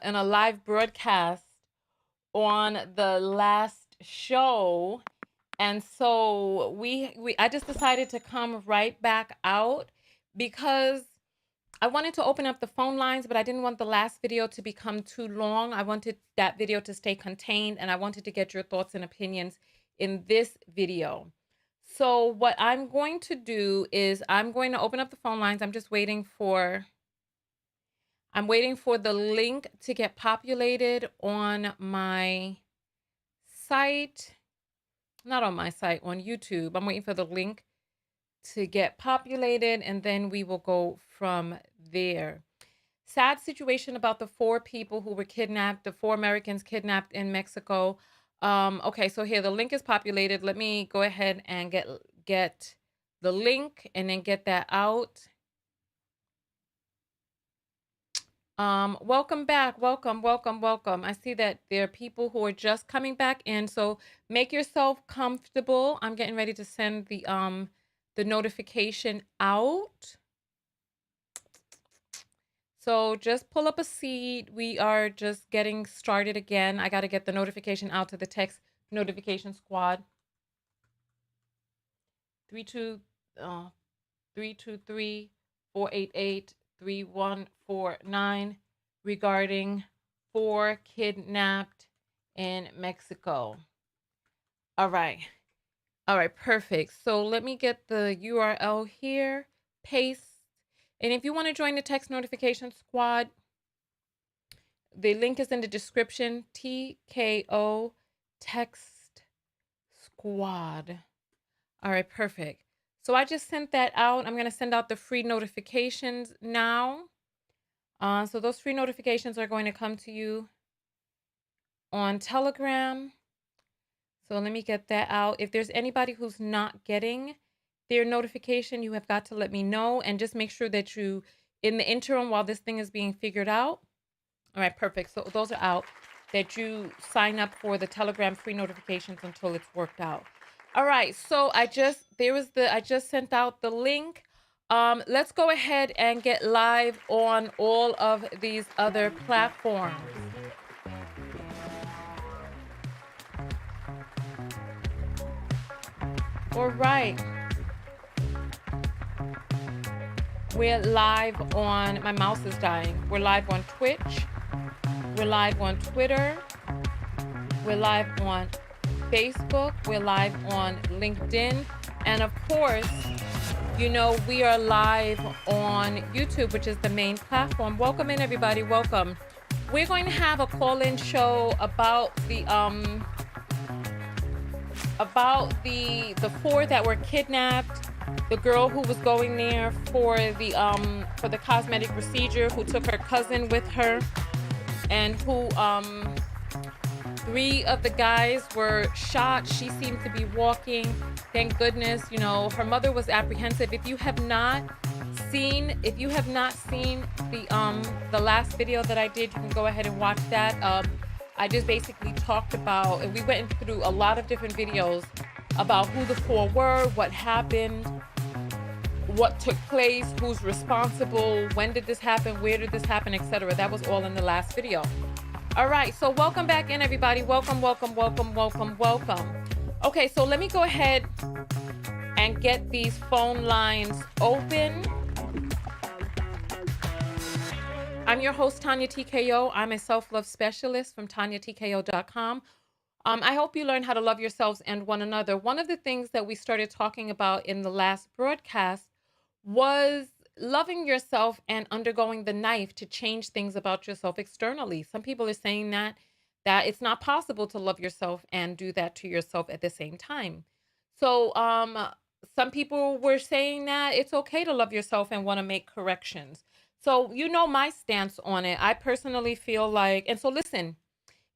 in a live broadcast on the last show, and so we I just decided to come right back out because I wanted to open up the phone lines, but I didn't want the last video to become too long. I wanted that video to stay contained, and I wanted to get your thoughts and opinions in this video. So what I'm going to do is I'm going to open up the phone lines. I'm waiting for the link to get populated on my site. Not on my site, on YouTube. I'm waiting for the link to get populated, and then we will go from there. Sad situation about the 4 people who were kidnapped, the 4 Americans kidnapped in Mexico. Okay, so here the link is populated. Let me go ahead and get the link and then get that out. Welcome back. Welcome, welcome, welcome. I see that there are people who are just coming back in, so make yourself comfortable. I'm getting ready to send the notification out. So just pull up a seat. We are just getting started again. I got to get the notification out to the text notification squad. 323-488-3149 regarding 4 kidnapped in Mexico. All right. All right, perfect. So let me get the URL here, paste. And if you want to join the text notification squad, the link is in the description, TKO Text Squad. All right, perfect. So I just sent that out. I'm going to send out the free notifications now. So those free notifications are going to come to you on Telegram. So let me get that out. If there's anybody who's not getting their notification, you have got to let me know, and just make sure that you, in the interim while this thing is being figured out. All right, perfect. So those are out, that you sign up for the Telegram free notifications until it's worked out. All right, so I just sent out the link. Let's go ahead and get live on all of these other platforms. All right. We're live on, my mouse is dying. We're live on Twitch. We're live on Twitter. We're live on Facebook. We're live on LinkedIn. And of course, you know, we are live on YouTube, which is the main platform. Welcome in, everybody. Welcome. We're going to have a call-in show about the 4 that were kidnapped, the girl who was going there for the cosmetic procedure, who took her cousin with her, and who 3 of the guys were shot. She seemed to be walking. Thank goodness. You know, her mother was apprehensive. If you have not seen the last video that I did, you can go ahead and watch that. I just basically talked about, and we went through a lot of different videos about who the 4 were, what happened, what took place, who's responsible, when did this happen, where did this happen, etc. That was all in the last video. All right, so welcome back in, everybody. Welcome, welcome, welcome, welcome, welcome. Okay, so let me go ahead and get these phone lines open. I'm your host, Tonya TKO. I'm a self-love specialist from TonyaTKO.com. I hope you learn how to love yourselves and one another. One of the things that we started talking about in the last broadcast was loving yourself and undergoing the knife to change things about yourself externally. Some people are saying that it's not possible to love yourself and do that to yourself at the same time. So some people were saying that it's okay to love yourself and want to make corrections. So you know my stance on it. I personally feel like, and so listen,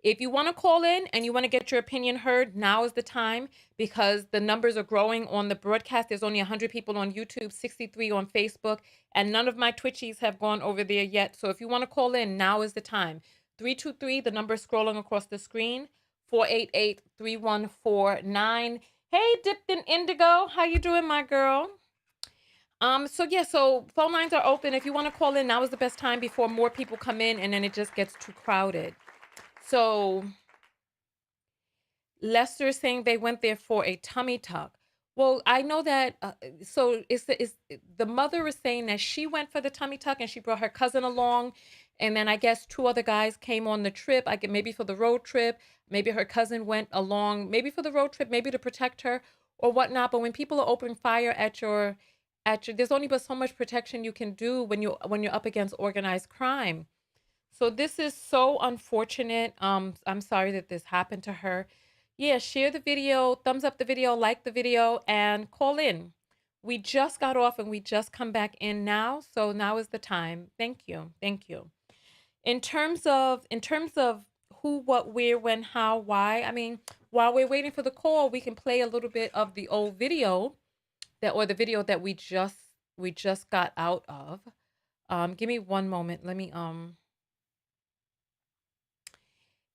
if you want to call in and you want to get your opinion heard, now is the time, because the numbers are growing on the broadcast. There's only 100 people on YouTube, 63 on Facebook, and none of my Twitchies have gone over there yet. So if you want to call in, now is the time. 323, the number scrolling across the screen, 488-3149. Hey, Dipped in Indigo. How you doing, my girl? So yeah, so phone lines are open. If you want to call in, now is the best time before more people come in and then it just gets too crowded. So Lester is saying they went there for a tummy tuck. Well, I know that. So the mother is saying that she went for the tummy tuck and she brought her cousin along, and then I guess two other guys came on the trip. I get maybe for the road trip, maybe her cousin went along, maybe for the road trip, maybe to protect her or whatnot. But when people are opening fire there's only but so much protection you can do when you're up against organized crime. So this is so unfortunate. I'm sorry that this happened to her. Yeah, share the video, thumbs up the video, like the video, and call in. We just got off and we just come back in now, so now is the time. Thank you. Thank you. In terms of who, what, where, when, how, why, I mean, while we're waiting for the call, we can play a little bit of the old video the video that we just got out of. Give me one moment. Let me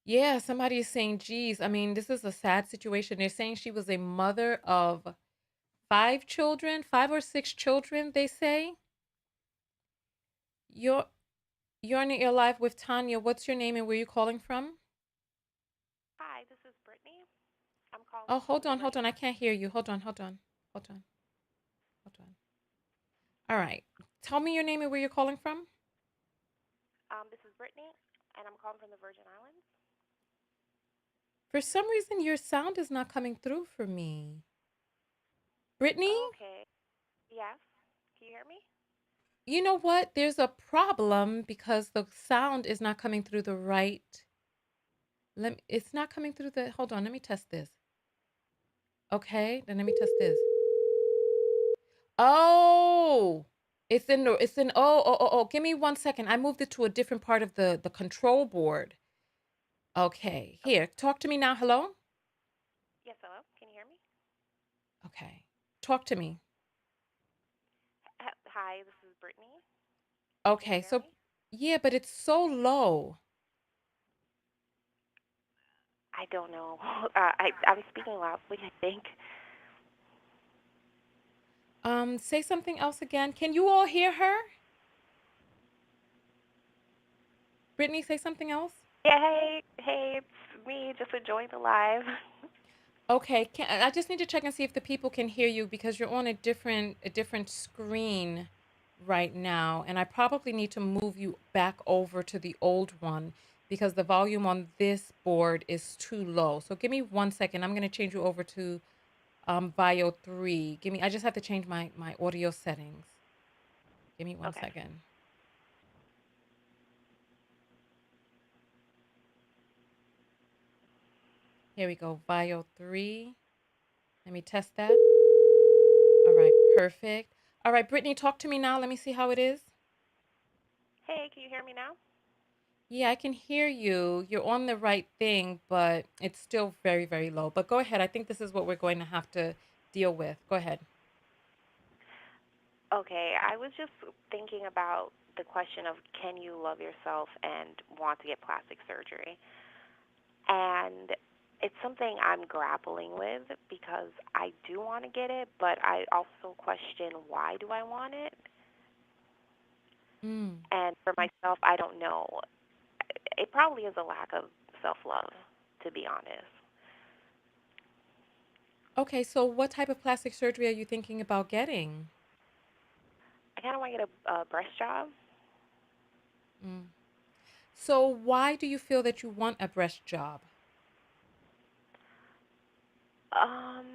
Yeah, somebody is saying, geez, I mean, this is a sad situation. They're saying she was a mother of five children, five or six children, they say. You're you're on your live with Tanya. What's your name and where you calling from? Hi, this is Brittany. I'm calling Oh, from hold the on, hold Virgin on. I Islands. can't hear you. Hold on, hold on. Hold on. Hold on. All right. Tell me your name and where you're calling from. This is Brittany, and I'm calling from the Virgin Islands. For some reason your sound is not coming through for me. Brittany? Okay. Yes. Can you hear me? You know what? There's a problem because the sound is not coming through the right. It's not coming through the. Hold on, let me test this. Okay, then let me test this. Oh, it's in. Oh. Give me 1 second. I moved it to a different part of the control board. Okay, Okay. here. Talk to me now. Hello. Yes, hello. Can you hear me? Okay, talk to me. Hi, this is Brittany. Can you Okay, hear so me? yeah, but it's so low. I don't know. I'm speaking loudly, I think. Say something else again. Can you all hear her? Brittany, say something else. Yeah, hey, it's me, just enjoying the live. Okay, I just need to check and see if the people can hear you because you're on a different screen right now, and I probably need to move you back over to the old one because the volume on this board is too low. So give me 1 second. I'm going to change you over to Bio 3. I just have to change my audio settings. Give me one Okay. second. Here we go. Bio 3. Let me test that. All right, perfect. All right, Brittany, talk to me now. Let me see how it is. Hey, can you hear me now? Yeah, I can hear you. You're on the right thing, but it's still very, very low. But go ahead. I think this is what we're going to have to deal with. Go ahead. Okay, I was just thinking about the question of can you love yourself and want to get plastic surgery? And it's something I'm grappling with because I do want to get it, but I also question why do I want it? Mm. And for myself, I don't know. It probably is a lack of self-love, to be honest. Okay, so what type of plastic surgery are you thinking about getting? I kind of want to get a breast job. Mm. So why do you feel that you want a breast job? Um,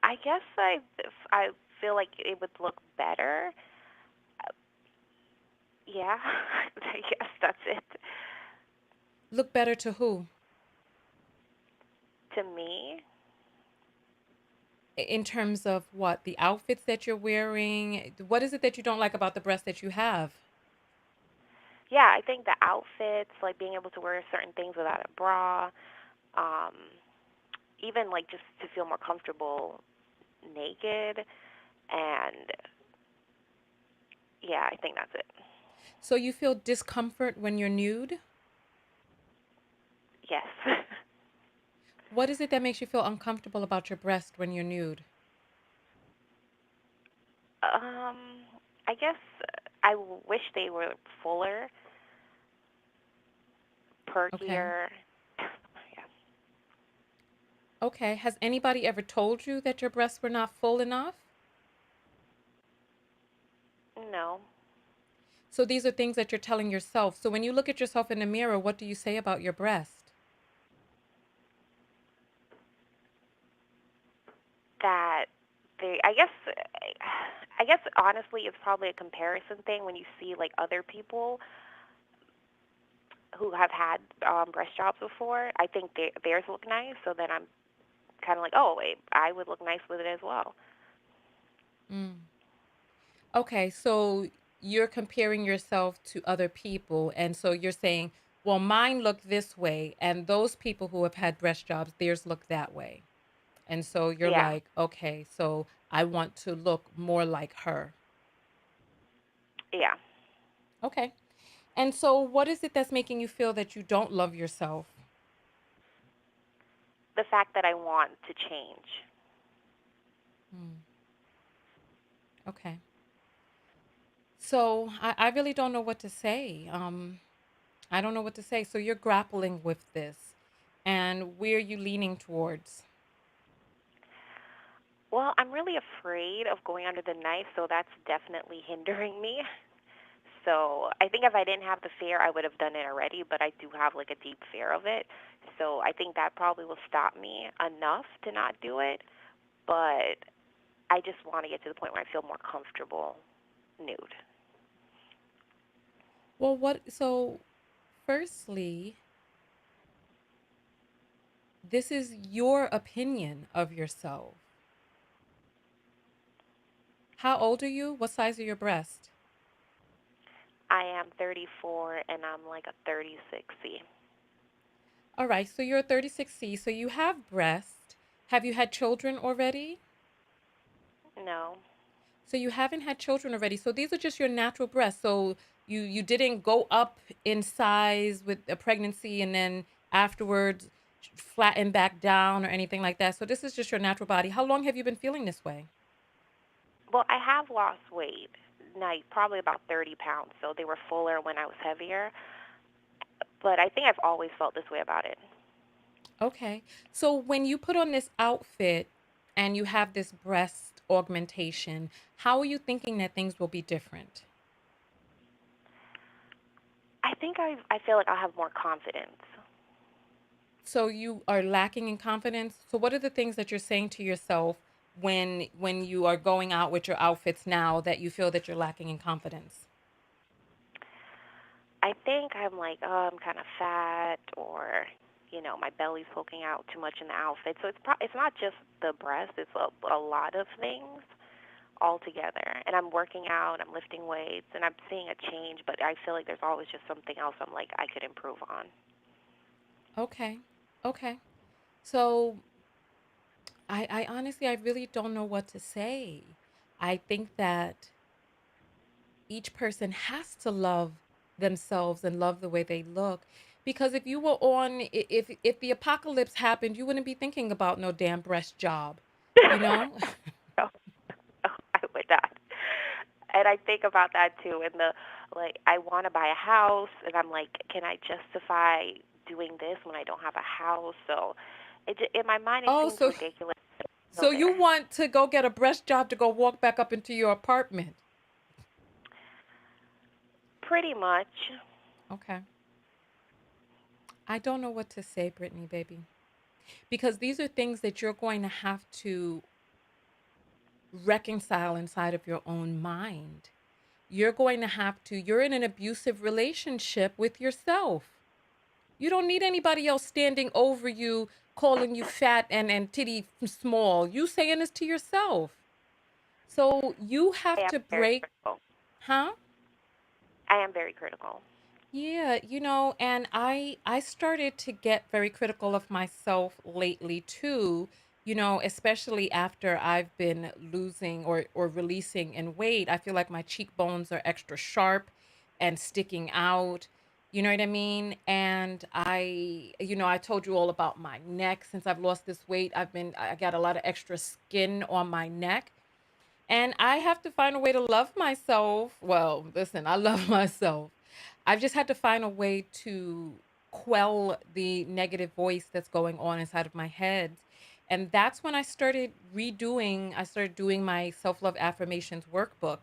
I guess I feel like it would look better. Yeah, I guess that's it. Look better to who? To me, In terms of what? The outfits that you're wearing? What is it that you don't like about the breast that you have? yeah, I think the outfits, like being able to wear certain things without a bra, um, even like just to feel more comfortable naked, and yeah, I think that's it. So you feel discomfort when you're nude? Yes. What is it that makes you feel uncomfortable about your breast when you're nude? Um, I guess I wish they were fuller, Okay. perkier. Yeah. Okay. Has anybody ever told you that your breasts were not full enough? No, So these are things that you're telling yourself. So when you look at yourself in the mirror, what do you say about your breast? that they. I guess honestly, it's probably a comparison thing when you see like other people who have had breast jobs before. I think theirs look nice, so then I'm kind of like, oh wait, I would look nice with it as well. Mm. Okay, so you're comparing yourself to other people. And so you're saying, well, mine look this way, and those people who have had breast jobs, theirs look that way. And so you're Yeah, like, okay, so I want to look more like her. yeah. Okay. And so what is it that's making you feel that you don't love yourself? The fact that I want to change. Hmm. Okay. So I really don't know what to say. I don't know what to say. So you're grappling with this. And where are you leaning towards? Well, I'm really afraid of going under the knife, so that's definitely hindering me. So I think if I didn't have the fear, I would have done it already, but I do have like a deep fear of it. So I think that probably will stop me enough to not do it, but I just want to get to the point where I feel more comfortable nude. Well, so firstly, this is your opinion of yourself. How old are you? What size are your breasts? I am 34 and I'm like a 36C. All right, so you're a 36C, so you have breasts. Have you had children already? No. So you haven't had children already. So these are just your natural breasts. So you didn't go up in size with a pregnancy and then afterwards flatten back down or anything like that. So this is just your natural body. How long have you been feeling this way? Well, I have lost weight, like probably about 30 pounds, so they were fuller when I was heavier, but I think I've always felt this way about it. Okay. So when you put on this outfit and you have this breast augmentation, how are you thinking that things will be different? I feel like I'll have more confidence. So you are lacking in confidence. So what are the things that you're saying to yourself when you are going out with your outfits now that you feel that you're lacking in confidence? I think I'm like, oh, I'm kind of fat, or my belly's poking out too much in the outfit. So it's not just the breast; it's a lot of things all together. And I'm working out, I'm lifting weights, and I'm seeing a change. But I feel like there's always just something else I'm like I could improve on. Okay. Okay. So I honestly I really don't know what to say. I think that each person has to love themselves and love the way they look, because if you were on if the apocalypse happened, you wouldn't be thinking about no damn breast job, you know? No, I would not. And I think about that too. And I want to buy a house, and I'm like, can I justify doing this when I don't have a house? So, in my mind, it Oh, seems so ridiculous. Go so you there. want to go get a breast job to go walk back up into your apartment. Pretty much. Okay. I don't know what to say, Brittany, baby, because these are things that you're going to have to reconcile inside of your own mind. You're going to have to, you're in an abusive relationship with yourself. You don't need anybody else standing over you, calling you fat and titty small. You saying this to yourself. So you I have am to very break, critical. huh? I am very critical. Yeah, and I started to get very critical of myself lately too, especially after I've been losing or releasing in weight. I feel like my cheekbones are extra sharp and sticking out. You know what I mean? And I told you all about my neck. Since I've lost this weight, I got a lot of extra skin on my neck. And I have to find a way to love myself. Well, listen, I love myself. I've just had to find a way to quell the negative voice that's going on inside of my head. And that's when I started doing my self love affirmations workbook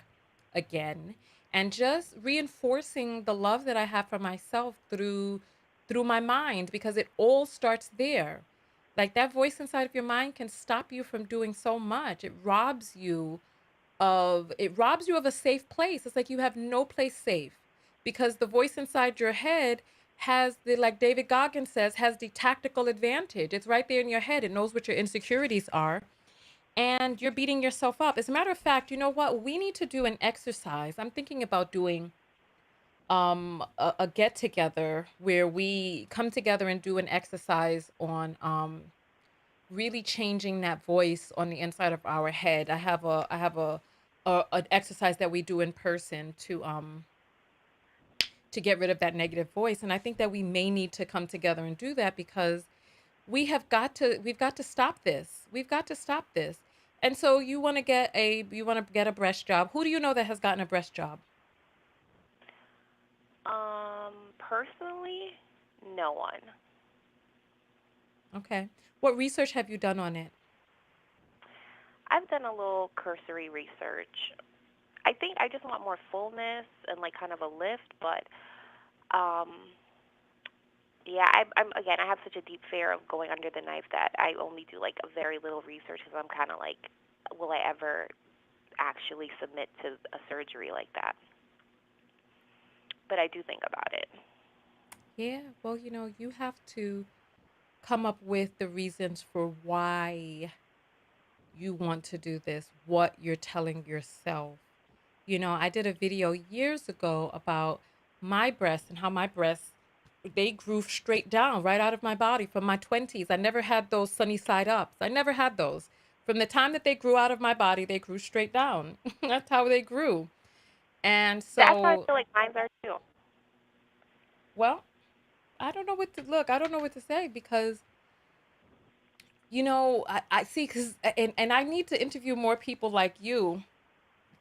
again and just reinforcing the love that I have for myself through my mind because it all starts there. Like that voice inside of your mind can stop you from doing so much. It robs you of a safe place. It's like you have no place safe because the voice inside your head has the, like David Goggins says, has the tactical advantage. It's right there in your head. It knows what your insecurities are and you're beating yourself up. As a matter of fact, you know what? We need to do an exercise. I'm thinking about doing a get together where we come together and do an exercise on really changing that voice on the inside of our head. I have a an exercise that we do in person to get rid of that negative voice, and I think that we may need to come together and do that because we've got to stop this. We've got to stop this. And so you want to get a breast job. Who do you know that has gotten a breast job? Personally, no one. Okay. What research have you done on it? I've done a little cursory research. I think I just want more fullness and like kind of a lift, but um, yeah, I'm again. I have such a deep fear of going under the knife that I only do like a very little research because I'm kind of like, will I ever actually submit to a surgery like that? But I do think about it. Yeah, well, you have to come up with the reasons for why you want to do this, what you're telling yourself. I did a video years ago about my breasts and how my breasts they grew straight down right out of my body from my 20s. I never had those sunny side ups. I never had those. From the time that they grew out of my body, they grew straight down. That's how they grew. And That's how I so, feel like mine are too. well, I don't know what to look. I don't know what to say because I see because and I need to interview more people like you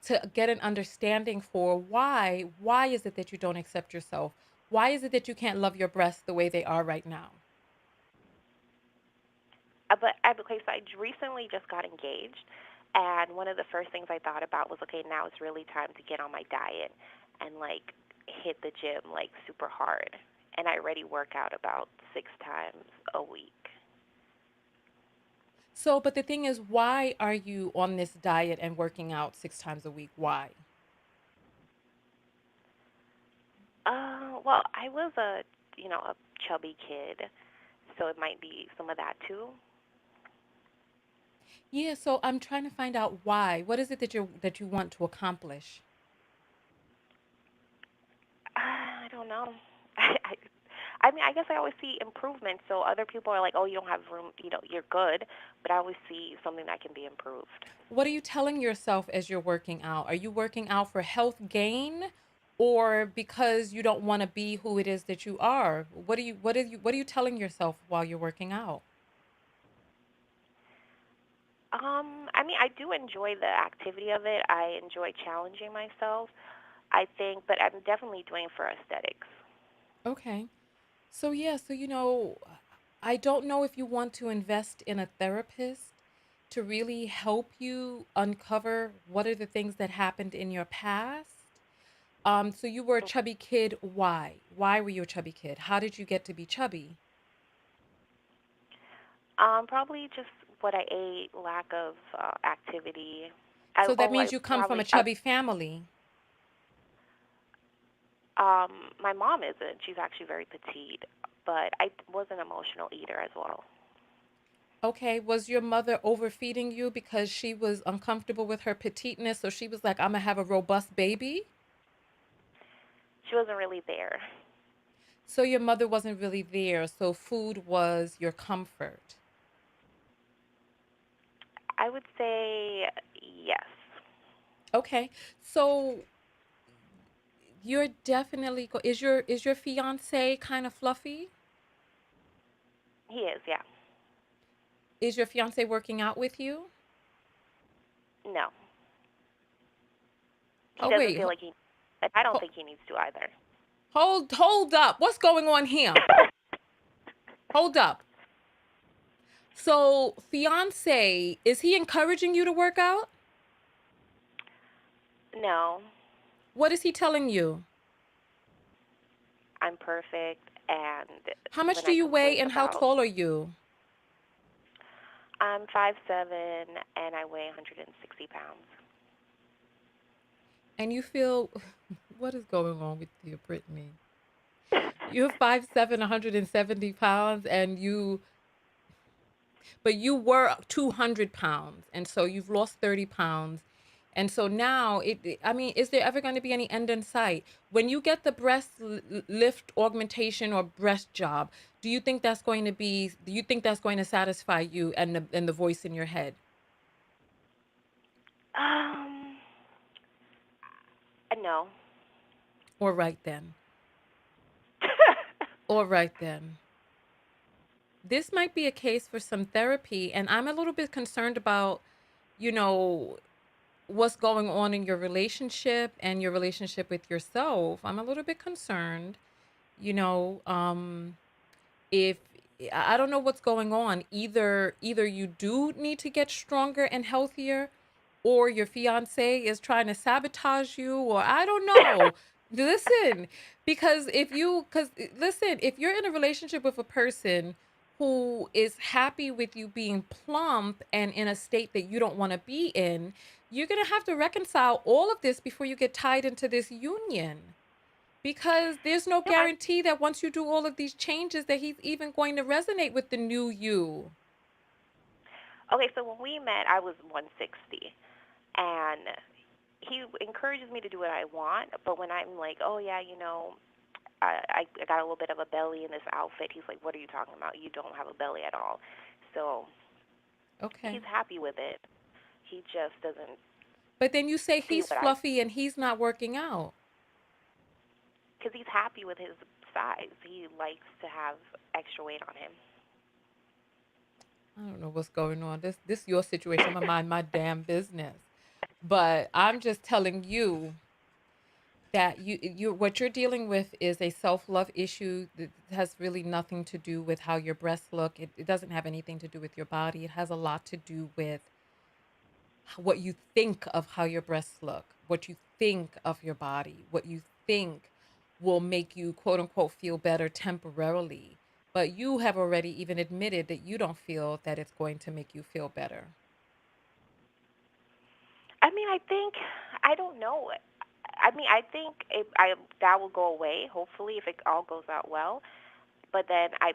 to get an understanding for why is it that you don't accept yourself? Why is it that you can't love your breasts the way they are right now? But okay, so I recently just got engaged, and one of the first things I thought about was, okay, now it's really time to get on my diet and like hit the gym like super hard. And I already work out about 6 times a week. So, but the thing is, why are you on this diet and working out 6 times a week? Why? Well, I was a chubby kid, so it might be some of that too. Yeah, so I'm trying to find out why. What is it that you want to accomplish? I don't know. I mean, I guess I always see improvement. So other people are like, "Oh, you don't have room. You're good." But I always see something that can be improved. What are you telling yourself as you're working out? Are you working out for health gain or because you don't want to be who it is that you are? What are you telling yourself while you're working out? I mean, I do enjoy the activity of it. I enjoy challenging myself. I think, but I'm definitely doing it for aesthetics. Okay. So yeah, so I don't know if you want to invest in a therapist to really help you uncover what are the things that happened in your past. So you were a chubby kid. Why? Why were you a chubby kid? How did you get to be chubby? Probably just what I ate, lack of activity. So that I means you come from a probably chubby family. my mom isn't. She's actually very petite, but I was an emotional eater as well. Okay, was your mother overfeeding you because she was uncomfortable with her petiteness? So she was like, I'm gonna have a robust baby. She wasn't really there. So your mother wasn't really there. So food was your comfort. I would say yes. Okay. So you're definitely is your fiance kind of fluffy? He is, yeah. Is your fiance working out with you? No. He Oh doesn't wait, feel like he, and I don't ho- think he needs to either. hold up. What's going on here? Hold up. So, fiance, is he encouraging you to work out? No, What is he telling you? I'm perfect, and How much when do I you weigh complain and how about, tall are you? I'm 5'7" and I weigh 160 pounds. And you feel what is going on with you, Brittany? You're 5'7", 170 pounds, and but you were 200 pounds. And so you've lost 30 pounds. And so now, I mean, is there ever going to be any end in sight? When you get the lift augmentation or breast job, do you think that's going to satisfy you and the voice in your head? Um, no. All right then. All right then. This might be a case for some therapy. And I'm a little bit concerned about, you know, what's going on in your relationship and your relationship with yourself. I'm a little bit concerned, you know, if I don't know what's going on. Either you do need to get stronger and healthier, or your fiance is trying to sabotage you, or I don't know. Listen, because listen, if you're in a relationship with a person who is happy with you being plump and in a state that you don't want to be in, you're going to have to reconcile all of this before you get tied into this union, because there's no No, I'm guarantee that once you do all of these changes that he's even going to resonate with the new you. okay. So when we met, I was 160, and he encourages me to do what I want. But when I'm like, oh yeah, I got a little bit of a belly in this outfit, he's like, what are you talking about? You don't have a belly at all. So Okay. he's happy with it. He just doesn't But then you say see he's what I, fluffy and he's not working out. because he's happy with his size. He likes to have extra weight on him. I don't know what's going on. This your situation. I'm gonna mind my damn business. But I'm just telling you that you what you're dealing with is a self-love issue that has really nothing to do with how your breasts look. It doesn't have anything to do with your body. It has a lot to do with what you think of how your breasts look, what you think of your body, what you think will make you quote unquote feel better temporarily. But you have already even admitted that you don't feel that it's going to make you feel better. I mean, I don't know. I mean, I think that will go away hopefully if it all goes out well. But then I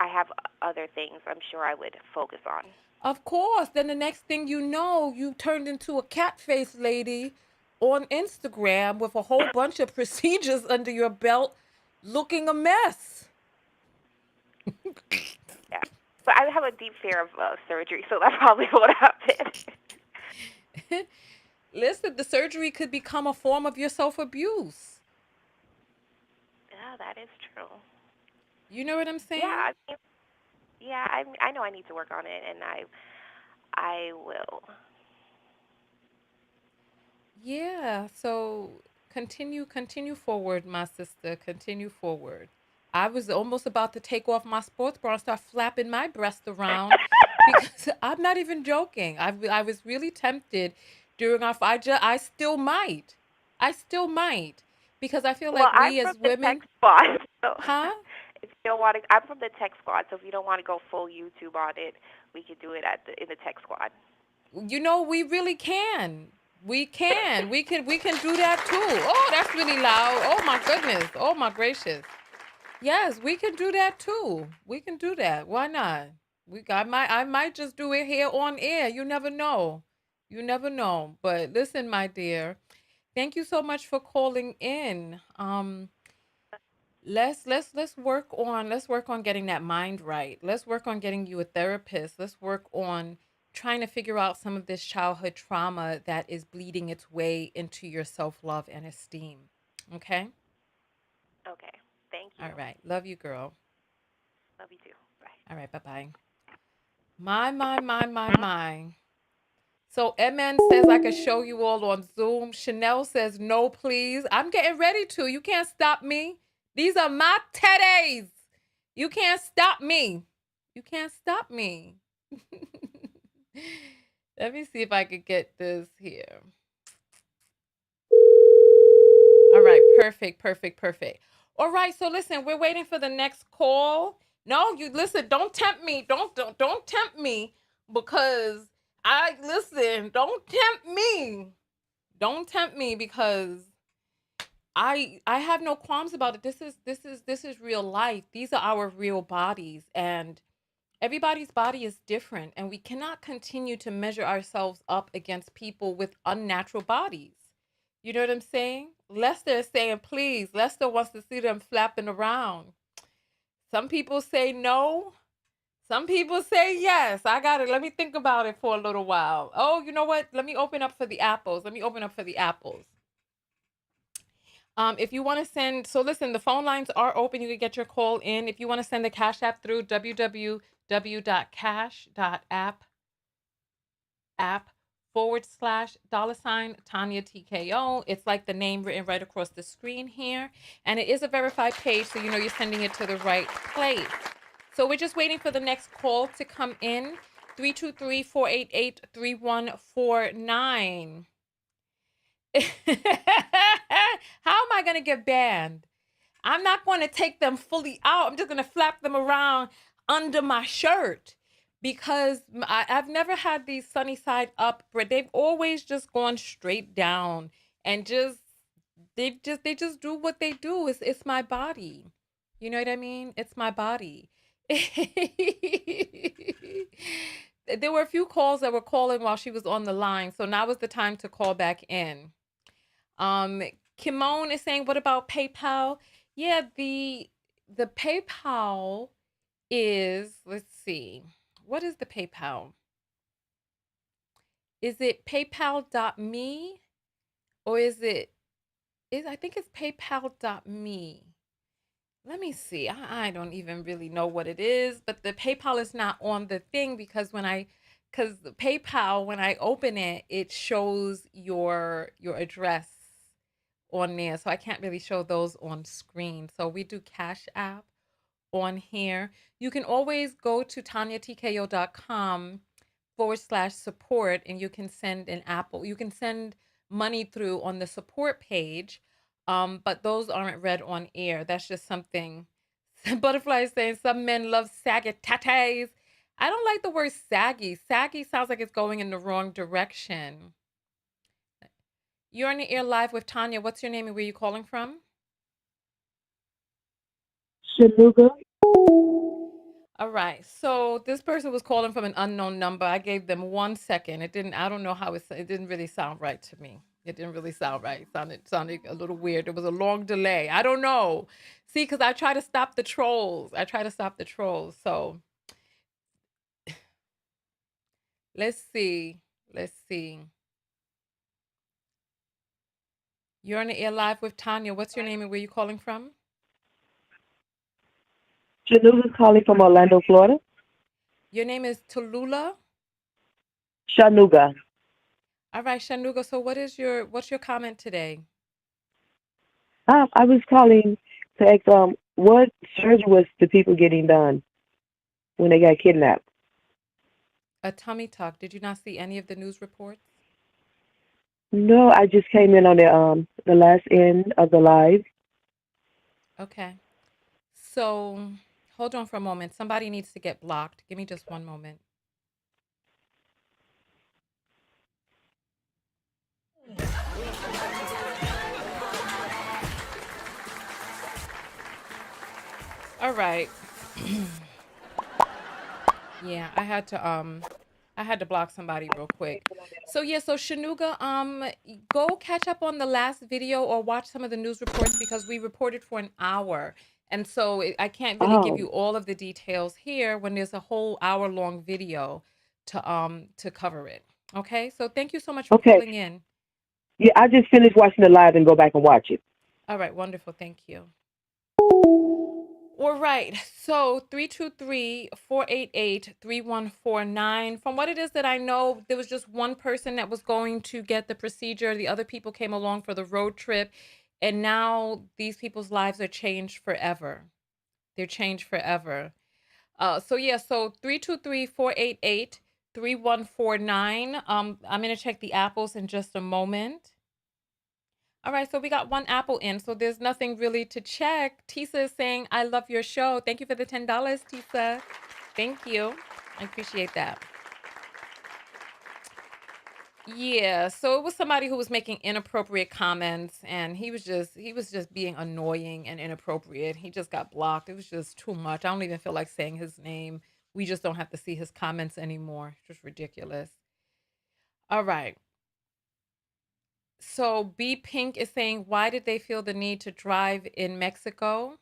have other things I'm sure I would focus on. Of course, then the next thing you know, you turned into a cat face lady on Instagram with a whole bunch of procedures under your belt looking a mess. Yeah. But I have a deep fear of surgery, so that probably won't happen. Listen, the surgery could become a form of your self abuse. Yeah, that is true. You know what I'm Yeah, saying? I know I need to work on it, and I will. Yeah. So continue forward, my sister. Continue forward. I was almost about to take off my sports bra and start flapping my breast around because I'm not even joking. I was really tempted during I still might. I still might because I feel Well, like I'm we from as the tech women, squad, so huh? if you don't want to, I'm from the tech squad. So if you don't want to go full YouTube on it, we could do it in the tech squad. You know, we really can. We can. We can do that too. Oh, that's really loud. Oh my goodness. Oh my gracious. Yes, we can do that too. We can do that. Why not? I might just do it here on air. You never know. You never know. But listen, my dear, thank you so much for calling in. Let's work on getting that mind right. Let's work on getting you a therapist. Let's work on trying to figure out some of this childhood trauma that is bleeding its way into your self-love and esteem. Okay? Okay. Thank you. All right. Love you, girl. Love you too. Bye. All right, bye-bye. My. So MN says I could show you all on Zoom. Chanel says no, please. I'm getting ready to. You can't stop me. These are my teddies. You can't stop me. You can't stop me. Let me see if I could get this here. All right, perfect, perfect, perfect. All right, so listen, we're waiting for the next call. No, you listen, don't tempt me. Don't tempt me because I listen, don't tempt me. Don't tempt me because I have no qualms about it. This is real life. These are our real bodies and everybody's body is different and we cannot continue to measure ourselves up against people with unnatural bodies. You know what I'm saying? Lester is saying, please. Lester wants to see them flapping around. Some people say no. Some people say yes. I got it. Let me think about it for a little while. Oh, you know what? Let me open up for the apples. Let me open up for the apples. If you want to send, so listen, the phone lines are open. You can get your call in. If you want to send the Cash App through www.cash.app/$ Tonya TKO. It's like the name written right across the screen here. And it is a verified page, so you know you're sending it to the right place. So we're just waiting for the next call to come in. 323-488-3149. How am I going to get banned? I'm not going to take them fully out. I'm just going to flap them around under my shirt because I've never had these sunny side up, but they've always just gone straight down and they just do what they do. It's my body. You know what I mean? It's my body. There were a few calls that were calling while she was on the line, so now is the time to call back in. Kimon is saying, what about PayPal? Yeah, the PayPal is, let's see. What is the PayPal? Is it paypal.me or I think it's paypal.me. Let me see. I don't even really know what it is, but the PayPal is not on the thing because because PayPal, when I open it, it shows your address on there. So I can't really show those on screen. So we do Cash App on here. You can always go to tanyatko.com/support and you can send an Apple. You can send money through on the support page. But those aren't read on air. That's just something. Butterfly is saying some men love saggy tatas. I don't like the word saggy. Saggy sounds like it's going in the wrong direction. You're on the air live with Tonya. What's your name and where are you calling from? Shanuga. All right. So this person was calling from an unknown number. I gave them 1 second. I don't know how it didn't really sound right to me. It didn't really sound right. It sounded a little weird. There was a long delay. I don't know. See, because I try to stop the trolls. I try to stop the trolls. So let's see. Let's see. You're on the air live with Tanya. What's your name and where are you calling from? Shanuga's calling from Orlando, Florida. Your name is Tallulah. Shanuga. All right, Shanuga. So what's your comment today? I was calling to ask what surgery was the people getting done when they got kidnapped? A tummy tuck. Did you not see any of the news reports? No, I just came in on the last end of the live. Okay. So hold on for a moment. Somebody needs to get blocked. Give me just one moment. All right. Yeah, I had to block somebody real quick. So yeah, so Shanuga, go catch up on the last video or watch some of the news reports because we reported for an hour. And so I can't really give Oh, you all of the details here when there's a whole hour long video to cover it. Okay? So thank you so much for okay. calling in. Yeah, I just finished watching the live and go back and watch it. All right, wonderful. Thank you. All right. So 323-488-3149. From what it is that I know, there was just one person that was going to get the procedure. The other people came along for the road trip. And now these people's lives are changed forever. They're changed forever. So 323-488-3149. I'm gonna check the apples in just a moment. All right, so we got one apple in, so there's nothing really to check. Tisa is saying, I love your show. Thank you for the $10, Tisa. Thank you. I appreciate that. Yeah, so it was somebody who was making inappropriate comments and he was just being annoying and inappropriate. He just got blocked. It was just too much. I don't even feel like saying his name. We just don't have to see his comments anymore. Just ridiculous. All right. So B Pink is saying, why did they feel the need to drive in Mexico?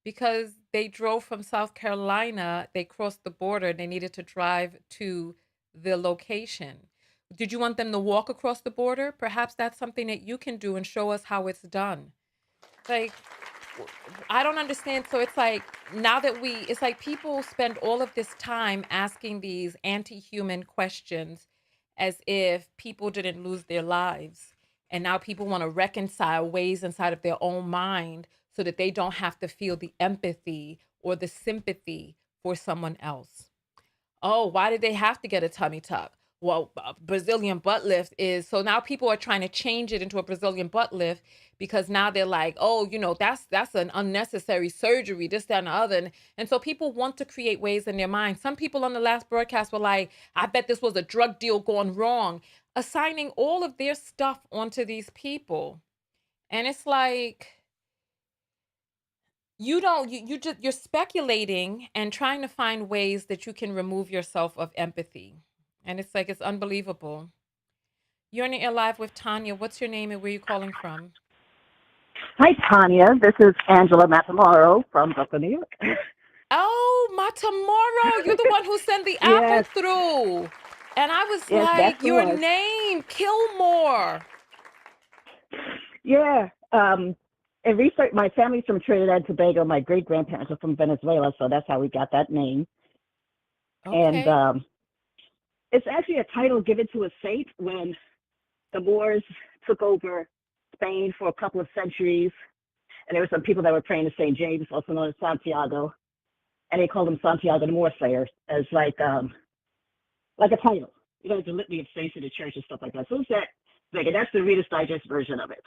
Because they drove from South Carolina, they crossed the border, they needed to drive to the location. Did you want them to walk across the border? Perhaps that's something that you can do and show us how it's done. Like, I don't understand. So it's like now that it's like people spend all of this time asking these anti human questions as if people didn't lose their lives. And now people want to reconcile ways inside of their own mind so that they don't have to feel the empathy or the sympathy for someone else. Oh, why did they have to get a tummy tuck? Well, Brazilian butt lift is so now people are trying to change it into a Brazilian butt lift because now they're like, oh, that's an unnecessary surgery, this, that, and the other. And so people want to create ways in their mind. Some people on the last broadcast were like, I bet this was a drug deal gone wrong, assigning all of their stuff onto these people. And it's like, you don't you're speculating and trying to find ways that you can remove yourself of empathy, and it's like it's unbelievable. You're in the air live with Tonya. What's your name and where you calling from? Hi, Tonya. This is Angela Matamoros from Brooklyn, New York. Oh, Matamoros, you're the one who sent the apple Yes, through, and I was yes, that's like, the your one. name Kilmore. Yeah. In research, my family's from Trinidad and Tobago. My great grandparents are from Venezuela, so that's how we got that name. And Okay. it's actually a title given to a saint when the Moors took over Spain for a couple of centuries, and there were some people that were praying to Saint James, also known as Santiago, and they called him Santiago the Moor Slayer, as like a title. You know, the litany of saints in the church and stuff like that. So it's that big, and that's the Reader's Digest version of it.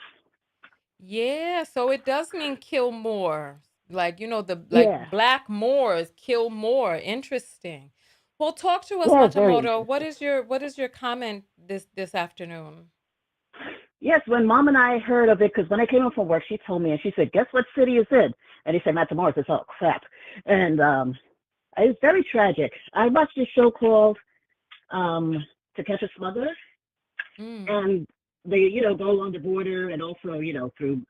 Yeah, so it does mean kill more. Like, the like Yeah, black Moors kill more. Interesting. Well, talk to us, yeah, very Matamoto. What interesting. is your comment this afternoon? Yes, when Mom and I heard of it, because when I came home from work, she told me, and she said, "Guess what city it's in?" And he said, "Matamoros." It's all crap, and it's very tragic. I watched a show called um, To Catch a Smuggler, Mm, and they, go along the border and also, through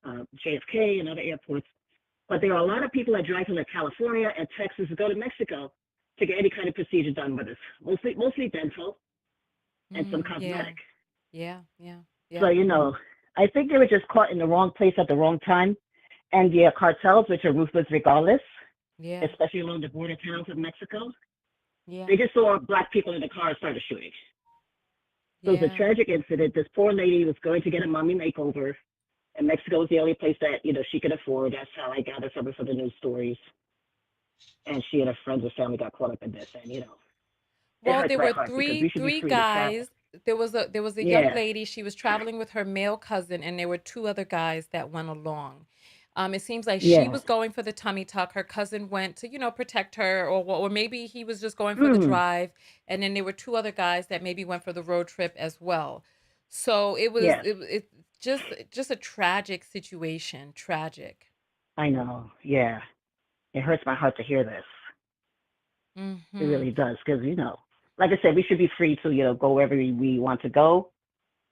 JFK and other airports. But there are a lot of people that drive from like California and Texas to go to Mexico to get any kind of procedure done with us. Mostly dental and some yeah, cosmetic. yeah, yeah, So, yeah, I think they were just caught in the wrong place at the wrong time. And the cartels, which are ruthless regardless, yeah, especially along the border towns of Mexico, yeah, they just saw black people in the car and started shooting. So it was a yeah. tragic incident. This poor lady was going to get a mommy makeover, and Mexico was the only place that, she could afford. That's how I gathered some of the news stories. And she and her friends and family got caught up in this. And, it Well, hurts there my were heart because we three should be three free to travel. guys. There was a young Yeah, lady. She was traveling with her male cousin, and there were two other guys that went along. It seems like she yeah. was going for the tummy tuck. Her cousin went to, protect her, or maybe he was just going for the Mm, drive. And then there were two other guys that maybe went for the road trip as well. So it was yes, it just a tragic situation. Tragic. I know. Yeah. It hurts my heart to hear this. It Mm-hmm. really does. Because, like I said, we should be free to, go wherever we want to go.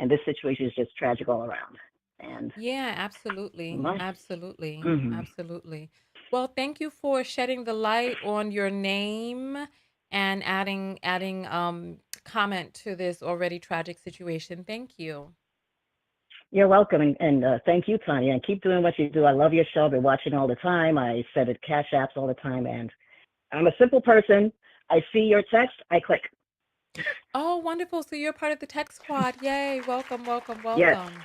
And this situation is just tragic all around. And Yeah, absolutely. my, Absolutely. mm-hmm. Absolutely. Well, thank you for shedding the light on your name and adding comment to this already tragic situation. Thank you. You're welcome, and thank you, Tonya, and keep doing what you do. I love your show. I've been watching all the time. I send it cash apps all the time, and I'm a simple person. I see your text, I click. Oh, wonderful. So you're part of the tech squad. Yay. Welcome, welcome, Yes. welcome.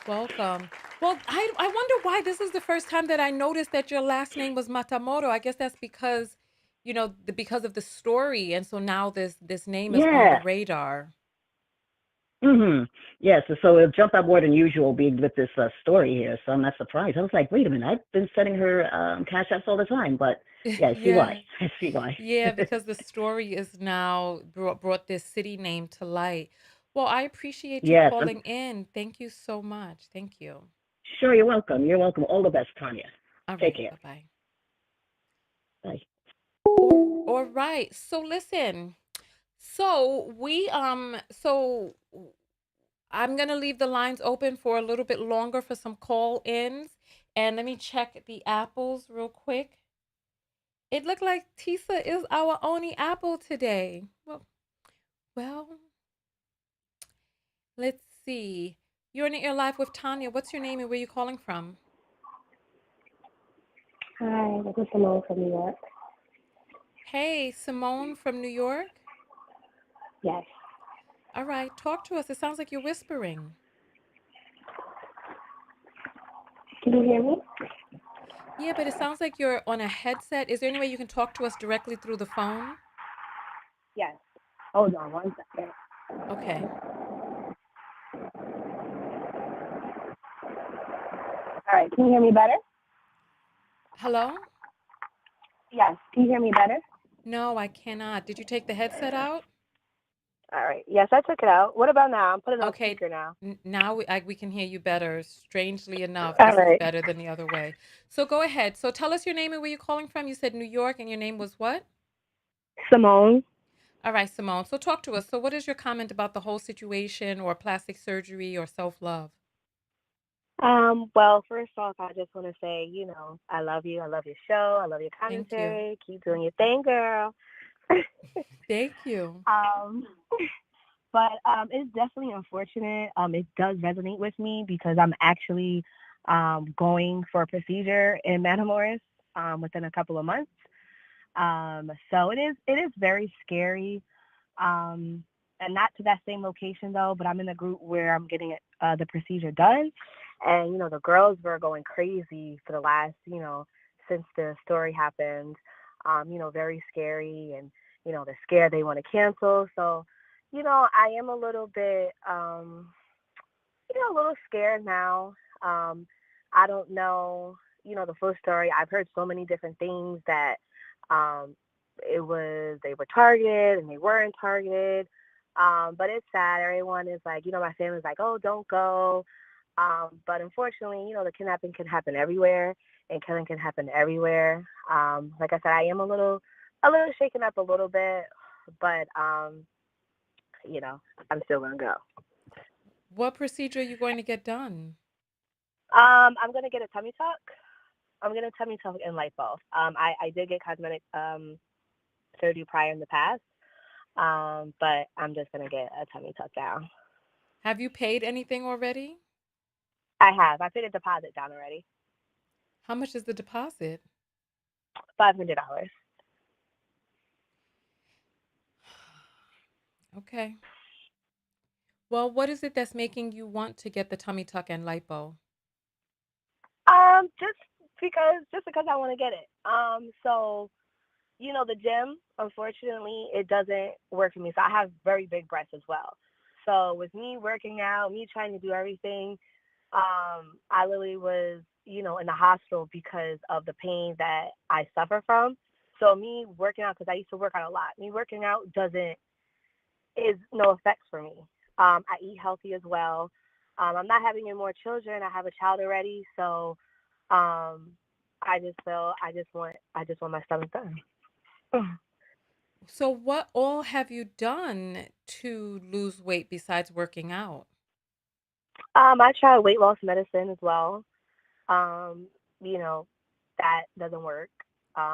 Welcome. Well, I wonder why this is the first time that I noticed that your last name was Matamoros. I guess that's because, because of the story, and so now this name is on the Yeah. radar. Mm-hmm. Yes. So it'll jump out more than usual being with this story here. So I'm not surprised. I was like, wait a minute, I've been sending her cash apps all the time, but yeah, I see why. Yeah. I see why. Yeah, because the story is now brought this city name to light. Well, I appreciate you Yes. calling in. Thank you so much. Thank you. Sure. You're welcome. You're welcome. All the best, Tanya. All Take right. care. Bye-bye. Bye. All right. So listen. So I'm gonna leave the lines open for a little bit longer for some call ins. And let me check the apples real quick. It looked like Tisa is our only apple today. Well, let's see. You're in your life with Tanya. What's your name and where you calling from? Hi, this is Simone from New York. Hey, Simone from New York. Yes. All right, talk to us. It sounds like you're whispering. Can you hear me? Yeah, but it sounds like you're on a headset. Is there any way you can talk to us directly through the phone? Yes. Hold on one second. Okay. All right. Can you hear me better? Hello? Yes. Can you hear me better? No, I cannot. Did you take the headset out? All right. Yes, I took it out. What about now? I'm putting it on Okay. speaker now. Now we can hear you better. Strangely enough, All this is right. better than the other way. So go ahead. So tell us your name and where you're calling from. You said New York and your name was what? Simone. All right, Simone. So talk to us. So what is your comment about the whole situation or plastic surgery or self-love? Well, first off, I just want to say, I love you. I love your show. I love your Thank you. commentary. Keep doing your thing, girl. Thank you. um, but it's definitely unfortunate. It does resonate with me because I'm actually going for a procedure in Matamoros within a couple of months. So it is very scary. And not to that same location though, but I'm in a group where I'm getting the procedure done, and the girls were going crazy for the last since the story happened. Very scary, and they're scared they want to cancel. So I am a little bit a little scared now. I don't know the full story. I've heard so many different things that um, they were targeted and they weren't targeted. But it's sad. Everyone is like, my family's like, oh, don't go. But unfortunately, the kidnapping can happen everywhere, and killing can happen everywhere. Like I said, I am a little shaken up a little bit, but you know, I'm still gonna go. What procedure are you going to get done? I'm gonna get a tummy tuck. I'm gonna tummy tuck and lipo. I did get cosmetic surgery prior in the past, but I'm just gonna get a tummy tuck now. Have you paid anything already? I have. I put a deposit down already. How much is the deposit? $500. Okay. Well, what is it that's making you want to get the tummy tuck and lipo? Just because I want to get it. So the gym, unfortunately, it doesn't work for me. So I have very big breasts as well. So with me working out, me trying to do everything, I literally was, in the hospital because of the pain that I suffer from. So me working out, because I used to work out a lot, me working out doesn't is no effects for me. I eat healthy as well. I'm not having any more children. I have a child already, so um, I just feel I just want my stomach done. So, what all have you done to lose weight besides working out? I try weight loss medicine as well. Um, you know, that doesn't work.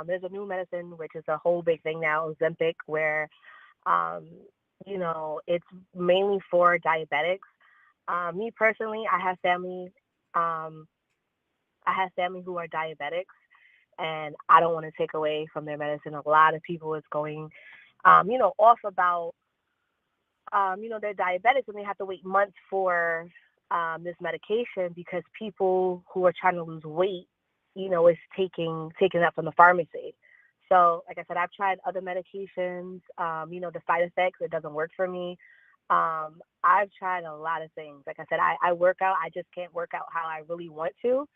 There's a new medicine which is a whole big thing now, Ozempic, where um, it's mainly for diabetics. Me personally, Um, I have family who are diabetics, and I don't want to take away from their medicine. A lot of people is going, off about, they're diabetics and they have to wait months for this medication because people who are trying to lose weight, is taking that from the pharmacy. So, like I said, I've tried other medications. The side effects, it doesn't work for me. I've tried a lot of things. Like I said, I work out. I just can't work out how I really want to,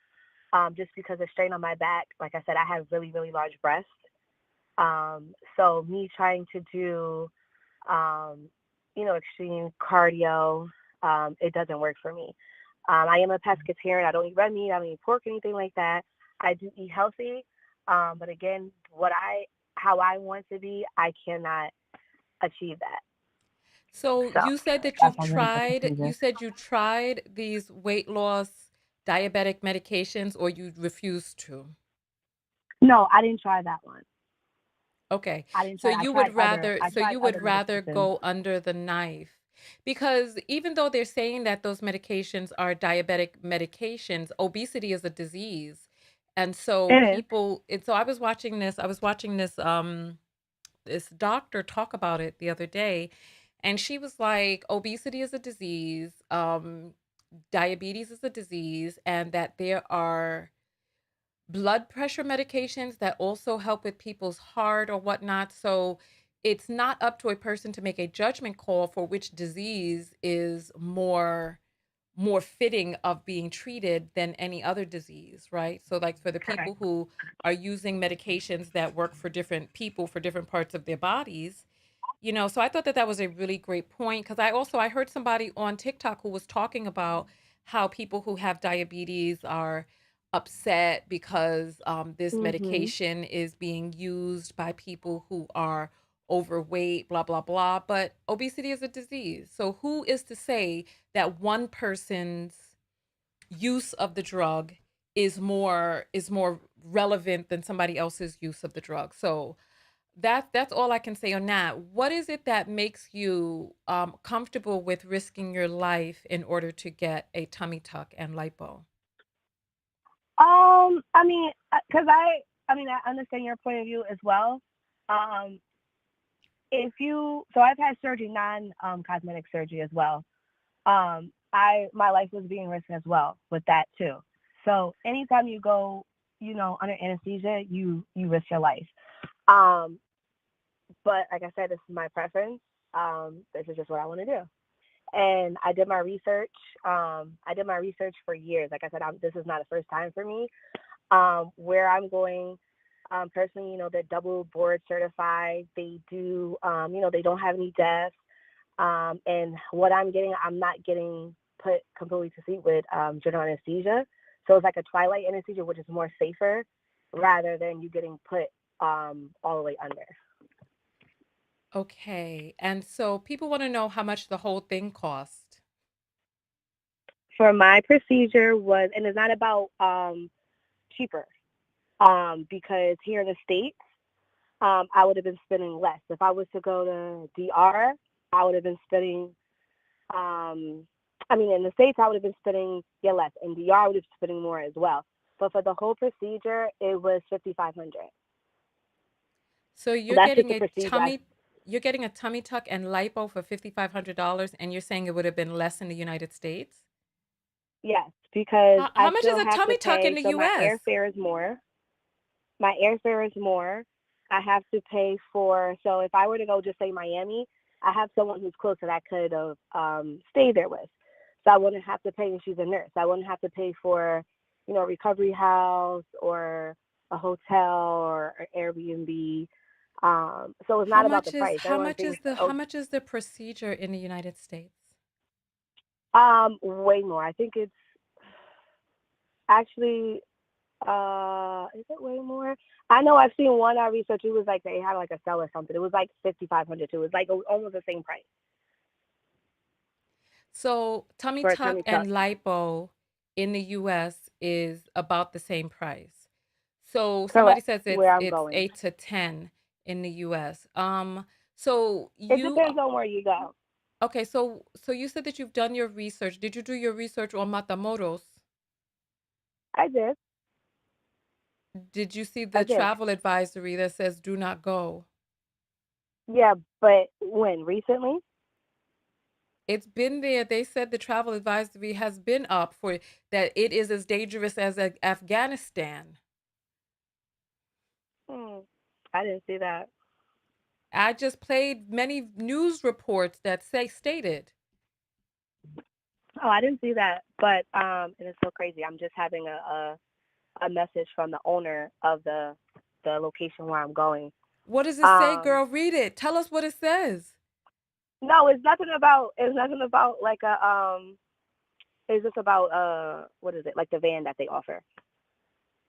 just because of strain on my back. Like I said, I have really, really large breasts. So me trying to do, um, extreme cardio, it doesn't work for me. I am a pescatarian. I don't eat red meat. I don't eat pork, anything like that. I do eat healthy. But again, how I want to be, I cannot achieve that. So So you said that that's why I'm getting the you procedure. said you tried these weight loss diabetic medications or you refused to. No, I didn't try that one. Okay. I didn't So try. you would rather I tried other medications. go under the knife because even though they're saying that those medications are diabetic medications, obesity is a disease. And so It is. people and so I was watching this doctor talk about it the other day, and she was like obesity is a disease, diabetes is a disease, and that there are blood pressure medications that also help with people's heart or whatnot. So it's not up to a person to make a judgment call for which disease is more fitting of being treated than any other disease, right? So like for the people Correct. who are using medications that work for different people for different parts of their bodies, so I thought that that was a really great point because I heard somebody on TikTok who was talking about how people who have diabetes are upset because this Mhm. medication is being used by people who are overweight, blah blah blah. But obesity is a disease, so who is to say that one person's use of the drug is more relevant than somebody else's use of the drug? So that's all I can say on that. What is it that makes you comfortable with risking your life in order to get a tummy tuck and lipo? I mean, because I mean, I understand your point of view as well. Um, so I've had surgery, cosmetic surgery as well. My life was being risked as well with that too. So anytime you go, under anesthesia, you risk your life. Um, but like I said, this is my preference. This is just what I want to do. And I did my research. I did my research for years. Like I said, this is not the first time for me. Where I'm going, personally, they're double board certified. They do, they don't have any deaths. And what I'm getting, I'm not getting put completely to sleep with general anesthesia. So it's like a twilight anesthesia, which is more safer rather than you getting put all the way under. Okay. And so people want to know how much the whole thing cost. For my procedure and it's not about cheaper, because here in the States, I would have been spending less. If I was to go to DR, I would have been spending, um, I mean, in the States, I would have been spending, yeah, less. In DR, I would have been spending more as well. But for the whole procedure, it was 5,500. So you're That's just getting the a procedure. tummy tuck and lipo for $5,500 and you're saying it would have been less in the United States? Yes, because How I much is still a have to tummy tuck in pay. the So my US? airfare is more. My airfare is more. I have to pay for. So if I were to go, just say Miami, I have someone who's close that I could have stayed there with. So I wouldn't have to pay, and she's a nurse. I wouldn't have to pay for, a recovery house or a hotel or an Airbnb. So it's not about the price. Everyone thinks, How oh, much is the procedure in the United States? way more. I think it's actually, is it way more? I know I've seen one I researched. It was like they had like a sale or something. It was like 5,500 too. It was like almost the same price So tummy for a tuck tummy tuck. and lipo in the US is about the same price. So somebody Correct. says Where I'm it's going. 8 to 10 in the US. So It you depends on where you go. Okay, so you said that you've done your research. Did you do your research on Matamoros? I did. Did you see I the did. travel advisory that says do not go? Yeah, but when? Recently? It's been there. They said the travel advisory has been up for that it is as dangerous as Afghanistan. Hmm. I didn't see that. I just played many news reports that say stated. Oh, I didn't see that. But and it's so crazy. I'm just having a message from the owner of the location where I'm going. What does it say, Um, girl? Read it. Tell us what it says. no, it's nothing about like a it's just about what is it? Like the van that they offer.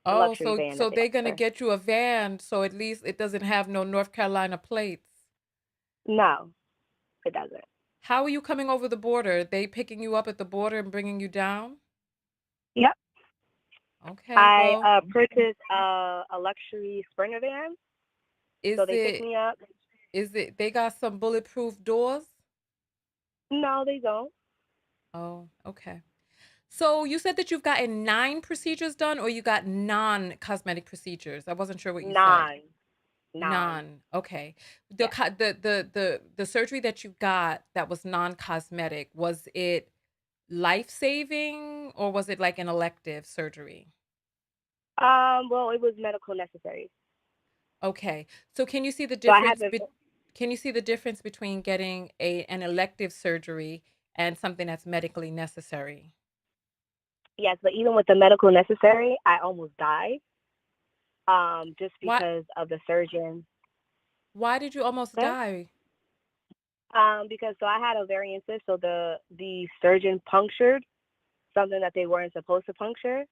The Oh, luxury so van that so they they're gonna offer. get you a van, so at least it doesn't have no North Carolina plates. No, it doesn't. How are you coming over the border? They picking you up at the border and bringing you down? Yep. Okay, I well, purchased a luxury Springer van, so is they pick it me up. is it they got some bulletproof doors? No, they don't. Oh, okay. So you said that you've gotten 9 procedures done, or you got non-cosmetic procedures? I wasn't sure what you said. Non, non. Non. Okay. The Yeah. co- the surgery that you got that was non-cosmetic, was it life-saving or was it like an elective surgery? Well, it was medical necessary, Okay. So so I haven't. can you see the difference between getting an elective surgery and something that's medically necessary? Yes, but even with the medical necessary, I almost died. Just Why because of the surgeon. why did you almost Okay. die? Because so I had ovarian cyst, so the surgeon punctured something that they weren't supposed to puncture.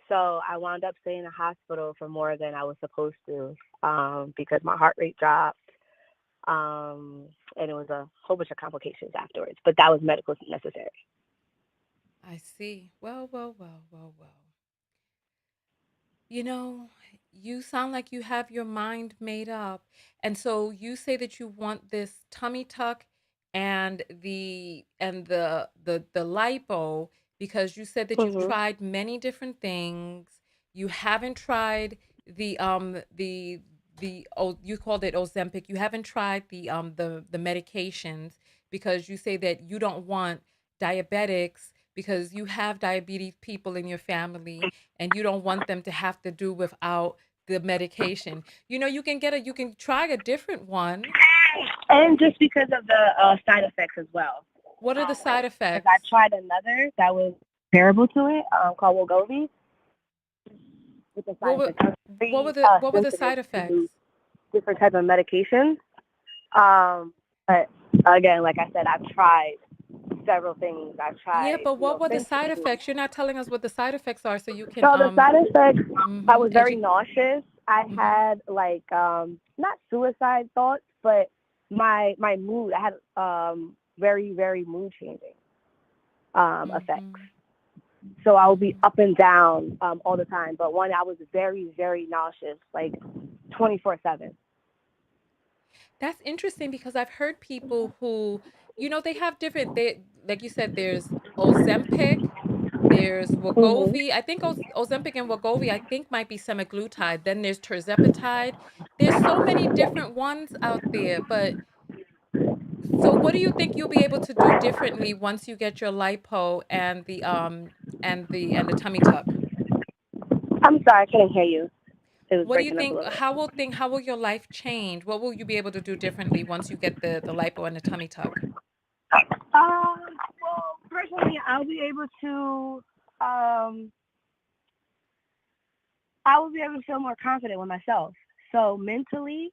So I wound up staying in the hospital for more than I was supposed to, because my heart rate dropped, and it was a whole bunch of complications afterwards. But that was medical necessary. I see. Well, well, well, well, well. You know, you sound like you have your mind made up. And so you say that you want this tummy tuck and the lipo because you said that you've Mhm. tried many different things. You haven't tried the oh, you called it Ozempic. You haven't tried the medications because you say that you don't want diabetics because you have diabetes people in your family and you don't want them to have to do without the medication. You know, you can try a different one. And just because of the side effects as well. What are the side Because I effects? tried another that was comparable to it, called Wegovy, with the side What were effects. I'm what were very the sensitive side to effects? different type of medications. But again, like I said, I've tried several things. I've Yeah, tried, but what were the side thinking. effects? You're not telling us what the side effects are so you can So the side effects, I was very edu nauseous. I mhm. had like not suicide thoughts, but my mood. I had very mood changing effects. Mhm. So I would be Mhm. up and down all the time. But one, I was very nauseous, like 24/7. That's interesting because I've heard people who, you know, they have different they like you said there's Ozempic, there's Mhm. Wegovy. I think Ozempic and Wegovy I think might be semaglutide. Then there's tirzepatide. There's so many different ones out there, but so what do you think you'll be able to do differently once you get your lipo and the tummy tuck? I'm sorry, I couldn't hear you. It was What do you breaking up a think little bit. how will your life change? What will you be able to do differently once you get the lipo and the tummy tuck? Well, personally, I'll be able to, I will be able to feel more confident with myself. So mentally,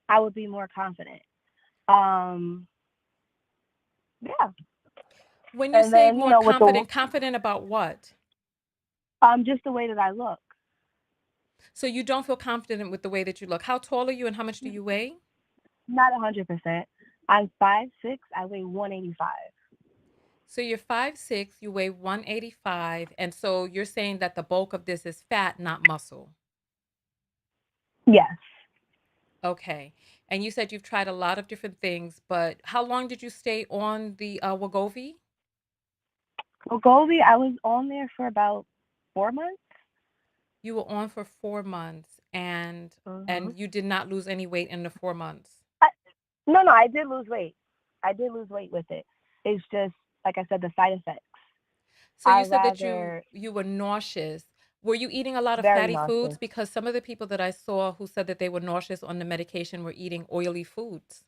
I would be more confident. Um, yeah. When you And say then, more with the, confident about what? just the way that I look. So you don't feel confident with the way that you look. How tall are you and how much do you weigh? Not 100%. I'm 5'6". I weigh 185. So you're 5'6", you weigh 185, and so you're saying that the bulk of this is fat, not muscle. Yes. Okay. And you said you've tried a lot of different things, but how long did you stay on the Wegovy? Well, Goldie, I was on there for about 4 months. You were on for 4 months, Hmm. and you did not lose any weight in the 4 months. I, no, no, I did lose weight. I did lose weight with it. It's just like I said, the side effects. So I you said that you rather you were nauseous. Were you eating a lot of very fatty foods? nauseous. Because some of the people that I saw who said that they were nauseous on the medication were eating oily foods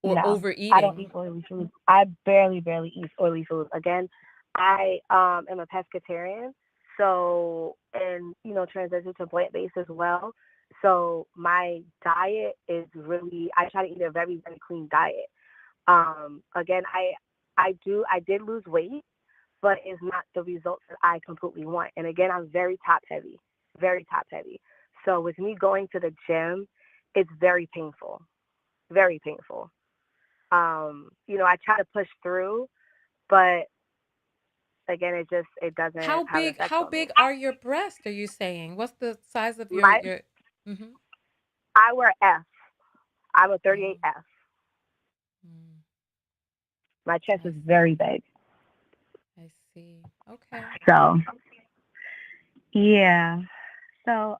or No, I don't overeating. eat oily foods. I barely eat oily foods. Again, I am a pescatarian, so and transition to plant based as well. So my diet is really I try to eat a very clean diet. Again, I did lose weight, but it's not the results that I completely want. And again, I'm very top heavy, very top heavy. So with me going to the gym, it's very painful, very painful. I try to push through, but again, it doesn't How have an big effect how on me. big are your breasts, are you saying? What's the size of your My your Mhm. I wear F. I'm a Oh, 38F. mm, My chest I is very see. big. I see. Okay. So yeah. So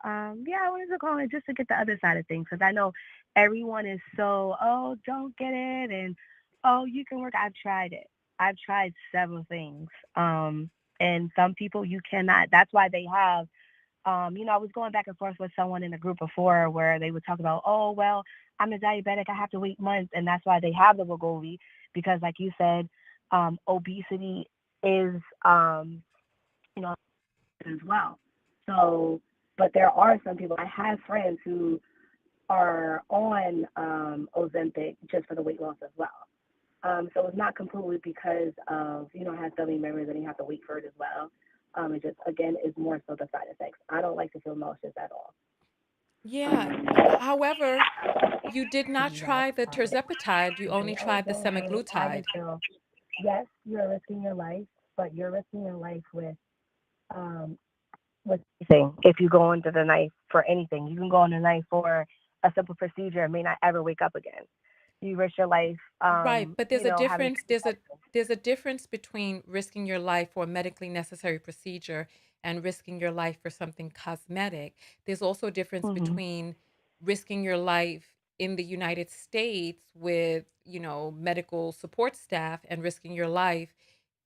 yeah, I wanted to call it just to get the other side of things because I know everyone is so don't get it and you can work. I've tried it. I've tried several things. And some people you cannot. That's why they have I was going back and forth with someone in a group before where they would talk about, oh, well, I'm a diabetic. I have to wait months. And that's why they have the Wegovy because, like you said, obesity is, you know, as well. So, but there are some people, I have friends who are on Ozempic just for the weight loss as well. So it's not completely because of, have family members and you have to wait for it as well. It just, again, is more so the side effects. I don't like to feel nauseous at all. Yeah. However, you did not Yes, try the tirzepatide, you only tried the I would semaglutide. feel, yes, you're risking your life, but you're risking your life um, with anything. If you go under the knife for anything, you can go under the knife for a simple procedure and may not ever wake up again. You risk your life, Right, but there's a having difference. C-section. There's a difference between risking your life for a medically necessary procedure and risking your life for something cosmetic. There's also a difference Hmm. between risking your life in the United States with, medical support staff and risking your life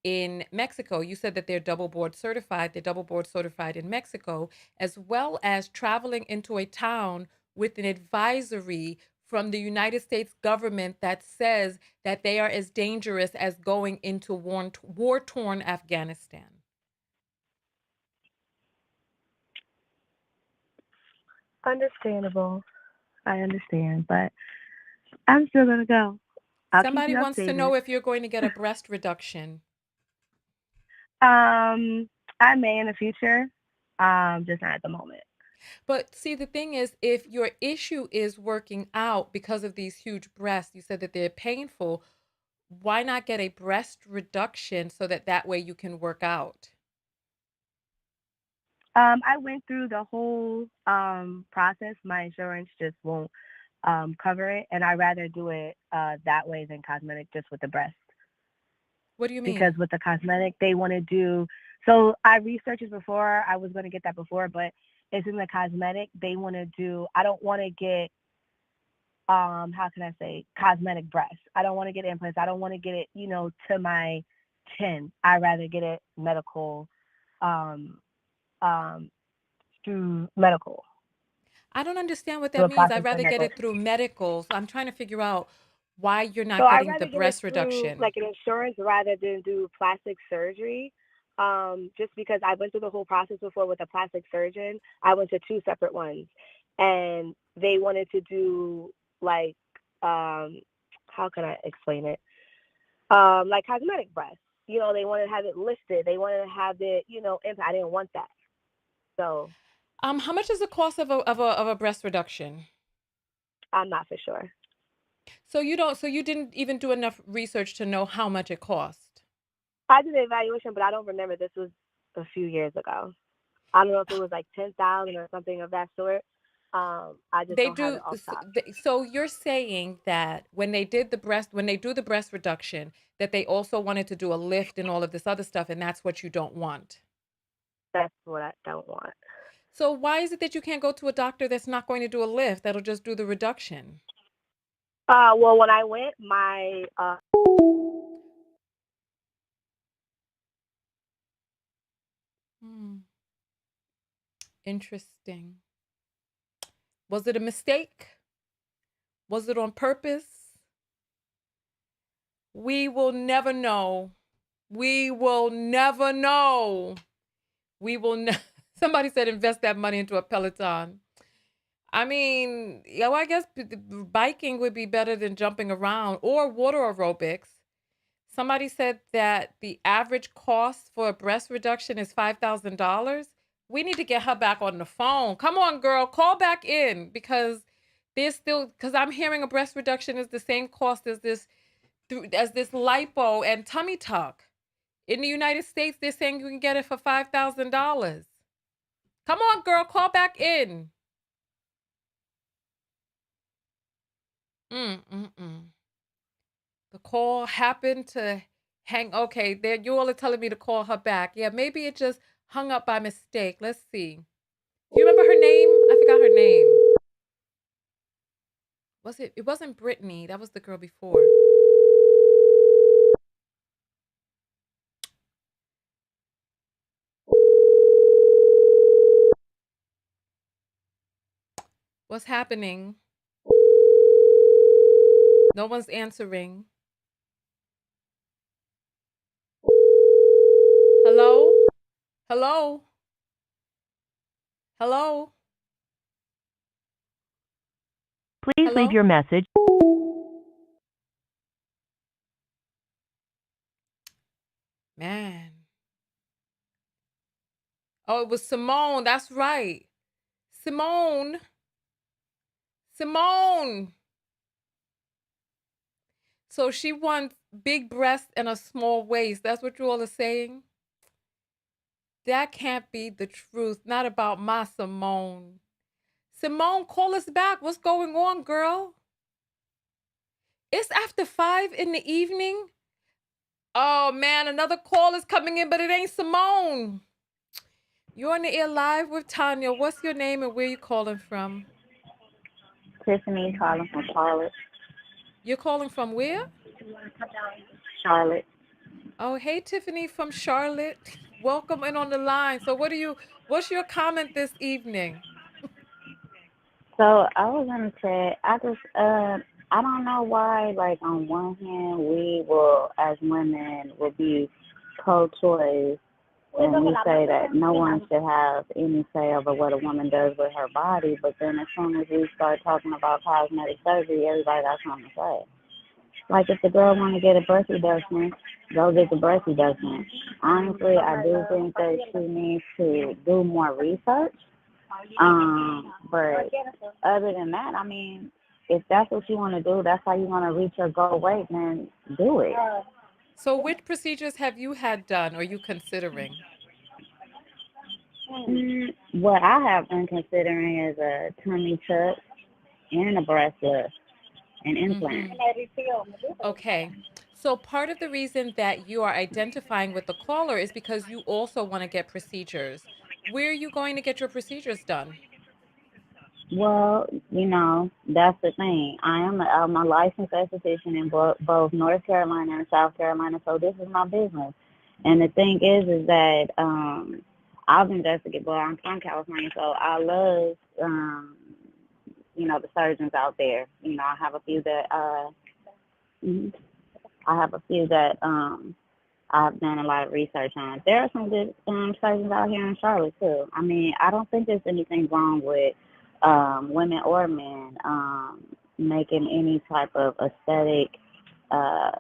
in Mexico. You said that they're double board certified. They're double board certified in Mexico, as well as traveling into a town with an advisory from the United States government that says that they are as dangerous as going into war torn Afghanistan. Understandable. I understand, but I'm still gonna go. I'll keep Somebody you wants to updated. know if you're going to get a breast reduction. I may in the future. Just not at the moment. But see, the thing is, if your issue is working out because of these huge breasts, you said that they're painful, why not get a breast reduction so that that way you can work out? I went through the whole process. My insurance just won't cover it, and I rather do it that way than cosmetic, just with the breast. What do you Because mean? with the cosmetic, they want to do. So I researched it before. I was going to get that before, but it's in the cosmetic. They want to do. I don't want to get how can I say cosmetic breasts. I don't want to get implants. I don't want to get it, to my chin. I rather get it medical, um, um, through medical, I don't understand what through that a means. I'd plastic rather get surgery. it through medical. So I'm trying to figure out why you're So not I'd getting the rather get it breast through reduction. like an insurance rather than do plastic surgery. Just because I went through the whole process before with a plastic surgeon. I went to two separate ones, and they wanted to do like how can I explain it? Like cosmetic breasts. They wanted to have it listed. They wanted to have it, I didn't want that. So How much is the cost of a breast reduction? I'm not for sure. So you didn't even do enough research to know how much it cost. I did the evaluation, but I don't remember. This was a few years ago. I don't know if it was like 10,000 or something of that sort. I just They don't have do. it off top. So you're saying that when they did the breast, when they do the breast reduction, that they also wanted to do a lift and all of this other stuff, and that's what you don't want. That's what I don't want. So why is it that you can't go to a doctor that's not going to do a lift, that'll just do the reduction? Well, when I went, my Hmm. Interesting. Was it a mistake? Was it on purpose? We will never know. We will never know. We will ne- Somebody said invest that money into a Peloton. I mean, yeah, well, I guess biking would be better than jumping around or water aerobics. Somebody said that the average cost for a breast reduction is $5,000. We need to get her back on the phone. Come on, girl, call back in because because I'm hearing a breast reduction is the same cost as this lipo and tummy tuck. In the United States, they're saying you can get it for $5,000. Come on, girl, call back in. Mm-mm-mm. The call happened to hang. Okay, there you all are telling me to call her back. Yeah, maybe it just hung up by mistake. Let's see. Do you remember her name? I forgot her name. Was it? It wasn't Brittany. That was the girl before. What's happening? No one's answering. Hello? Hello? Hello? Please leave Hello? your message. Man. Oh, it was Simone. That's right. Simone. Simone. So she wants big breasts and a small waist. That's what you all are saying? That can't be the truth. Not about my Simone. Simone, call us back. What's going on, girl? It's after 5 in the evening. Oh man, another call is coming in, but it ain't Simone. You're on the air live with Tonya. What's your name and where you calling from? Tiffany calling from Charlotte. You're calling from where? Charlotte. Oh, hey Tiffany from Charlotte. Welcome in on the line. So what's your comment this evening? So I was gonna say, I don't know why. Like on one hand, we will, as women, will be pro-choice, and we say that no one should have any say over what a woman does with her body. But then as soon as we start talking about cosmetic surgery, everybody got something to say. Like if the girl want to get a breast reduction, go get the breast reduction. Honestly, I do think that she needs to do more research. But other than that, I mean, if that's what you want to do, that's how you want to reach your goal weight, then do it. So which procedures have you had done or you considering? What I have been considering is a tummy tuck and a breast lift and implant. Mm-hmm. Okay. So part of the reason that you are identifying with the caller is because you also want to get procedures. Where are you going to get your procedures done? Well, that's the thing. I'm a licensed esthetician in both North Carolina and South Carolina, so this is my business. And the thing is that I've investigated. Well, I'm from California, so I love the surgeons out there. I have a few that mhm. I have a few that I've done a lot of research on. There are some good surgeons out here in Charlotte too. I mean, I don't think there's anything wrong with women or men making any type of aesthetic uh,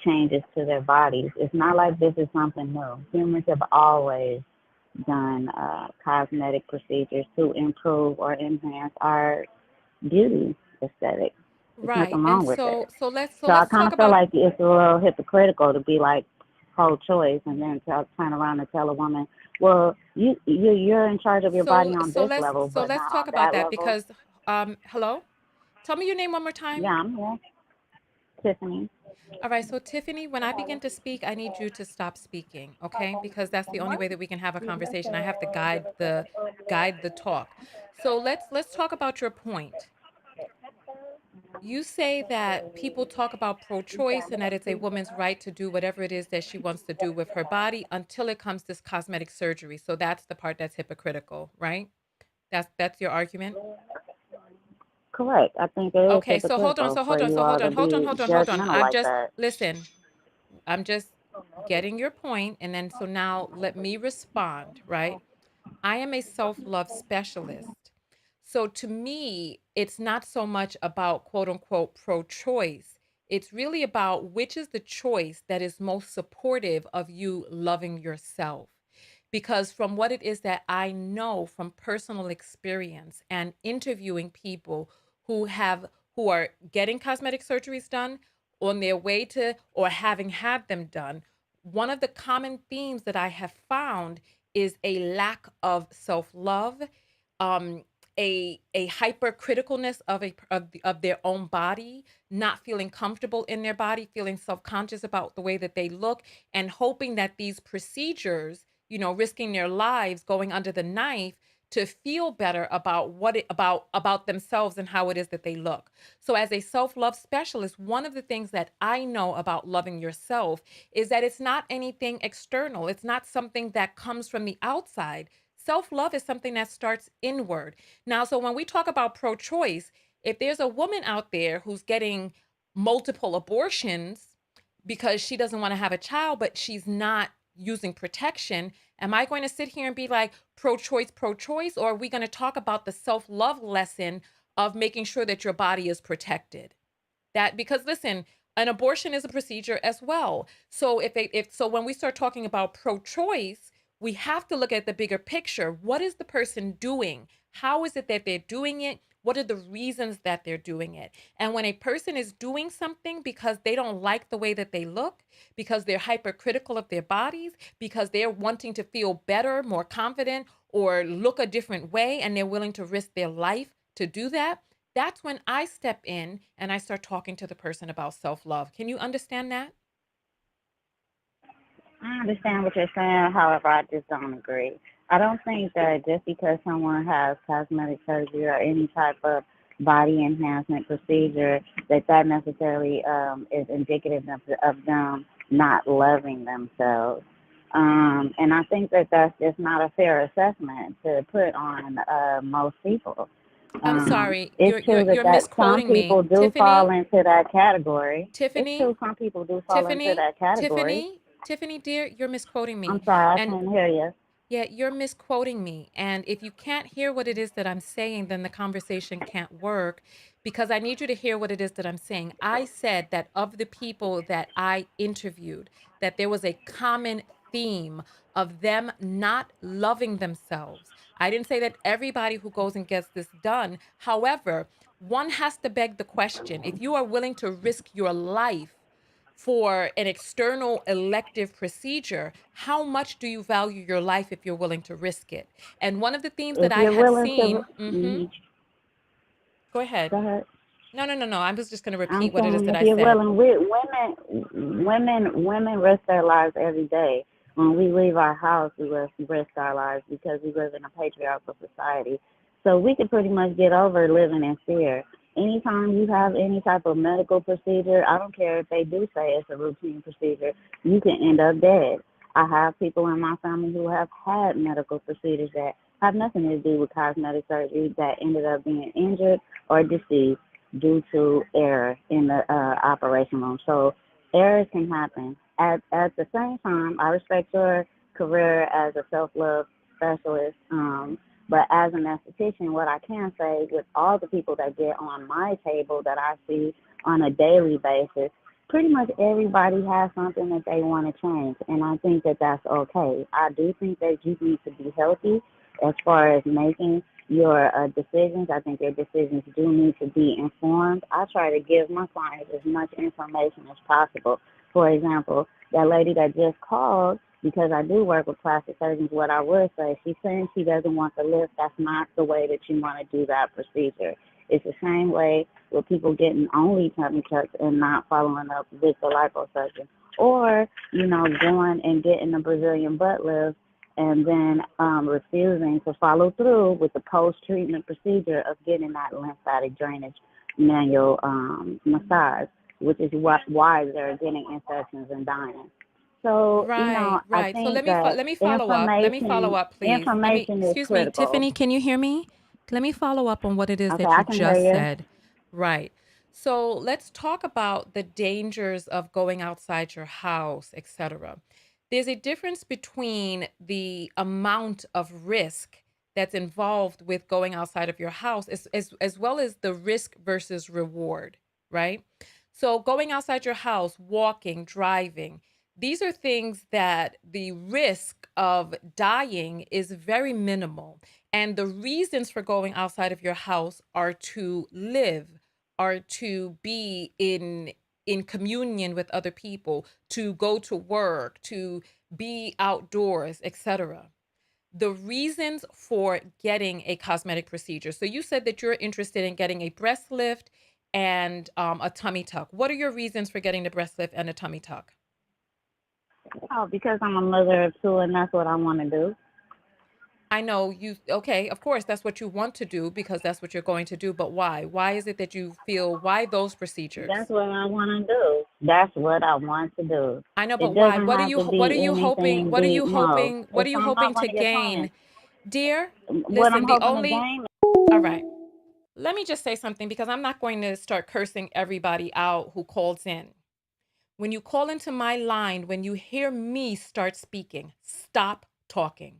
changes to their bodies. It's not like this is something new. Humans have always done cosmetic procedures to improve or enhance our beauty aesthetic. There's Right. nothing And wrong with so it. so let's so So I let's kind talk of feel about like it's a little hypocritical to be like, pro-choice, and then turn around and tell a woman, well, you're in charge of your body So on so this let's level, so but let's not talk on about that that level. because hello? Tell me your name one more time. Yeah, I'm here, Tiffany. All right, so Tiffany, when I begin to speak, I need you to stop speaking, okay? Because that's the only way that we can have a conversation. I have to guide the talk. So let's talk about your point. You say that people talk about pro-choice and that it's a woman's right to do whatever it is that she wants to do with her body until it comes to cosmetic surgery. So that's the part that's hypocritical, right? That's your argument? Correct. I think it is Okay, so hold on, hypocritical so for hold on, you so all hold to on, hold on, be hold on, hold on. judgmental like that. Listen, I'm just getting your point, and then so now let me respond, right? I am a self love specialist. So to me, it's not so much about quote unquote pro choice. It's really about which is the choice that is most supportive of you loving yourself. Because from what it is that I know from personal experience and interviewing people who have who are getting cosmetic surgeries done on their way to or having had them done, one of the common themes that I have found is a lack of self-love, um, a hypercriticalness of their own body, not feeling comfortable in their body, feeling self-conscious about the way that they look, and hoping that these procedures, risking their lives going under the knife to feel better about about themselves and how it is that they look. So as a self-love specialist, one of the things that I know about loving yourself is that it's not anything external. It's not something that comes from the outside. Self-love is something that starts inward. Now, so when we talk about pro-choice, if there's a woman out there who's getting multiple abortions because she doesn't want to have a child, but she's not using protection, am I going to sit here and be like pro choice, or are we going to talk about the self love lesson of making sure that your body is protected? That because listen, an abortion is a procedure as well. So if so when we start talking about pro-choice, we have to look at the bigger picture. What is the person doing? How is it that they're doing it? What are the reasons that they're doing it? And when a person is doing something because they don't like the way that they look, because they're hypercritical of their bodies, because they're wanting to feel better, more confident, or look a different way, and they're willing to risk their life to do that, that's when I step in and I start talking to the person about self love. Can you understand that? I understand what you're saying. However, I just don't agree. I don't think that just because someone has cosmetic surgery or any type of body enhancement procedure, that necessarily is indicative of them not loving themselves. And I think that that's just not a fair assessment to put on most people. I'm sorry. It's true You're that some misquoting me. people do fall Tiffany, into that category. It's Tiffany, true some people do fall into Tiffany, that category. Tiffany, dear, you're misquoting me. I'm sorry, I And couldn't hear you. yeah, you're misquoting me. And if you can't hear what it is that I'm saying, then the conversation can't work because I need you to hear what it is that I'm saying. I said that of the people that I interviewed, that there was a common theme of them not loving themselves. I didn't say that everybody who goes and gets this done. However, one has to beg the question, if you are willing to risk your life for an external elective procedure, how much do you value your life if you're willing to risk it? And one of the themes that If I you're have willing to, seen, go ahead. go ahead. No. I was just going to I'm repeat what it is saying that if I you're said. willing, women risk their lives every day. When we leave our house, we risk our lives because we live in a patriarchal society. So we can pretty much get over living in fear. Anytime you have any type of medical procedure, I don't care if they do say it's a routine procedure, you can end up dead. I have people in my family who have had medical procedures that have nothing to do with cosmetic surgery that ended up being injured or deceased due to error in the operation room. So errors can happen. At the same time, I respect your career as a self-love specialist. But as an esthetician, what I can say with all the people that get on my table that I see on a daily basis, pretty much everybody has something that they want to change. And I think that that's okay. I do think that you need to be healthy as far as making your decisions. I think your decisions do need to be informed. I try to give my clients as much information as possible For example, that lady that just called, because I do work with plastic surgeons, what I would say, she's saying she doesn't want the lift. That's not the way that you want to do that procedure. It's the same way with people getting only tummy tucks and not following up with the liposuction. Or, going and getting a Brazilian butt lift and then refusing to follow through with the post-treatment procedure of getting that lymphatic drainage manual massage, which is why they're getting infections and dying. So, Right, I right. So think that let me follow up. Let me follow up, please. information is Excuse me, critical. Tiffany, can you hear me? Let me follow up on what it is Okay, that I you can hear just you. said. Right. So let's talk about the dangers of going outside your house, etc. There's a difference between the amount of risk that's involved with going outside of your house as well as the risk versus reward, right? So going outside your house, walking, driving, these are things that the risk of dying is very minimal. And the reasons for going outside of your house are to live, are to be in communion with other people, to go to work, to be outdoors, etc. The reasons for getting a cosmetic procedure. So you said that you're interested in getting a breast lift and a tummy tuck. What are your reasons for getting the breast lift and a tummy tuck? Oh, because I'm a mother of two and that's what I want to do. I know you, okay, of course, that's what you want to do because that's what you're going to do, but why? Why is it that you feel, why those That's procedures? what I want to do. That's what I want to do. I know, but It why? doesn't have to What are be you hoping, anything deep. No, what are it's you I'm not hoping going to to get gain? pregnant. Dear, What I'm listen, the hoping to only, gain. all right, let me just say something because I'm not going to start cursing everybody out who calls in. When you call into my line, when you hear me start speaking, stop talking.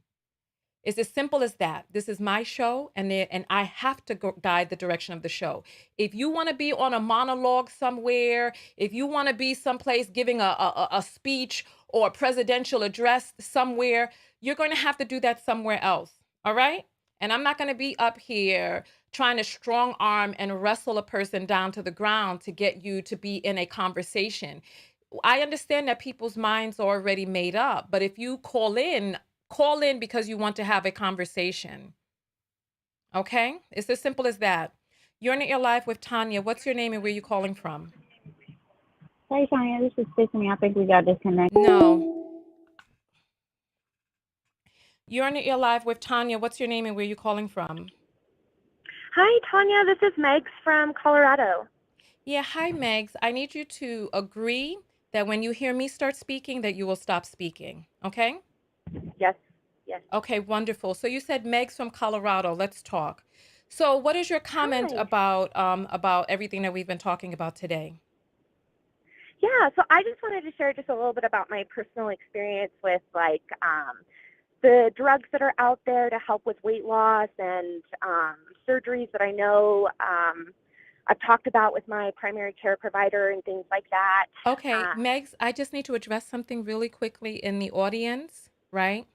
It's as simple as that. This is my show, and I have to guide the direction of the show. If you want to be on a monologue somewhere, if you want to be someplace giving a speech or a presidential address somewhere, you're going to have to do that somewhere else. All right? And I'm not going to be up here trying to strong arm and wrestle a person down to the ground to get you to be in a conversation. I understand that people's minds are already made up, but if you call in because you want to have a conversation. Okay? It's as simple as that. You're in your life with Tonya. What's your name and where you calling from? Hey, Tonya, this is Tiffany. I think we got disconnected. No. You're in your life with Tonya. What's your name and where you calling from? Hi, Tonya. This is Megs from Colorado. Yeah, hi Megs. I need you to agree that when you hear me start speaking that you will stop speaking. Okay? Yes, yes. Okay, wonderful. So you said Megs from Colorado. Let's talk. So what is your comment Hi. about everything that we've been talking about today? Yeah, so I just wanted to share just a little bit about my personal experience with the drugs that are out there to help with weight loss and surgeries that I know I've talked about with my primary care provider and things like that. Okay, Uh, Megs, I just need to address something really quickly in the audience, right?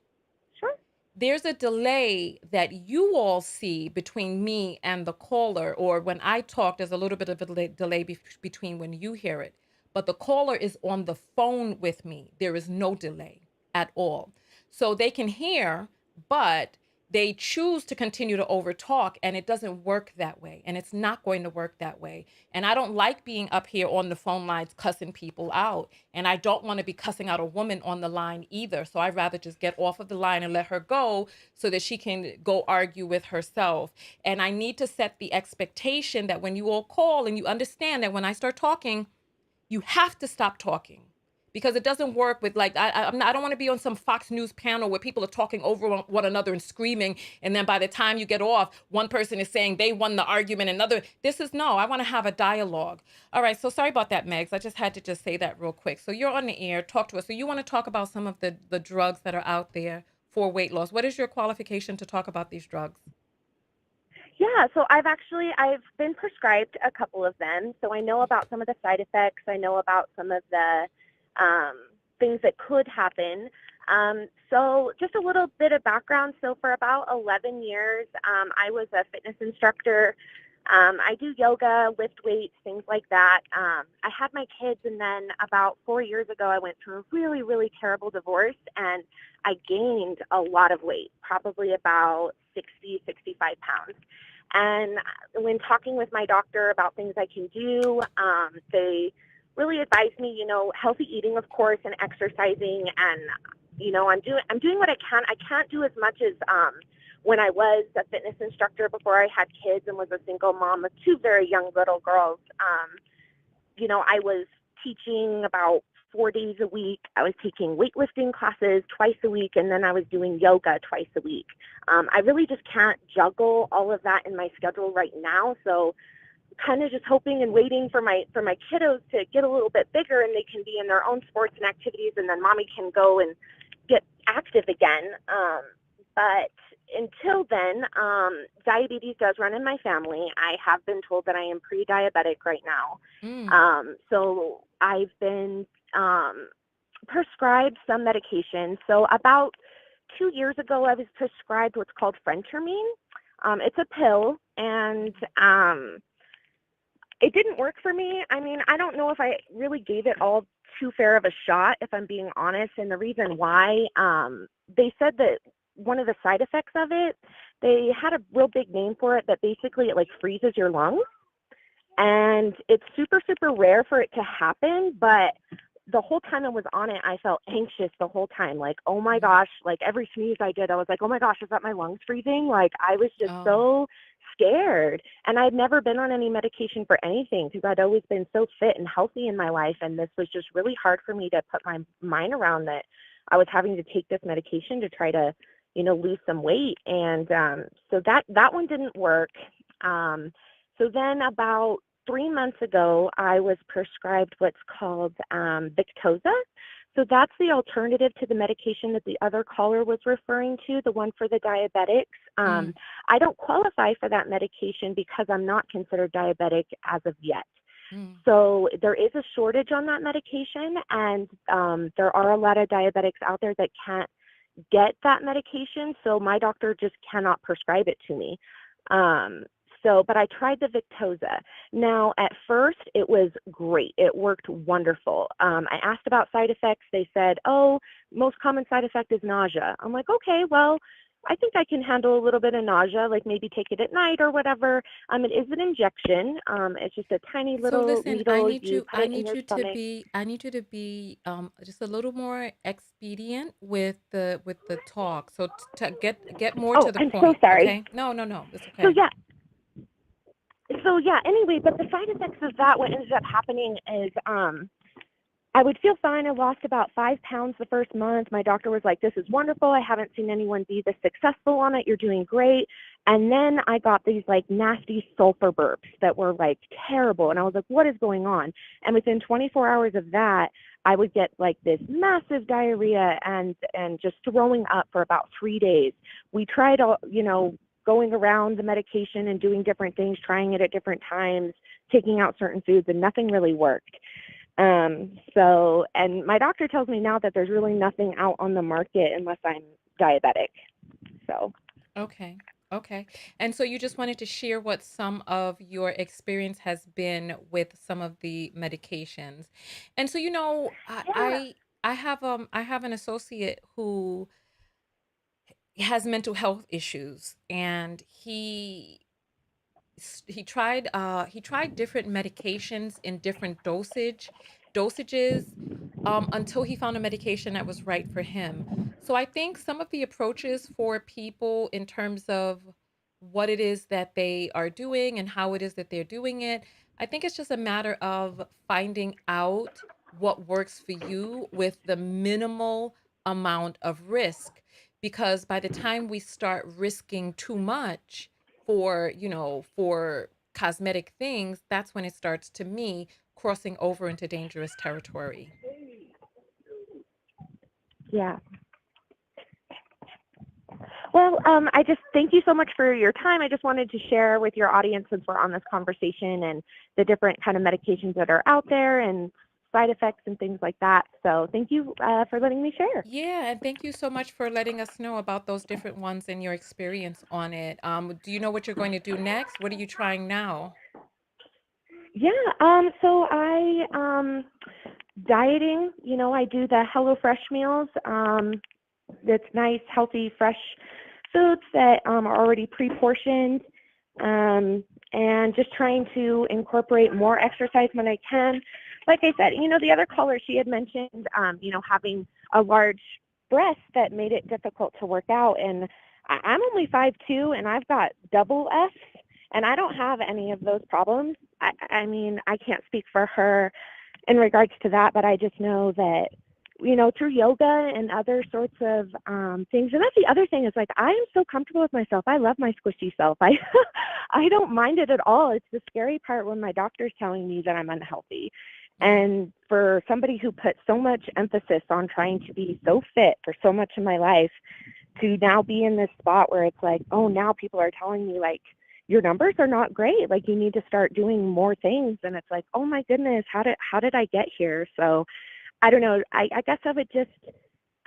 sure. There's a delay that you all see between me and the caller, or when I talk, there's a little bit of a delay between when you hear it. But the caller is on the phone with me. There is no delay at all. So they can hear, but they choose to continue to overtalk, and it doesn't work that way. And it's not going to work that way. And I don't like being up here on the phone lines cussing people out. And I don't want to be cussing out a woman on the line either. So I'd rather just get off of the line and let her go so that she can go argue with herself. And I need to set the expectation that when you all call and you understand that when I start talking, you have to stop talking because it doesn't work with like I don't want to be on some Fox News panel where people are talking over one another and screaming, and then by the time you get off, one person is saying they won the argument, another. This is no. I want to have a dialogue. All right. So sorry about that, Megs. I just had to just say that real quick. So you're on the air. Talk to us. So you want to talk about some of the drugs that are out there for weight loss. What is your qualification to talk about these drugs? Yeah, so I've been prescribed a couple of them, so I know about some of the side effects. I know about some of the um, things that could happen. So just a little bit of background. So for about 11 years, I was a fitness instructor I do yoga, lift weights, things like that. I had my kids, and then about 4 years ago, I went through a really, really terrible divorce, and I gained a lot of weight, probably about 60, 65 pounds. And when talking with my doctor about things I can do, they really advised me, healthy eating, of course, and exercising. And I'm doing what I can. I can't do as much as when I was a fitness instructor before I had kids and was a single mom of two very young little girls. I was teaching about 4 days a week. I was taking weightlifting classes twice a week, and then I was doing yoga twice a week. I really just can't juggle all of that in my schedule right now. So kind of just hoping and waiting for my kiddos to get a little bit bigger and they can be in their own sports and activities, and then mommy can go and get active again. But until then, diabetes does run in my family. I have been told that I am pre-diabetic right now. So I've been prescribed some medication. So about 2 years ago, I was prescribed what's called phentermine. It's a pill, and it didn't work for me. I mean, I don't know if I really gave it all too fair of a shot, if I'm being honest. And the reason why, they said that one of the side effects of it, they had a real big name for it, that basically it like freezes your lungs. And it's super, super rare for it to happen. But the whole time I was on it, I felt anxious the whole time. Like, oh my gosh, like every sneeze I did, I was like, oh my gosh, is that my lungs freezing? Like, I was just so scared. And I'd never been on any medication for anything because I'd always been so fit and healthy in my life. And this was just really hard for me to put my mind around, that I was having to take this medication to try to, lose some weight. And so that one didn't work. So then about 3 months ago, I was prescribed what's called Victoza. So that's the alternative to the medication that the other caller was referring to, the one for the diabetics. I don't qualify for that medication because I'm not considered diabetic as of yet. So there is a shortage on that medication, and there are a lot of diabetics out there that can't get that medication. So my doctor just cannot prescribe it to me. But I tried the Victoza. Now, at first, it was great. It worked wonderful. I asked about side effects. They said, most common side effect is nausea. I'm like, okay, well, I think I can handle a little bit of nausea, like maybe take it at night or whatever. It is an injection. It's just a tiny So little listen, I needle. need You you put I it in need your you to stomach. be I need you to be just a little more expedient with the talk. So to get more Oh, to the I'm so point, sorry. okay? No, it's So okay. yeah, anyway, but the side effects of that, what ended up happening is I would feel fine. I lost about 5 pounds the first month. My doctor was like, this is wonderful. I haven't seen anyone be this successful on it. You're doing great. And then I got these like nasty sulfur burps that were like terrible. And I was like, what is going on? And within 24 hours of that, I would get like this massive diarrhea and just throwing up for about 3 days. We tried all, going around the medication and doing different things, trying it at different times, taking out certain foods, and nothing really worked. And my doctor tells me now that there's really nothing out on the market unless I'm diabetic. So, Okay. Okay. And so you just wanted to share what some of your experience has been with some of the medications. And so yeah. I have an associate who has mental health issues, and he tried different medications in different dosages until he found a medication that was right for him. So I think some of the approaches for people in terms of what it is that they are doing and how it is that they're doing it, I think it's just a matter of finding out what works for you with the minimal amount of risk. Because by the time we start risking too much for cosmetic things, that's when it starts, to me, crossing over into dangerous territory. Yeah. Well, I just thank you so much for your time. I just wanted to share with your audience, since we're on this conversation, and the different kind of medications that are out there, and side effects and things like that. So thank you for letting me share. Yeah, and thank you so much for letting us know about those different ones and your experience on it. Do you know what you're going to do next? What are you trying now? Yeah, so dieting, I do the HelloFresh meals. It's nice, healthy, fresh foods that are already pre-portioned, and just trying to incorporate more exercise when I can. Like I said, the other caller, she had mentioned, having a large breast that made it difficult to work out. And I'm only 5'2", and I've got double Fs, and I don't have any of those problems. I mean, I can't speak for her in regards to that, but I just know that, through yoga and other sorts of things. And that's the other thing is like, I am so comfortable with myself. I love my squishy self. I don't mind it at all. It's the scary part when my doctor's telling me that I'm unhealthy. Mm. And for somebody who put so much emphasis on trying to be so fit for so much of my life, to now be in this spot where it's like, oh, now people are telling me like, your numbers are not great. Like you need to start doing more things. And it's like, oh my goodness, how did I get here? So I don't know. I guess I would just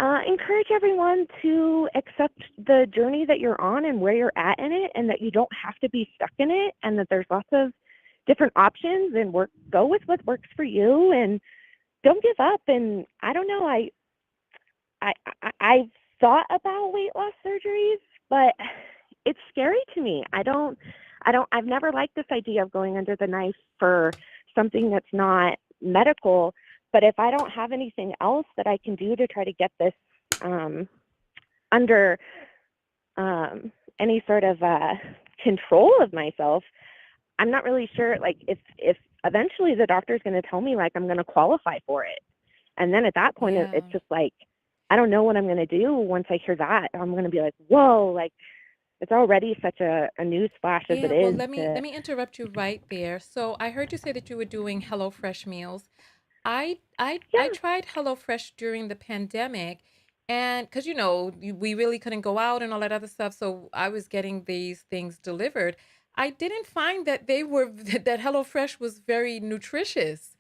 encourage everyone to accept the journey that you're on and where you're at in it, and that you don't have to be stuck in it, and that there's lots of different options, and go with what works for you, and don't give up. And I don't know. I've thought about weight loss surgeries, but it's scary to me. I've never liked this idea of going under the knife for something that's not medical. But if I don't have anything else that I can do to try to get this um, under any sort of control of myself, I'm not really sure. Like if eventually the doctor's going to tell me like I'm going to qualify for it, and then at that point it's Yeah. just like I don't know what I'm going to do once I hear that. I'm going to be like, whoa, like it's already such a news flash as it Yeah, well, is let to, me interrupt you right there. So I heard you say that you were doing HelloFresh meals. I yeah, tried HelloFresh during the pandemic, and because we really couldn't go out and all that other stuff, so I was getting these things delivered. I didn't find that they were that HelloFresh was very nutritious.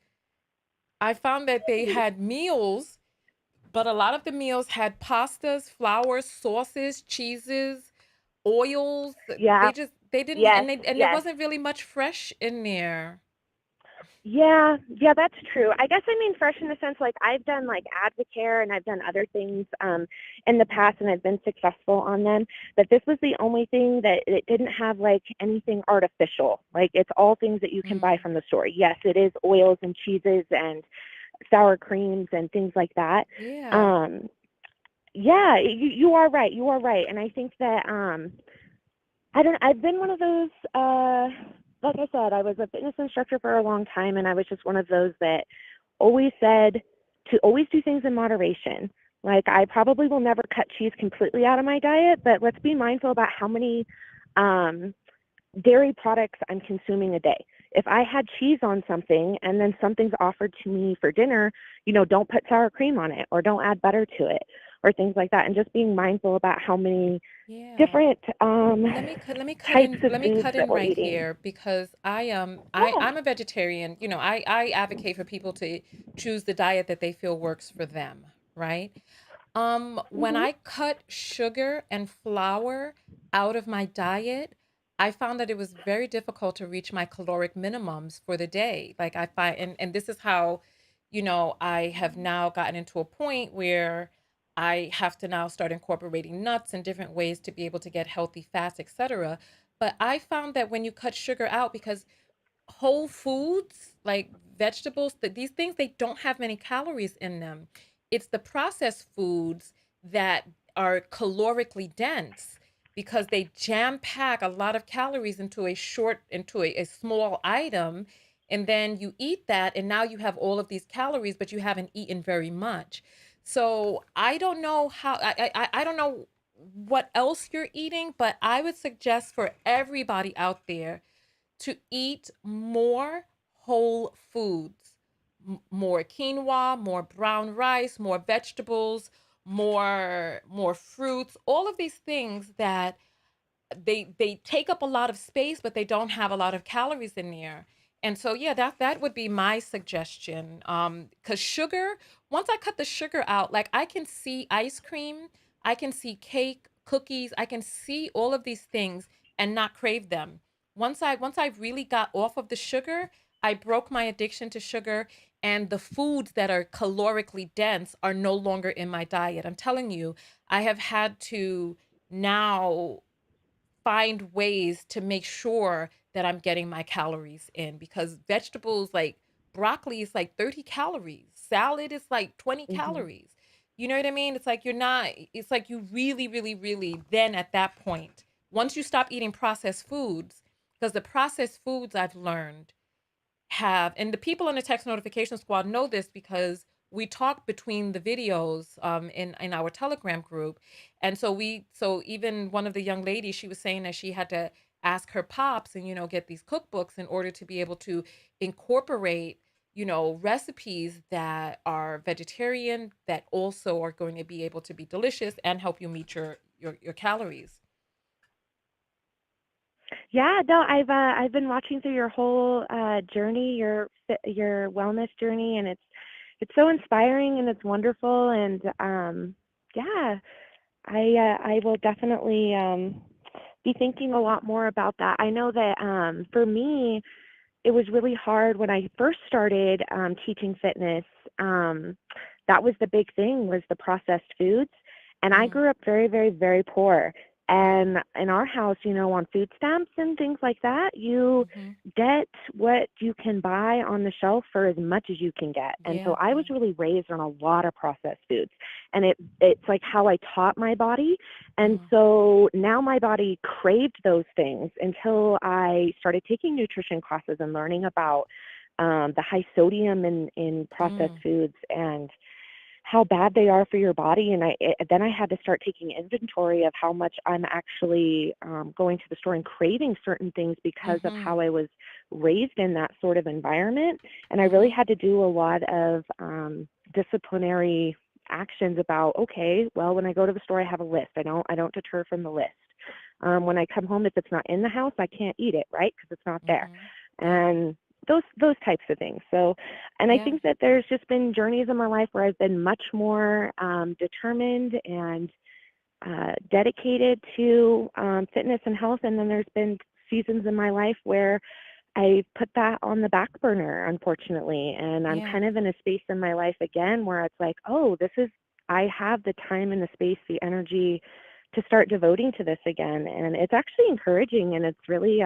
I found that they had meals, but a lot of the meals had pastas, flours, sauces, cheeses, oils. yeah, They didn't, yes, and there yes. wasn't really much fresh in there. Yeah, that's true. I guess I mean fresh in the sense like I've done like Advocare and I've done other things in the past and I've been successful on them. But this was the only thing that it didn't have like anything artificial. Like it's all things that you can buy Mm, from the store. Yes, it is oils and cheeses and sour creams and things like that. yeah. Um, yeah, you are right. You are right. And I think that I've been one of those like I said, I was a fitness instructor for a long time and I was just one of those that always said to always do things in moderation. Like I probably will never cut cheese completely out of my diet, but let's be mindful about how many um dairy products I'm consuming a day. If I had cheese on something and then something's offered to me for dinner, don't put sour cream on it or don't add butter to it or things like that. And just being mindful about how many Yeah. different types of Let me foods cut that in we're right eating. here because Yeah. I'm a vegetarian. I advocate for people to choose the diet that they feel works for them, right? When Mhm. I cut sugar and flour out of my diet, I found that it was very difficult to reach my caloric minimums for the day. Like I find, and this is how, I have now gotten into a point where I have to now start incorporating nuts and different ways to be able to get healthy fats, etc. But I found that when you cut sugar out, because whole foods like vegetables, that these things, they don't have many calories in them. It's the processed foods that are calorically dense because they jam pack a lot of calories into a small item, and then you eat that and now you have all of these calories but you haven't eaten very much. So I don't know how I don't know what else you're eating, but I would suggest for everybody out there to eat more whole foods, more quinoa, more brown rice, more vegetables, more fruits, all of these things that they take up a lot of space but they don't have a lot of calories in there. And so yeah, that would be my suggestion. Cuz sugar, once I cut the sugar out, like I can see ice cream, I can see cake, cookies, I can see all of these things and not crave them. Once I really got off of the sugar, I broke my addiction to sugar, and the foods that are calorically dense are no longer in my diet. I'm telling you, I have had to now find ways to make sure that I'm getting my calories in, because vegetables like broccoli is like 30 calories, salad is like 20 Mhm. calories. You know what I mean? It's like you're not, it's like you really, really, really, then at that point, once you stop eating processed foods, because the processed foods I've learned have, and the people in the text notification squad know this because we talk between the videos in our telegram group. And so even one of the young ladies, she was saying that she had to ask her pops and get these cookbooks in order to be able to incorporate recipes that are vegetarian, that also are going to be able to be delicious and help you meet your calories. Yeah, no, I've been watching through your whole journey, your wellness journey, and it's so inspiring and it's wonderful. And yeah, I will definitely be thinking a lot more about that. I know that for me, it was really hard when I first started teaching fitness. That was the big thing, was the processed foods. And I Mm-hmm. grew up very, very, very poor. Yeah. And in our house, on food stamps and things like that, you Mm-hmm. get what you can buy on the shelf for as much as you can get. And so Yeah. I was Yeah. really raised on a lot of processed foods. And it's like how I taught my body. And Mm-hmm. so now my body craved those things until I started taking nutrition classes and learning about the high sodium in processed Mm. foods and how bad they are for your body. And then I had to start taking inventory of how much I'm actually going to the store and craving certain things because of Mm-hmm. how I was raised in that sort of environment. And I really Mm-hmm. had to do a lot of disciplinary actions about, okay, well, when I go to the store, I have a list. I don't deter from the list. When I come home, if it's not in the house, I can't eat it, right? Because it's not there. Mm-hmm. Yeah. And those types of things. So, and I Yeah. think that there's just been journeys in my life where I've been much more determined and dedicated to fitness and health. And then there's been seasons in my life where I put that on the back burner, unfortunately. And I'm Yeah. kind of in a space in my life again where it's like, oh, I have the time and the space, the energy to start devoting to this again. And it's actually encouraging and it's really,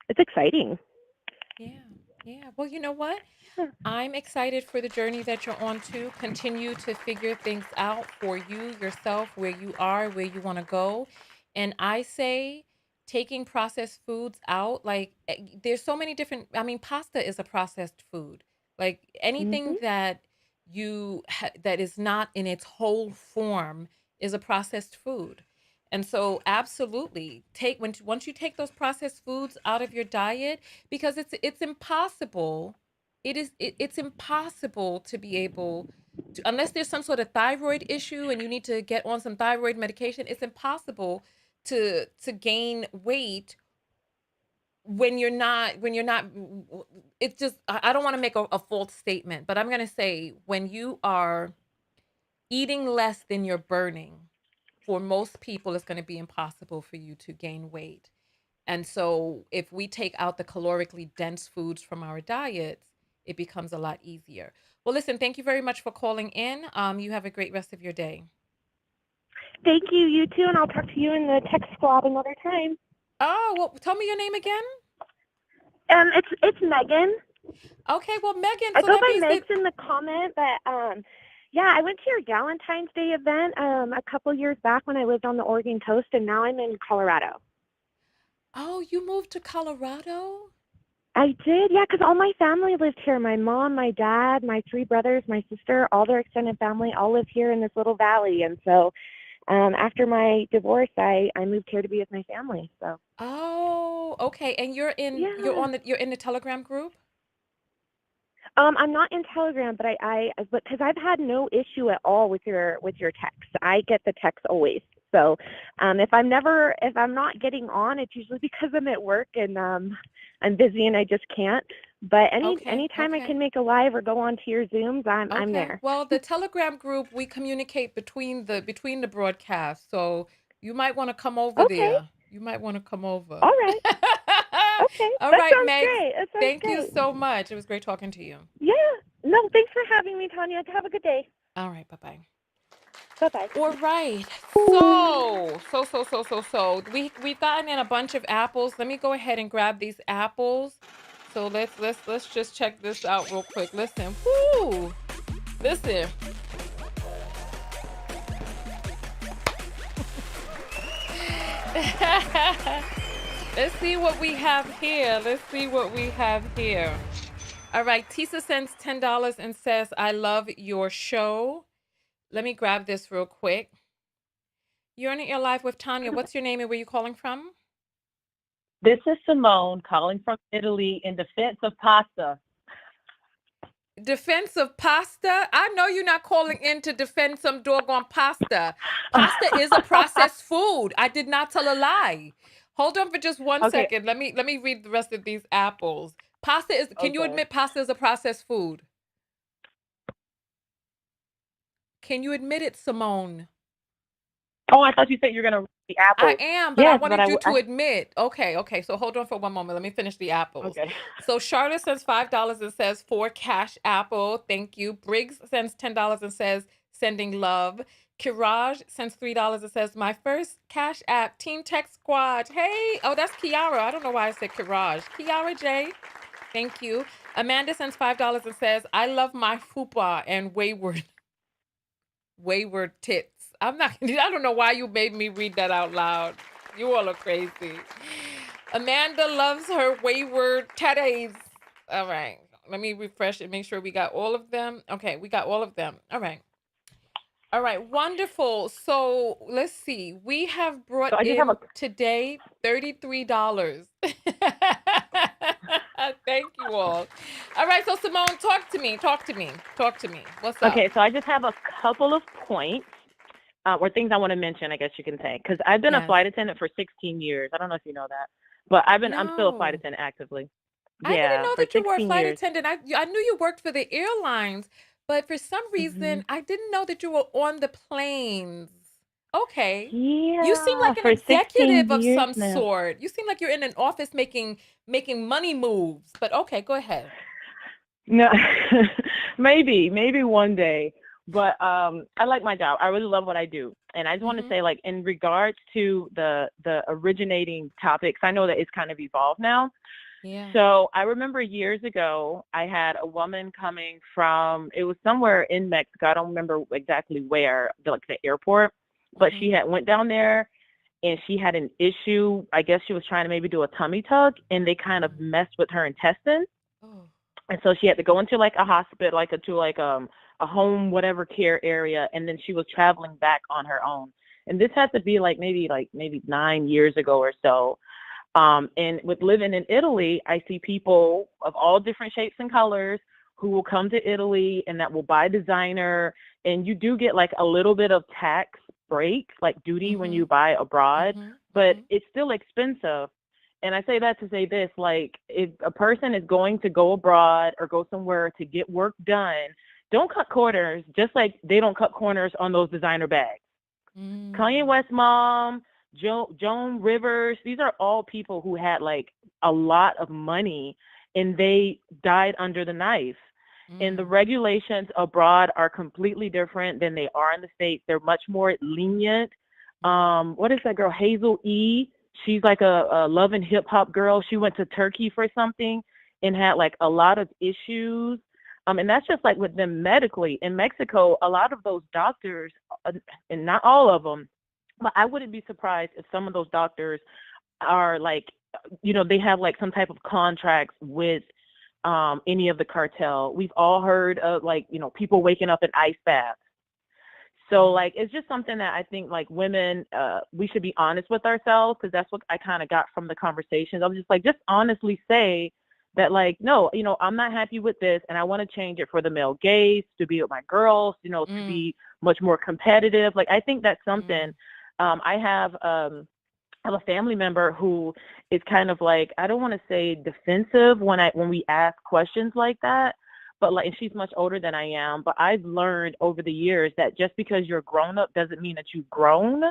it's exciting. Yeah. Yeah. Well, you know what? I'm excited for the journey that you're on to. Continue to figure things out for you, yourself, where you are, where you want to go. And I say taking processed foods out, like there's so many different, I mean, pasta is a processed food. Like anything Hmm. that that is not in its whole form is a processed food. And so absolutely take once you take those processed foods out of your diet, because it's impossible, it's impossible to be able to, unless there's some sort of thyroid issue and you need to get on some thyroid medication, it's impossible to gain weight when you're not it's just I don't want to make a false statement, but I'm going to say when you are eating less than you're burning, for most people it's going to be impossible for you to gain weight. And so if we take out the calorically dense foods from our diets, it becomes a lot easier. Well, listen, thank you very much for calling in. You have a great rest of your day. Thank you, you too, and I'll talk to you in the text squad another time. Oh, well, tell me your name again. It's Megan. Okay, well, Megan, I so go that by means that, Megs in the comment, but yeah, I went to your Valentine's Day event a couple years back when I lived on the Oregon coast, and now I'm in Colorado. oh, you moved to Colorado? I did, yeah, because all my family lived here. My mom, my dad, my three brothers, my sister, all their extended family all live here in this little valley. And so after my divorce, I moved here to be with my family. So Oh, okay. And yeah. you're in the Telegram group? I'm not in Telegram, but but because I've had no issue at all with your text. I get the text always. So, if I'm not getting on, it's usually because I'm at work and I'm busy and I just can't. But Okay, anytime I okay. can make a live or go onto your Zooms, I'm Okay. there. Well, the Telegram group, we communicate between the broadcasts. So you might want to come over Okay. there. You might want to come over. All right. Okay. All That right, sounds Megs. great. That sounds Thank you great. so much. It was great talking to you. Yeah. No, thanks for having me, Tonya. Have a good day. All right, bye-bye. Bye bye. All right. So we've gotten in a bunch of apples. Let me go ahead and grab these apples. So let's just check this out real quick. Listen. Whoo! Listen. Let's see what we have here. Let's see what we have here. All right. Tisa sends $10 and says, I love your show. Let me grab this real quick. You're on Your Live with Tonya. What's your name and where you calling from? This is Simone calling from Italy in defense of pasta. Defense of pasta? I know you're not calling in to defend some doggone pasta. Pasta is a processed food. I did not tell a lie. Hold on for just one Okay, second. Let me read the rest of these apples. Pasta is, can you okay. admit pasta is a processed food? Can you admit it, Simone? Oh, I thought you said you were gonna read the I apples. am, but I Yes, but wanted you to admit. Okay. So hold on for one moment. Let me finish the apples. okay. So Charlotte sends $5 and says for cash apple. Thank you. Briggs sends $10 and says sending love. Kiraj sends $3 and says my first cash app, Team Tech Squad. Hey, oh, that's Kiara. I don't know why I said Kiraj. Kiara J. Thank you. Amanda sends $5 and says, I love my fupa and wayward tits. I'm not, I don't know why you made me read that out loud. You all are crazy. Amanda loves her wayward titties. All right. Let me refresh and make sure we got all of them. Okay, we got all of them. All right. All right, wonderful. So let's see. We have brought So I just have in a today $33. Thank you all. All right, so Simone, talk to me. Talk to me. Talk to me. What's up? okay. So I just have a couple of points or things I want to mention. I guess you can say because I've been a Yes. flight attendant for 16 years. I don't know if you know that, but I'm still a flight No. attendant actively. I didn't Yeah, know for that you were a 16 flight years. attendant. I knew you worked for the airlines, but for some Hmm. reason, I didn't know that you were on the planes. Okay. You seem Yeah, like an for 16 executive of years some now. sort. You seem like you're in an office making money moves. But okay, go ahead. No, maybe one day. But I like my job. I really love what I do. And I just want to Mm-hmm. say, like, in regards to the originating topics, I know that it's kind of evolved now. Yeah. So I remember years ago, I had a woman coming from, it was somewhere in Mexico. I don't remember exactly where, like the airport, but Mm-hmm. she had went down there and she had an issue. I guess she was trying to maybe do a tummy tuck and they kind of Mm. messed with her intestines. Oh. And so she had to go into like a hospital, a home whatever care area, and then she was traveling back on her own. And this had to be like maybe 9 years ago or so. And with living in Italy, I see people of all different shapes and colors who will come to Italy and that will buy designer. And you do get like a little bit of tax break, like duty when Mm-hmm. you buy abroad, Mm-hmm. but Mm-hmm. it's still expensive. And I say that to say this, like if a person is going to go abroad or go somewhere to get work done, don't cut corners, just like they don't cut corners on those designer bags. Kanye Mm. West mom, Joan Rivers, these are all people who had like a lot of money and they died under the knife. And the Mm. regulations abroad are completely different than they are in the States. They're much more lenient. Mm. What is that girl? Hazel E. She's like a love and hip hop girl. She went to Turkey for something and had like a lot of issues. And that's just like with them medically. In Mexico, a lot of those doctors, and not all of them, but I wouldn't be surprised if some of those doctors are like, they have like some type of contracts with any of the cartel. We've all heard of like, people waking up in ice baths. So Mm. like it's just something that I think like women, we should be honest with ourselves because that's what I kind of got from the conversations. I was just like, just honestly say that like, no, I'm not happy with this and I want to change it for the male gaze, to be with my girls, to Mm. be much more competitive. Like I think that's something. Mm. I have I have a family member who is kind of like, I don't want to say defensive when we ask questions like that, but like, and she's much older than I am, but I've learned over the years that just because you're grown up doesn't mean that you've grown.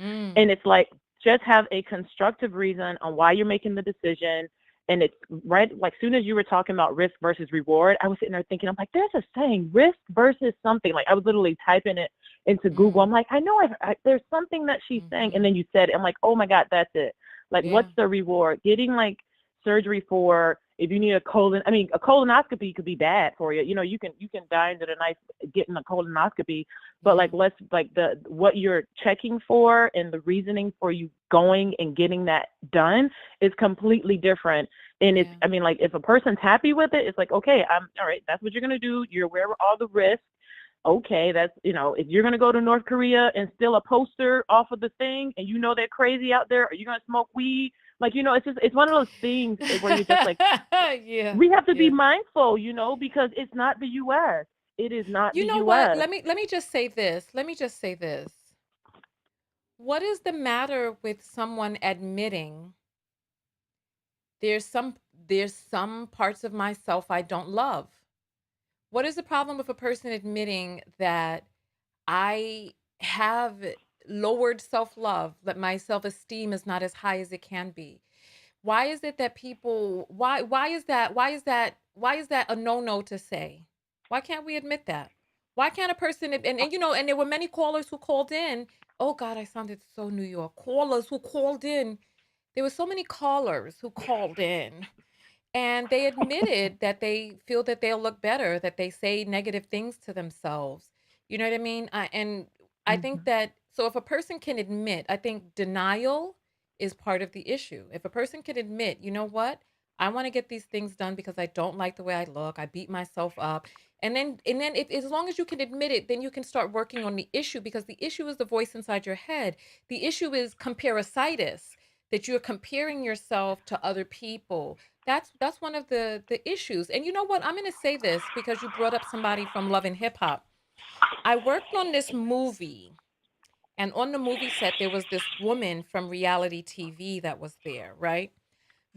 Mm. And it's like, just have a constructive reason on why you're making the decision. And it's right, like, soon as you were talking about risk versus reward, I was sitting there thinking, I'm like, there's a saying, risk versus something. Like, I was literally typing it into Google. I'm Mm. like, I know there's something that she's saying. And Mhm. then you said it. I'm like, oh my God, that's it. Like, what's Yeah. the reward? Getting like surgery for, if you need a colon, I mean, a colonoscopy could be bad for you. You know, you can die into the knife getting a colonoscopy, but like, Yeah. let's like the what you're checking for and the reasoning for you going and getting that done is completely different. And it's, Yeah. I mean, like, if a person's happy with it, it's like, okay, I'm all right, that's what you're gonna do. You're aware of all the risks. Okay, that's, if you're gonna go to North Korea and steal a poster off of the thing, and you know they're crazy out there, are you gonna smoke weed? Like, it's one of those things where you're just like, Yeah. we have to be Yeah. mindful, because it's not the U.S. It is not You the know what? U.S. Let me just say this. Let me just say this. What is the matter with someone admitting there's some there's some parts of myself I don't love? What is the problem with a person admitting that I have lowered self-love, that my self-esteem is not as high as it can be? Why is it that people why is that a no-no to say? Why can't we admit that? Why can't a person and there were many callers who called in. Oh God, I sounded so New York. Callers who called in. There were so many callers who called in and they admitted that they feel that they'll look better, that they say negative things to themselves. You know what I mean? And I think Mhm. that so if a person can admit, I think denial is part of the issue. If a person can admit, you know what? I want to get these things done because I don't like the way I look. I beat myself up. And then if as long as you can admit it, then you can start working on the issue because the issue is the voice inside your head. The issue is comparisitis, that you're comparing yourself to other people. That's one of the issues. And you know what? I'm going to say this because you brought up somebody from Love and Hip Hop. I worked on this movie, and on the movie set there was this woman from reality TV that was there, right?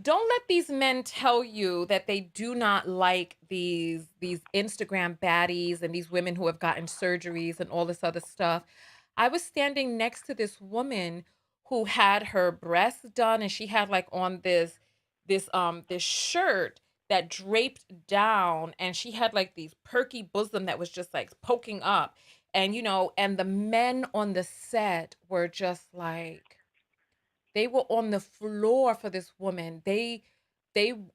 Don't let these men tell you that they do not like these Instagram baddies and these women who have gotten surgeries and all this other stuff. I was standing next to this woman who had her breasts done and she had like on this shirt that draped down and she had like these perky bosom that was just like poking up. And and the men on the set were just like they were on the floor for this woman. They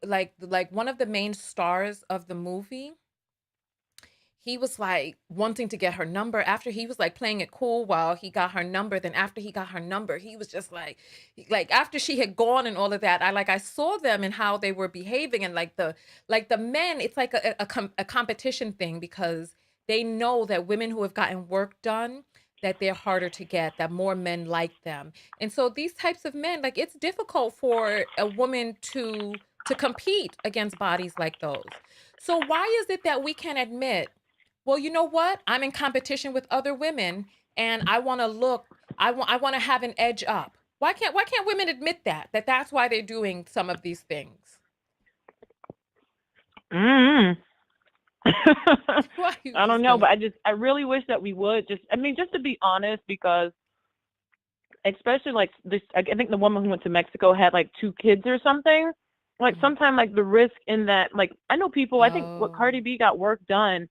like one of the main stars of the movie. He was like wanting to get her number after he was like playing it cool while he got her number. Then after he got her number, he was just like after she had gone and all of that. I saw them and how they were behaving and like the men. It's like a competition thing because they know that women who have gotten work done that they're harder to get, that more men like them. And so these types of men, like it's difficult for a woman to compete against bodies like those. So why is it that we can admit, well, you know what? I'm in competition with other women and I want to look I want to have an edge up. Why can't women admit that's why they're doing some of these things? Mm. Why are you I don't just know, going? but I really wish that we would just, I mean, just to be honest, because especially like this, I think the woman who went to Mexico had like two kids or something. Like Mhm. sometimes like the risk in that, like I know people, I think what Oh. Cardi B got work done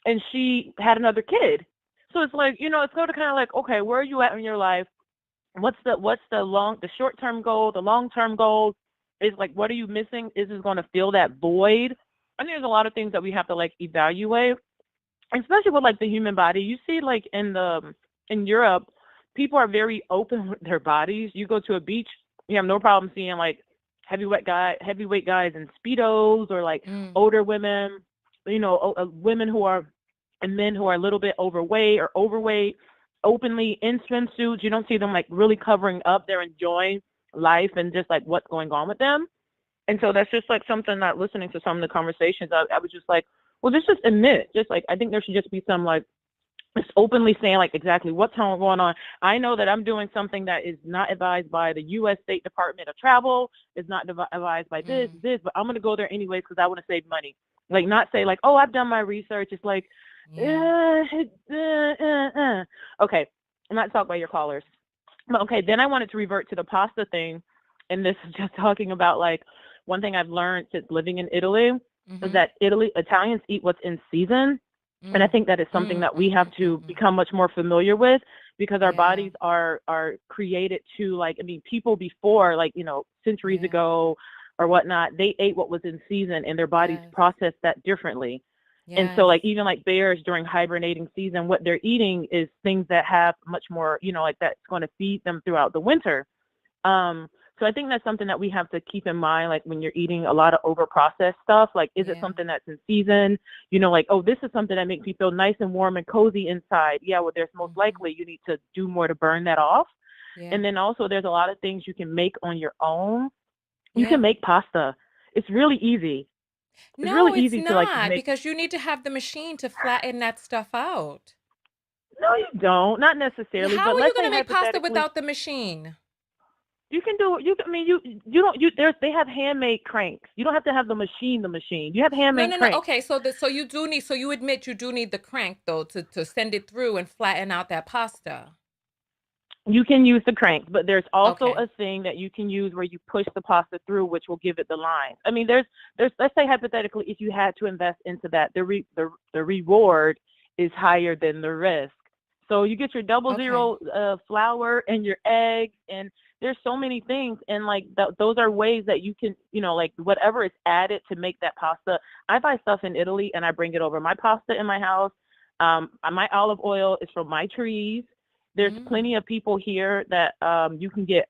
and she had another kid. So it's like, it's sort of kind of like, okay, where are you at in your life? What's the short term goal, the long term goal? Is like, what are you missing? Is this going to fill that void? I think there's a lot of things that we have to like evaluate, especially with like the human body. You see, like in Europe, people are very open with their bodies. You go to a beach, you have no problem seeing like heavyweight guys in speedos or like Mm. older women, women who are and men who are a little bit overweight, openly in swimsuits. You don't see them like really covering up. They're enjoying life and just like what's going on with them. And so that's just like something that listening to some of the conversations, I was just like, well, just admit, just like, I think there should just be some like It's openly saying like exactly what's going on. I know that I'm doing something that is not advised by the U.S. State Department of Travel. It's not advised by Mm. this, but I'm gonna go there anyways because I want to save money. Like not say like, oh, I've done my research. It's like, Yeah. okay. I'm not talking about your callers, but okay. Then I wanted to revert to the pasta thing, and this is just talking about like one thing I've learned since living in Italy is Mhm. that Italians eat what's in season, and I Mm. think that is something Mm. that we have Mm. Mm. to Mm. become much more familiar with because our Yeah. bodies are created to like I mean people before like centuries Yeah. ago or whatnot they ate what was in season and their bodies Yes. processed that differently. And so Yes. like even like bears during hibernating season what they're eating is things that have much more like that's going to feed them throughout the winter. um, so I think that's something that we have to keep in mind, like when you're eating a lot of over processed stuff, like is it Yeah. something that's in season? Like, oh, this is something that makes me feel nice and warm and cozy inside. Yeah, well, there's most Mhm. likely you need to do more to burn that off. Yeah. And then also there's a lot of things you can make on your own. You can Yeah. make pasta. It's really easy. It's No, really it's easy to like not make. because you need to have the machine to flatten that stuff out. No, you don't. Not necessarily, How but are you let's going say to make pasta hypothetically, without the machine? you can do you. I mean, you don't you. There's they have handmade cranks. You don't have to have the machine. The machine. You have No, handmade no, no. cranks. Okay, so you do need so you admit you do need the crank though to send it through and flatten out that pasta. You can use the crank, but there's also Okay. a thing that you can use where you push the pasta through, which will give it the lines. I mean, there's let's say hypothetically, if you had to invest into that, the reward is higher than the risk. So you get your double Okay. zero flour and your eggs, and there's so many things, and like those are ways that you can, like whatever is added to make that pasta. I buy stuff in Italy and I bring it over. My pasta in my house, my olive oil is from my trees. There's Mm. plenty of people here that you can get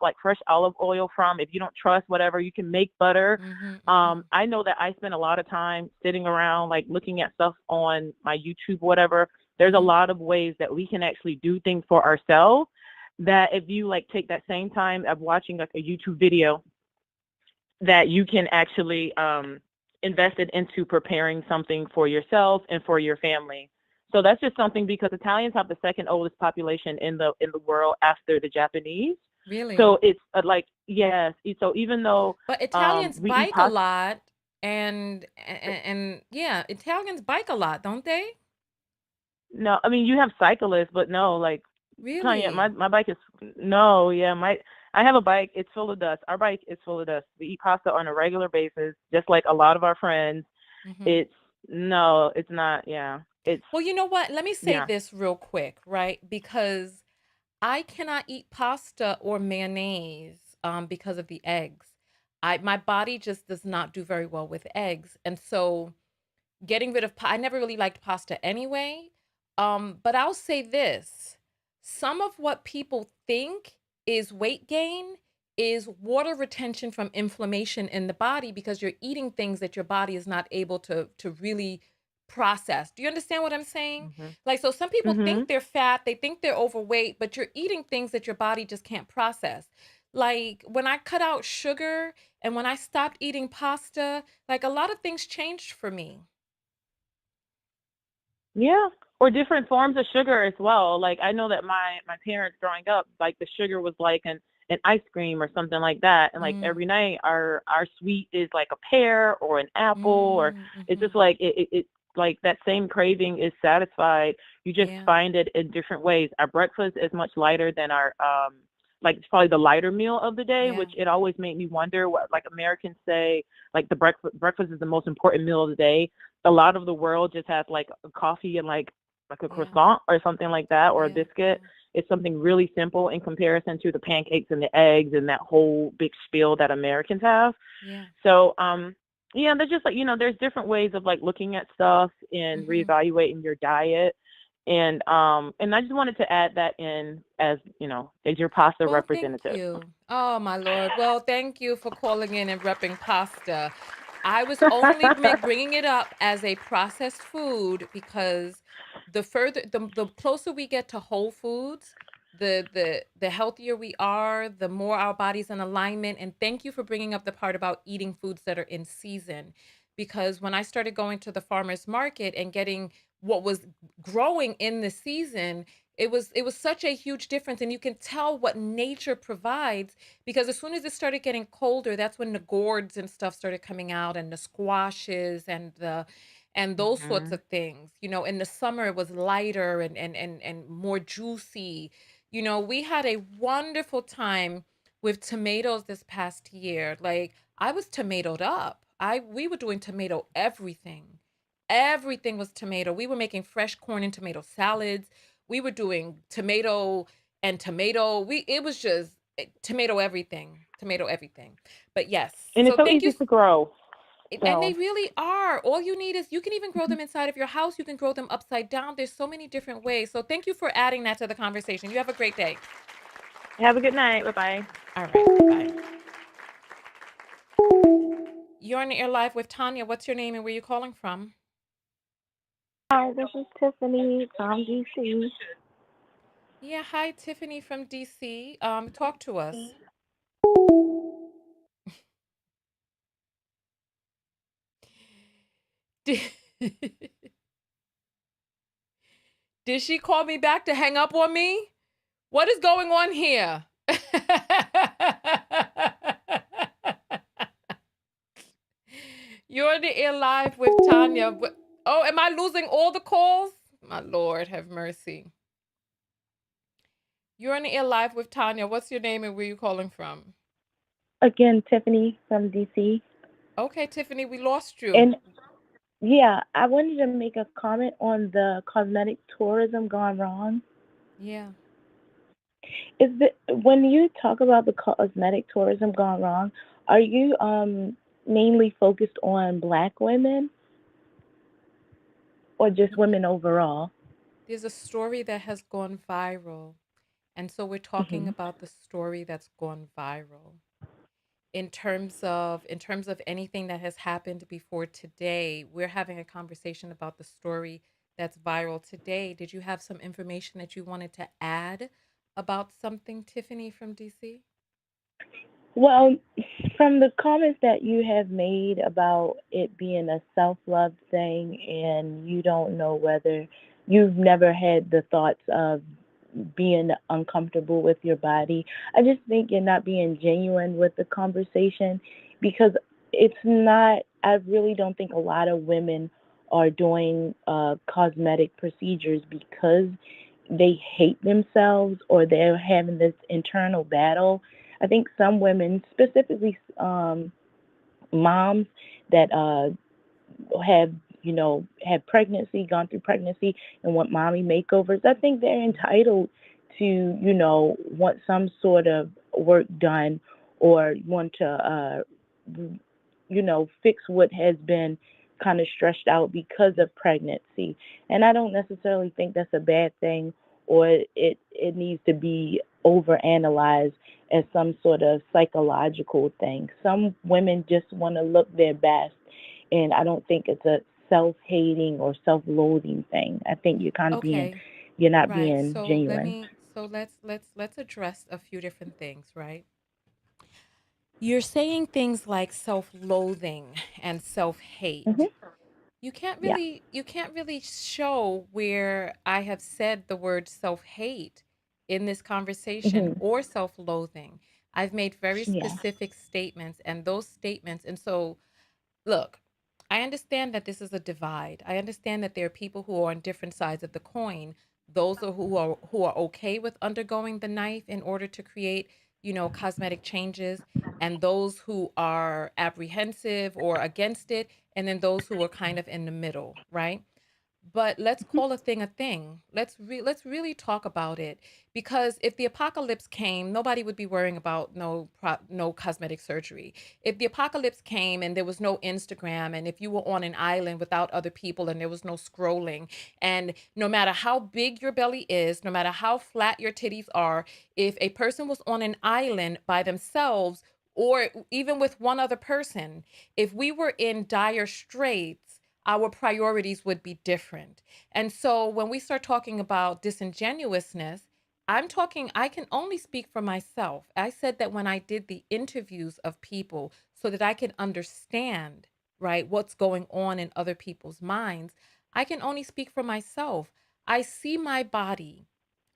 like fresh olive oil from. If you don't trust whatever, you can make butter. Mhm. Mhm. I know that I spend a lot of time sitting around like looking at stuff on my YouTube, whatever. There's a Mhm. lot of ways that we can actually do things for ourselves. That if you like take that same time of watching like a YouTube video, that you can actually invest it into preparing something for yourself and for your family. So that's just something because Italians have the second oldest population in the world after the Japanese. Really? So it's like yes. So even though But Italians we eat bike a pasta, lot and yeah, Italians bike a lot, don't they? no, I mean you have cyclists, but no, like Tonya, Really? my bike is no, yeah, my I have a bike. It's full of dust. Our bike is full of dust. We eat pasta on a regular basis, just like a lot of our friends. Mhm. It's no, it's not. Yeah, it's Well, you know what? Let me say yeah. this real quick, right? Because I cannot eat pasta or mayonnaise because of the eggs. My body just does not do very well with eggs. And so getting rid of I never really liked pasta anyway. But I'll say this. Some of what people think is weight gain is water retention from inflammation in the body because you're eating things that your body is not able to really process. Do you understand what I'm saying? Mhm. Like so some people think Mhm. they're fat, they think they're overweight, but you're eating things that your body just can't process. Like when I cut out sugar and when I stopped eating pasta, like a lot of things changed for me. Yeah, or different forms of sugar as well. Like I know that my parents growing up, like the sugar was like an ice cream or something like that, and like Mm, every night our sweet is like a pear or an apple, or mm, it's just mhm. like it like that same craving is satisfied. You just Yeah, find it in different ways. Our breakfast is much lighter than our like it's probably the lighter meal of the day, yeah, which it always made me wonder what like Americans say like the breakfast is the most important meal of the day. A lot of the world just has like a coffee and like a yeah, croissant or something like that or a yeah, biscuit. yeah, It's something really simple in comparison to the pancakes and the eggs and that whole big spiel that Americans have. yeah. So yeah, there's just like there's different ways of like looking at stuff and Mhm. reevaluating your diet. And I just wanted to add that in as your pasta Well, thank representative. you. Oh, my Lord. Well, thank you for calling in and repping pasta. I was only bringing it up as a processed food because the closer we get to whole foods, the healthier we are, the more our body's in alignment. And thank you for bringing up the part about eating foods that are in season. Because when I started going to the farmer's market and getting what was growing in the season, it was such a huge difference, and you can tell what nature provides, because as soon as it started getting colder, that's when the gourds and stuff started coming out, and the squashes and those sorts Mhm. of things. In the summer it was lighter and more juicy. We had a wonderful time with tomatoes this past year. Like, I was tomatoed up. We were doing tomato everything. Everything was tomato. We were making fresh corn and tomato salads. We were doing tomato and tomato. It was just tomato everything. Tomato everything. But yes. And it's So so thank you. easy to grow. And they So, really are. All you need is, you can even grow them inside of your house. You can grow them upside down. There's so many different ways. So thank you for adding that to the conversation. You have a great day. have a good night. Bye-bye. All right. Bye. You're on the air live with Tanya. What's your name and where you calling from? Hi, this is Tiffany from DC. Yeah, hi, Tiffany from DC. Talk to us. Did, did she call me back to hang up on me? What is going on here? You're on the air live with Tanya. Oh, am I losing all the calls? My Lord, have mercy. You're on the air live with Tanya. What's your name and where you calling from? Again, Tiffany from DC. Okay, Tiffany, we lost you. And yeah, I wanted to make a comment on the cosmetic tourism gone wrong. Yeah. Is that when you talk about the cosmetic tourism gone wrong, are you mainly focused on black women or just women overall? There's a story that has gone viral. And so we're talking Hmm. about the story that's gone viral. In terms of anything that has happened before today, we're having a conversation about the story that's viral today. Did you have some information that you wanted to add about something, Tiffany from DC? Well, from the comments that you have made about it being a self love thing, and you don't know whether you've never had the thoughts of being uncomfortable with your body, I just think you're not being genuine with the conversation because it's not, I really don't think a lot of women are doing cosmetic procedures because they hate themselves or they're having this internal battle. I think some women, specifically moms that have had pregnancy, gone through pregnancy, and want mommy makeovers. I think they're entitled to want some sort of work done or want to fix what has been kind of stretched out because of pregnancy. And I don't necessarily think that's a bad thing or it needs to be overanalyzed as some sort of psychological thing. Some women just want to look their best, and I don't think it's a self-hating or self-loathing thing. I think Okay. you're not Right. being So let genuine. me so let's address a few different things, right? You're saying things like self-loathing and self-hate. Hmm. Yeah. You can't really show where I have said the word self-hate in this conversation Hmm. or self-loathing. I've made very Yeah. specific statements, and those statements, and so look, I understand that this is a divide. I understand that there are people who are on different sides of the coin. Those who are okay with undergoing the knife in order to create, cosmetic changes, and those who are apprehensive or against it, and then those who are kind of in the middle, right? But let's call a thing a thing. Let's really talk about it, because if the apocalypse came, nobody would be worrying about no cosmetic surgery. If the apocalypse came and there was no Instagram, and if you were on an island without other people and there was no scrolling, and no matter how big your belly is, no matter how flat your titties are, if a person was on an island by themselves or even with one other person, if we were in dire straits, our priorities would be different. And so when we start talking about disingenuousness, I can only speak for myself. I said that when I did the interviews of people so that I can understand, right, what's going on in other people's minds, I can only speak for myself. I see my body.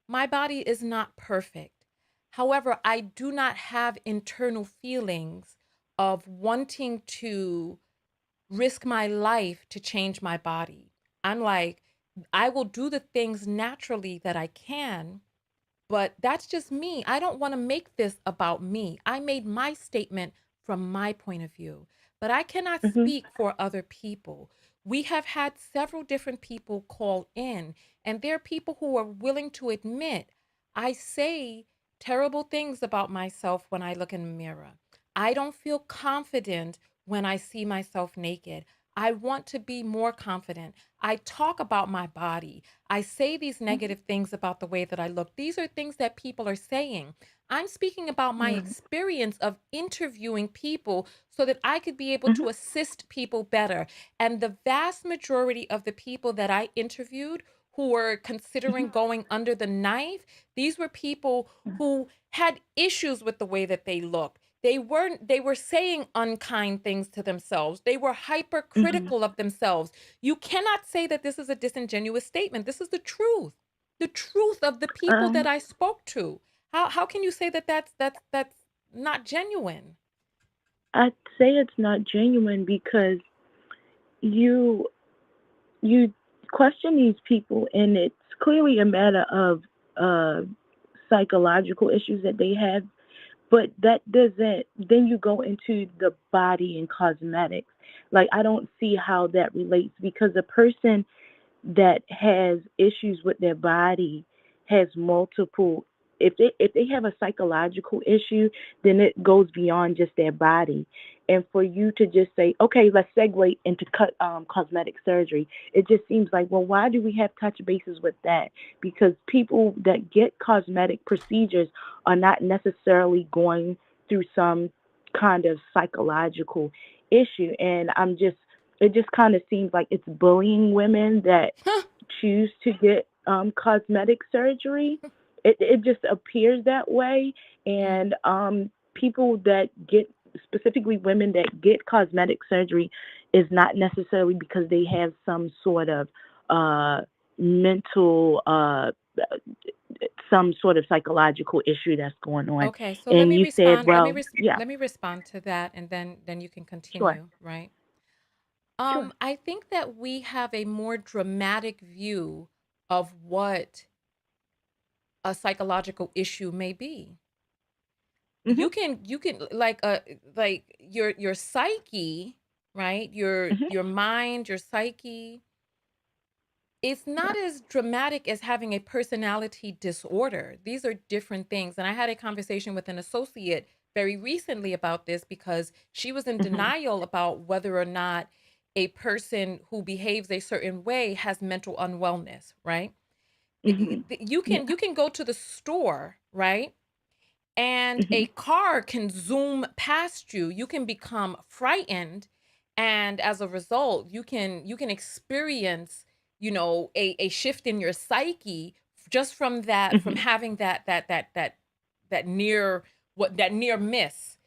My body is not perfect. However, I do not have internal feelings of wanting to risk my life to change my body. I'm like, I will do the things naturally that I can, but that's just me. I don't want to make this about me. I made my statement from my point of view, but I cannot Mhm. speak for other people. We have had several different people call in, and there are people who are willing to admit I say terrible things about myself when I look in the mirror. I don't feel confident when I see myself naked. I want to be more confident. I talk about my body. I say these Mhm. negative things about the way that I look. These are things that people are saying. I'm speaking about my Right. experience of interviewing people so that I could be able Mhm. to assist people better. And the vast majority of the people that I interviewed who were Mhm. considering going under the knife, these were people who had issues with the way that they looked. They were saying unkind things to themselves. They were Mhm. hypercritical of themselves. You cannot say that this is a disingenuous statement. This is the truth. The truth of the people that Um, I spoke to. How can you say that that's not genuine? I'd say it's not genuine because you you question these people, and it's clearly a matter of uh psychological issues that they have, but that doesn't, then you go into the body and cosmetics. Like, I don't see how that relates, because a person that has issues with their body has multiple, if they have a psychological issue, then it goes beyond just their body. And for you to just say, okay, let's segue into cosmetic surgery, it just seems like, well, why do we have touch bases with that? Because people that get cosmetic procedures are not necessarily going through some kind of psychological issue. And it just kind of seems like it's bullying women that choose to get cosmetic surgery. It just appears that way. Mm. And people that get, specifically women that get cosmetic surgery, is not necessarily because they have some sort of uh, mental, some sort of psychological issue that's going on. Okay, so let And me you said, respond. well, yeah, Let me respond to that, and then you can sure, continue, right? sure. I think that we have a more dramatic view of what a psychological issue may be. Mhm, You can like your psyche, right? mhm, Your mind, your psyche, it's yeah, not as dramatic as having a personality disorder. These are different things. And I had a conversation with an associate very recently about this because she was in mhm, denial about whether or not a person who behaves a certain way has mental unwellness, right? mhm, You yeah, can go to the store, right? And a mhm, car can zoom past you. You can become frightened, and as a result you can experience, you know, a shift in your psyche just from that, from mhm, having that near, what, that near miss.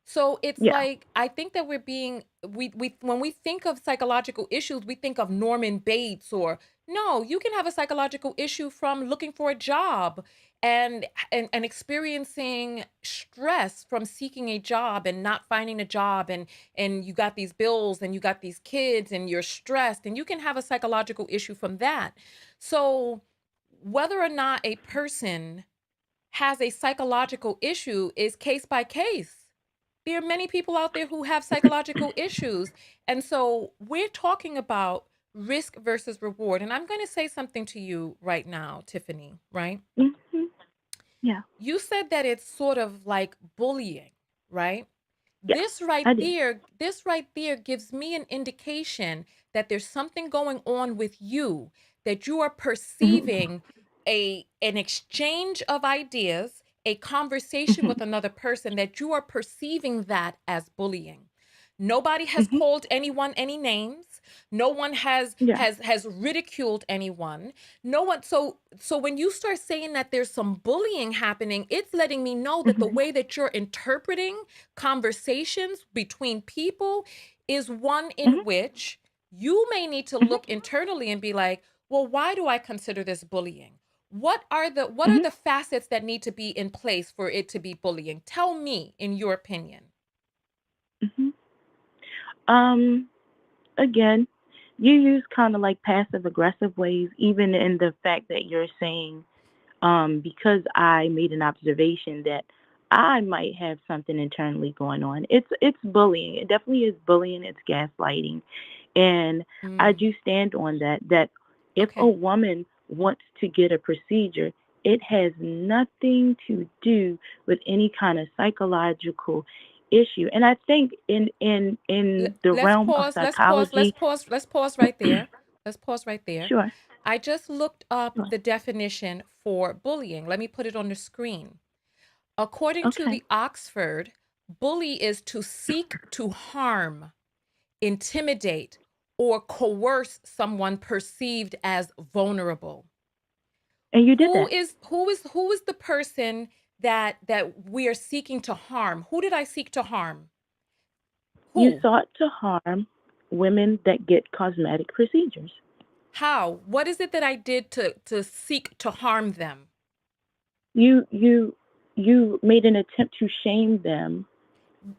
So it's yeah, like, I think that we're being, we when we think of psychological issues, we think of Norman Bates, or no, you can have a psychological issue from looking for a job and and experiencing stress from seeking a job and not finding a job, and you got these bills and you got these kids and you're stressed, and you can have a psychological issue from that. So whether or not a person has a psychological issue is case by case. There are many people out there who have psychological issues. And so we're talking about risk versus reward. And I'm going to say something to you right now, Tiffany, right? mhm, yeah, You said that it's sort of like bullying, right? yeah, I did. This right there gives me an indication that there's something going on with you, that you are Mhm, perceiving a an exchange of ideas, a conversation mhm, with another person, that you are perceiving that as bullying. Nobody has mhm, called anyone any names. No one yeah, has ridiculed anyone. No one. So when you start saying that there's some bullying happening, it's letting me know that the mhm, way that you're interpreting conversations between people is one mhm, in which You may need to Mhm. look internally and be like, well, why do I consider this bullying? What are the Mhm. facets that need to be in place for it to be bullying? Tell me, in your opinion. Mhm. Um, Again, you use kind of like passive aggressive ways, even in the fact that you're saying, because I made an observation that I might have something internally going on. It's bullying. It definitely is bullying. It's gaslighting, and I Mm, do stand on that. That if a okay. woman wants to get a procedure, it has nothing to do with any kind of psychological issue. And I think in the Let's realm of pause. Let's pause. Let's psychology, pause. Let's pause right there. Let's pause right there. sure, I just looked up sure, the definition for bullying. Let me put it on the screen. According to okay. the Oxford, bully is to seek to harm, intimidate, or coerce someone perceived as vulnerable. And you did Who that. is who is the person that we are seeking to harm? Who did I seek to harm? You Who? sought to harm women that get cosmetic procedures. How? What is it that I did to seek to harm them? You you you made an attempt to shame them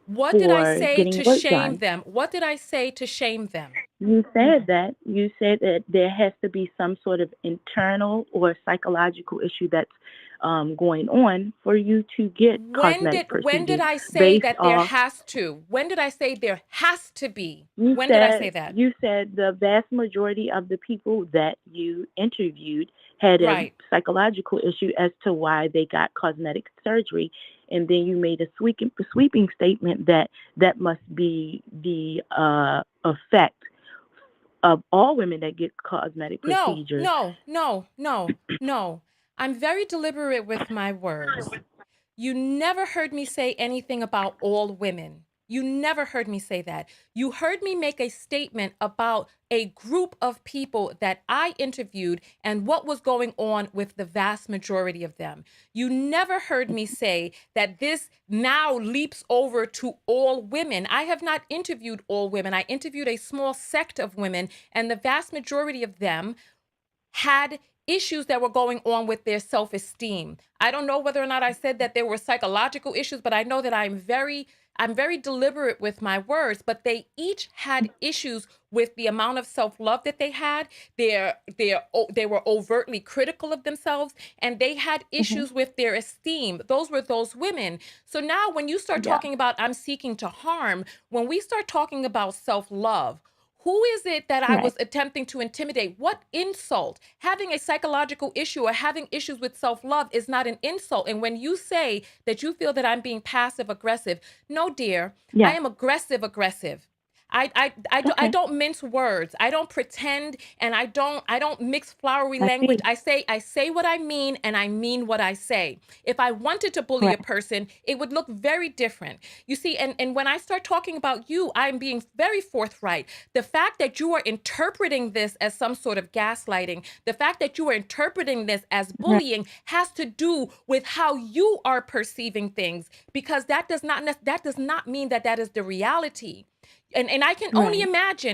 What did I for say getting to work shame done. them? What did I say to shame them? You said that there has to be some sort of internal or psychological issue that's going on for you to get cosmetic When did procedures I say based that there off. has to? When did I say there has to be? When did I say that? You said the vast majority of the people that you interviewed had a Right. psychological issue as to why they got cosmetic surgery, and then you made a sweeping statement that that must be the effect of all women that get cosmetic No, procedures. no, no, no, no. I'm very deliberate with my words. You never heard me say anything about all women. You never heard me say that. You heard me make a statement about a group of people that I interviewed and what was going on with the vast majority of them. You never heard me say that this now leaps over to all women. I have not interviewed all women. I interviewed a small sect of women, and the vast majority of them had issues that were going on with their self-esteem. I don't know whether or not I said that there were psychological issues, but I know that I'm very deliberate with my words, but they each had issues with the amount of self-love that they had. They were overtly critical of themselves, and they had Hmm. issues with their esteem. Those were those women. So now when you start Yeah, talking about I'm seeking to harm, when we start talking about self-love, who is it that I right, was attempting to intimidate? What insult? Having a psychological issue or having issues with self love is not an insult. And when you say that you feel that I'm being passive aggressive, no, dear, I yeah, am aggressive aggressive. I okay, don't mince words. I don't pretend, and I don't mix flowery I language. see, I say what I mean, and I mean what I say. If I wanted to bully a right, person, it would look very different. You see, and when I start talking about you, I'm being very forthright. The fact that you are interpreting this as some sort of gaslighting, the fact that you are interpreting this as right, bullying has to do with how you are perceiving things, because that does not mean that that is the reality. And right,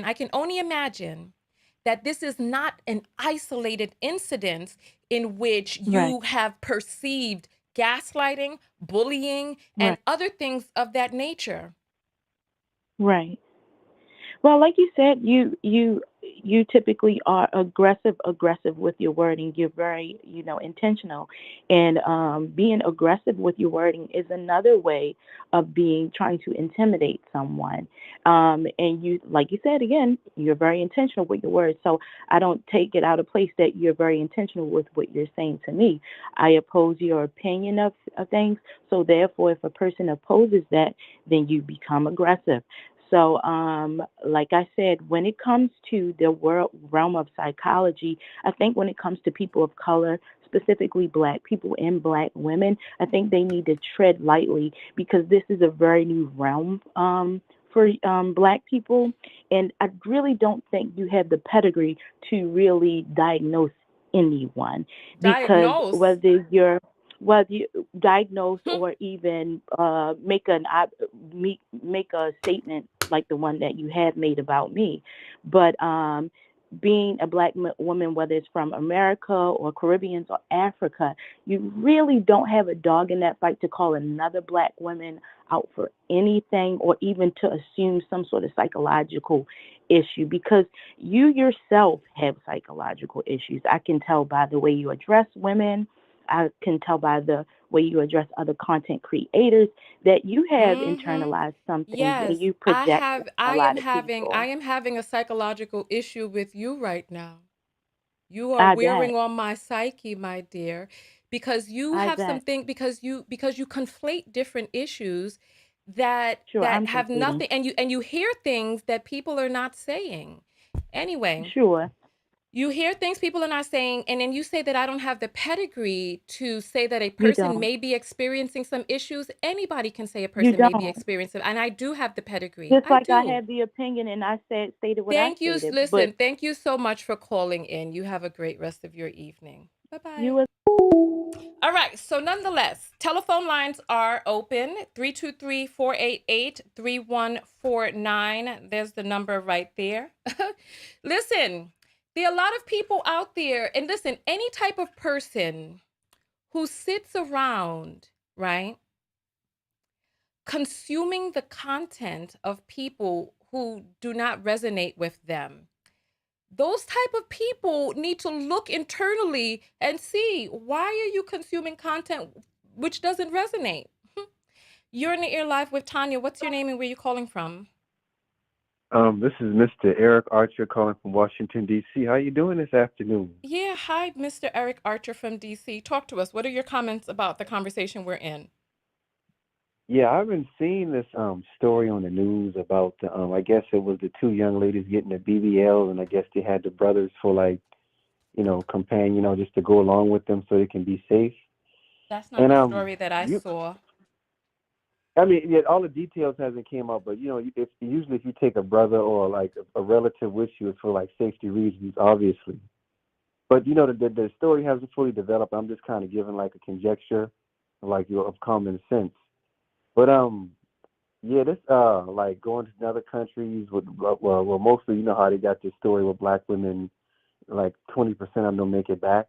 I can only imagine that this is not an isolated incident in which right, you have perceived gaslighting, bullying, and right, other things of that nature. right. Well, like you said, you typically are aggressive with your wording. You're very, intentional, and being aggressive with your wording is another way of being trying to intimidate someone. And you, like you said again, you're very intentional with your words. So I don't take it out of place that you're very intentional with what you're saying to me. I oppose your opinion of things. So therefore, if a person opposes that, then you become aggressive. So, like I said, when it comes to the realm of psychology, I think when it comes to people of color, specifically black people and black women, I think they need to tread lightly because this is a very new realm for black people. And I really don't think you have the pedigree to really diagnose anyone because Diagnose. whether you diagnose or even make a statement like the one that you have made about me. But being a black woman, whether it's from America or Caribbeans or Africa, you really don't have a dog in that fight to call another black woman out for anything or even to assume some sort of psychological issue because you yourself have psychological issues. I can tell by the way you address women. I can tell by the way you address other content creators that you have Mm-hmm. internalized some things and Yes, you project a lot of I people. am having a psychological issue with you right now. You are I bet. wearing on my psyche, my dear, because you I have bet. something because you conflate different issues Sure, that I'm have completing. nothing and you hear things that people are not saying. Anyway, Sure, you hear things people are not saying, and then you say that I don't have the pedigree to say that a you person don't. may be experiencing some issues. Anybody can say a You person may be don't. experiencing, and I do have the pedigree. Just I like I do. had the opinion and I stated what I stated, but Listen, thank you so much for calling in. You have a great rest of your evening. Bye bye. you All right. So, nonetheless, telephone lines are open 323-488-3149. There's the number right there. Listen, there are a lot of people out there, and listen, any type of person who sits around, right, consuming the content of people who do not resonate with them, those type of people need to look internally and see, why are you consuming content which doesn't resonate? You're in the ear live with Tonya. What's your name and where you calling from? This is Mr. Eric Archer calling from Washington, D.C. How you doing this afternoon? Yeah, hi, Mr. Eric Archer from DC. Talk to us. What are your comments about the conversation we're in? Yeah, I've been seeing this story on the news about the I guess it was the two young ladies getting the BBLs, and I guess they had the brothers for like companion, just to go along with them so they can be safe. That's not And the story that I you, saw. I mean, yeah, all the details hasn't came out, but if usually if you take a brother or like a relative with you, it's for like safety reasons, obviously. But the story hasn't fully developed. I'm just kind of giving like a conjecture, like of common sense. But yeah, this like going to other countries with well mostly how they got this story with black women, like 20% of them make it back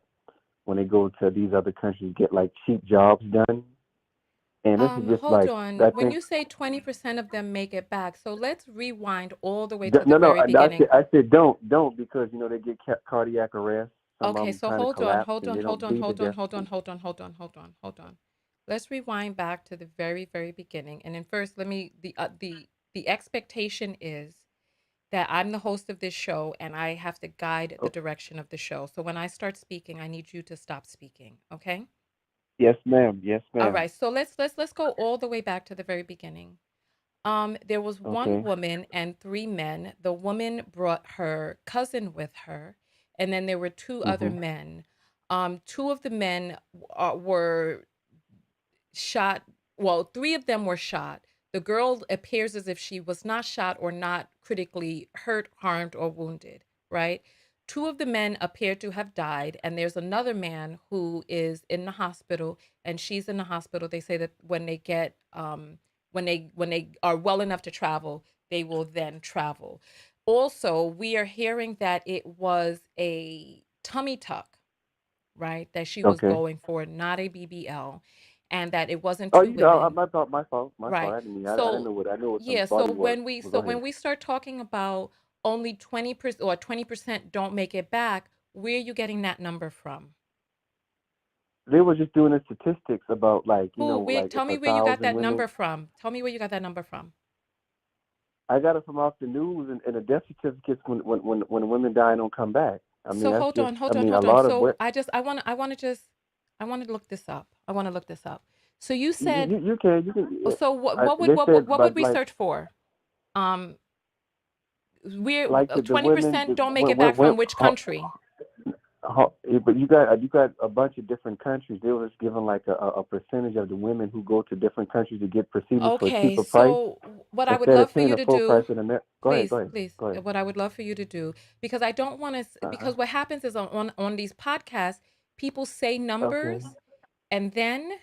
when they go to these other countries get like cheap jobs done, and this is just Hold like on. I When think you say 20% of them make it back, so let's rewind all the way to the no very beginning. I said don't because they get cardiac arrest. Some of Okay, them so kind of hold on, collapse hold and on, they hold don't on, bleed to hold on, death. hold on, hold on, hold on, hold on, hold on. Let's rewind back to the very, very beginning. And then first, let me the expectation is that I'm the host of this show and I have to guide the Oh, direction of the show. So when I start speaking, I need you to stop speaking, okay? yes, ma'am. Yes, All ma'am. right. So let's go all the way back to the very beginning. There was one Okay. woman and three men. The woman brought her cousin with her, and then there were two other Mhm. men. Two of the men were shot. Well, three of them were shot. The girl appears as if she was not shot or not critically hurt, harmed, or wounded, right? Two of the men appear to have died, and there's another man who is in the hospital, and she's in the hospital. They say that when they get when they are well enough to travel, they will then travel. Also, we are hearing that it was a tummy tuck, right? That she was Okay. going for, not a BBL, and that it wasn't Oh, two women, my fault. My fault. My fault. right? I didn't. I didn't So, know what. I know what the yeah, body was. Well, go when ahead. we start talking about only 20% or 20% don't make it back, where are you getting that number from? They were just doing the statistics about like Who? Where? like Tell if me a where you got thousand that women. number from. Tell me where you got that number from. I got it from off the news and the death certificates when women die and don't come back. I mean So that's hold just. on, I hold on, mean a hold on. lot of So what I want to just I want to look this up. I want to look this up. So you you, said, you can. Yeah. so They said, what would but we like search for? Um, we're the women, 20% don't make it back from which country? but you got a bunch of different countries. They were just giving like a percentage of the women who go to different countries to get procedures for a Okay, cheaper price so what I would instead love of for paying you the to full price do, in America. Go ahead. Go please, ahead. please, Go ahead. what I would love for you to do, because I don't want to, Uh-huh. because what happens is on these podcasts, people say Okay. numbers and then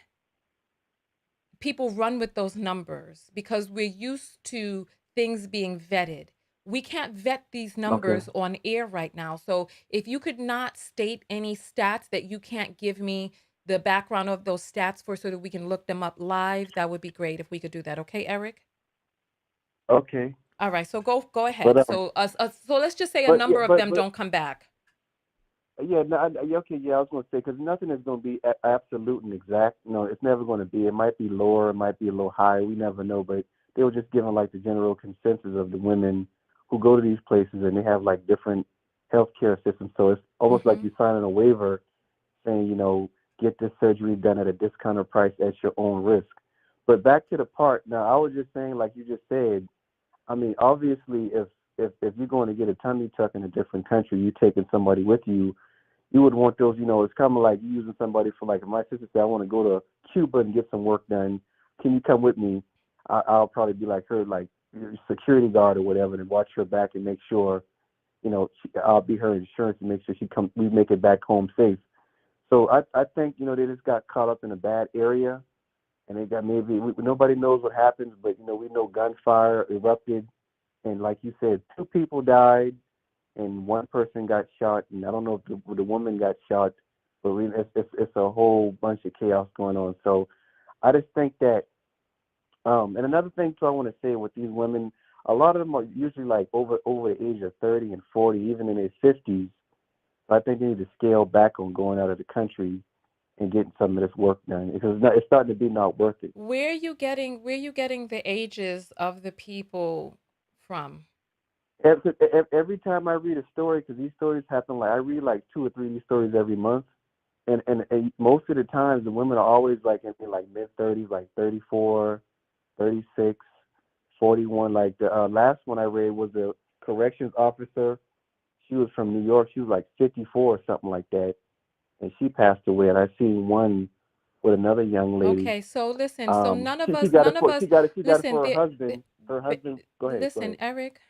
people run with those numbers because we're used to things being vetted. We can't vet these Okay. numbers on air right now. So if you could not state any stats that you can't give me the background of those stats for so that we can look them up live, that would be great if we could do that. Okay, Eric? Okay. All right, so go But ahead. So let's just say a but yeah, number of but them don't come back. yeah, no, okay, yeah, I was going to say because nothing is going to be absolute and exact. No, it's never going to be. It might be lower, it might be a little higher. We never know. But they were just giving like the general consensus of the women who go to these places and they have like different healthcare systems. So it's almost like Mm-hmm. you signing a waiver saying, get this surgery done at a discounted price at your own risk. But back to the part. Now, I was just saying, like you just said. I mean, obviously, if you're going to get a tummy tuck in a different country, you're taking somebody with you. You would want those, it's kind of like you using somebody for like if my sister said I want to go to Cuba and get some work done. Can you come with me? I'll probably be like her, like your security guard or whatever, and watch her back and make sure, I'll be her insurance and make sure we make it back home safe. So I think they just got caught up in a bad area, and they got nobody knows what happens, but we know gunfire erupted, and like you said, two people died and one person got shot, and I don't know if the woman got shot, but it's a whole bunch of chaos going on. So I just think that, and another thing too, I want to say with these women, a lot of them are usually like over the age of 30 and 40, even in their 50s. So I think they need to scale back on going out of the country and getting some of this work done because it's starting to be not worth it. Where you getting the ages of the people from? Every time I read a story, because these stories happen, like I read like two or three of these stories every month, and most of the times the women are always like in like mid 30s, like 34, 36, 41. Like the last one I read was a corrections officer. She was from New York. She was like 54 or something like that, and she passed away. And I seen one with another young lady. Okay, so listen, so none of She us, got it none of for us, she got it listen, for her the, husband. Her b- husband. Go ahead. Go listen, ahead. Eric,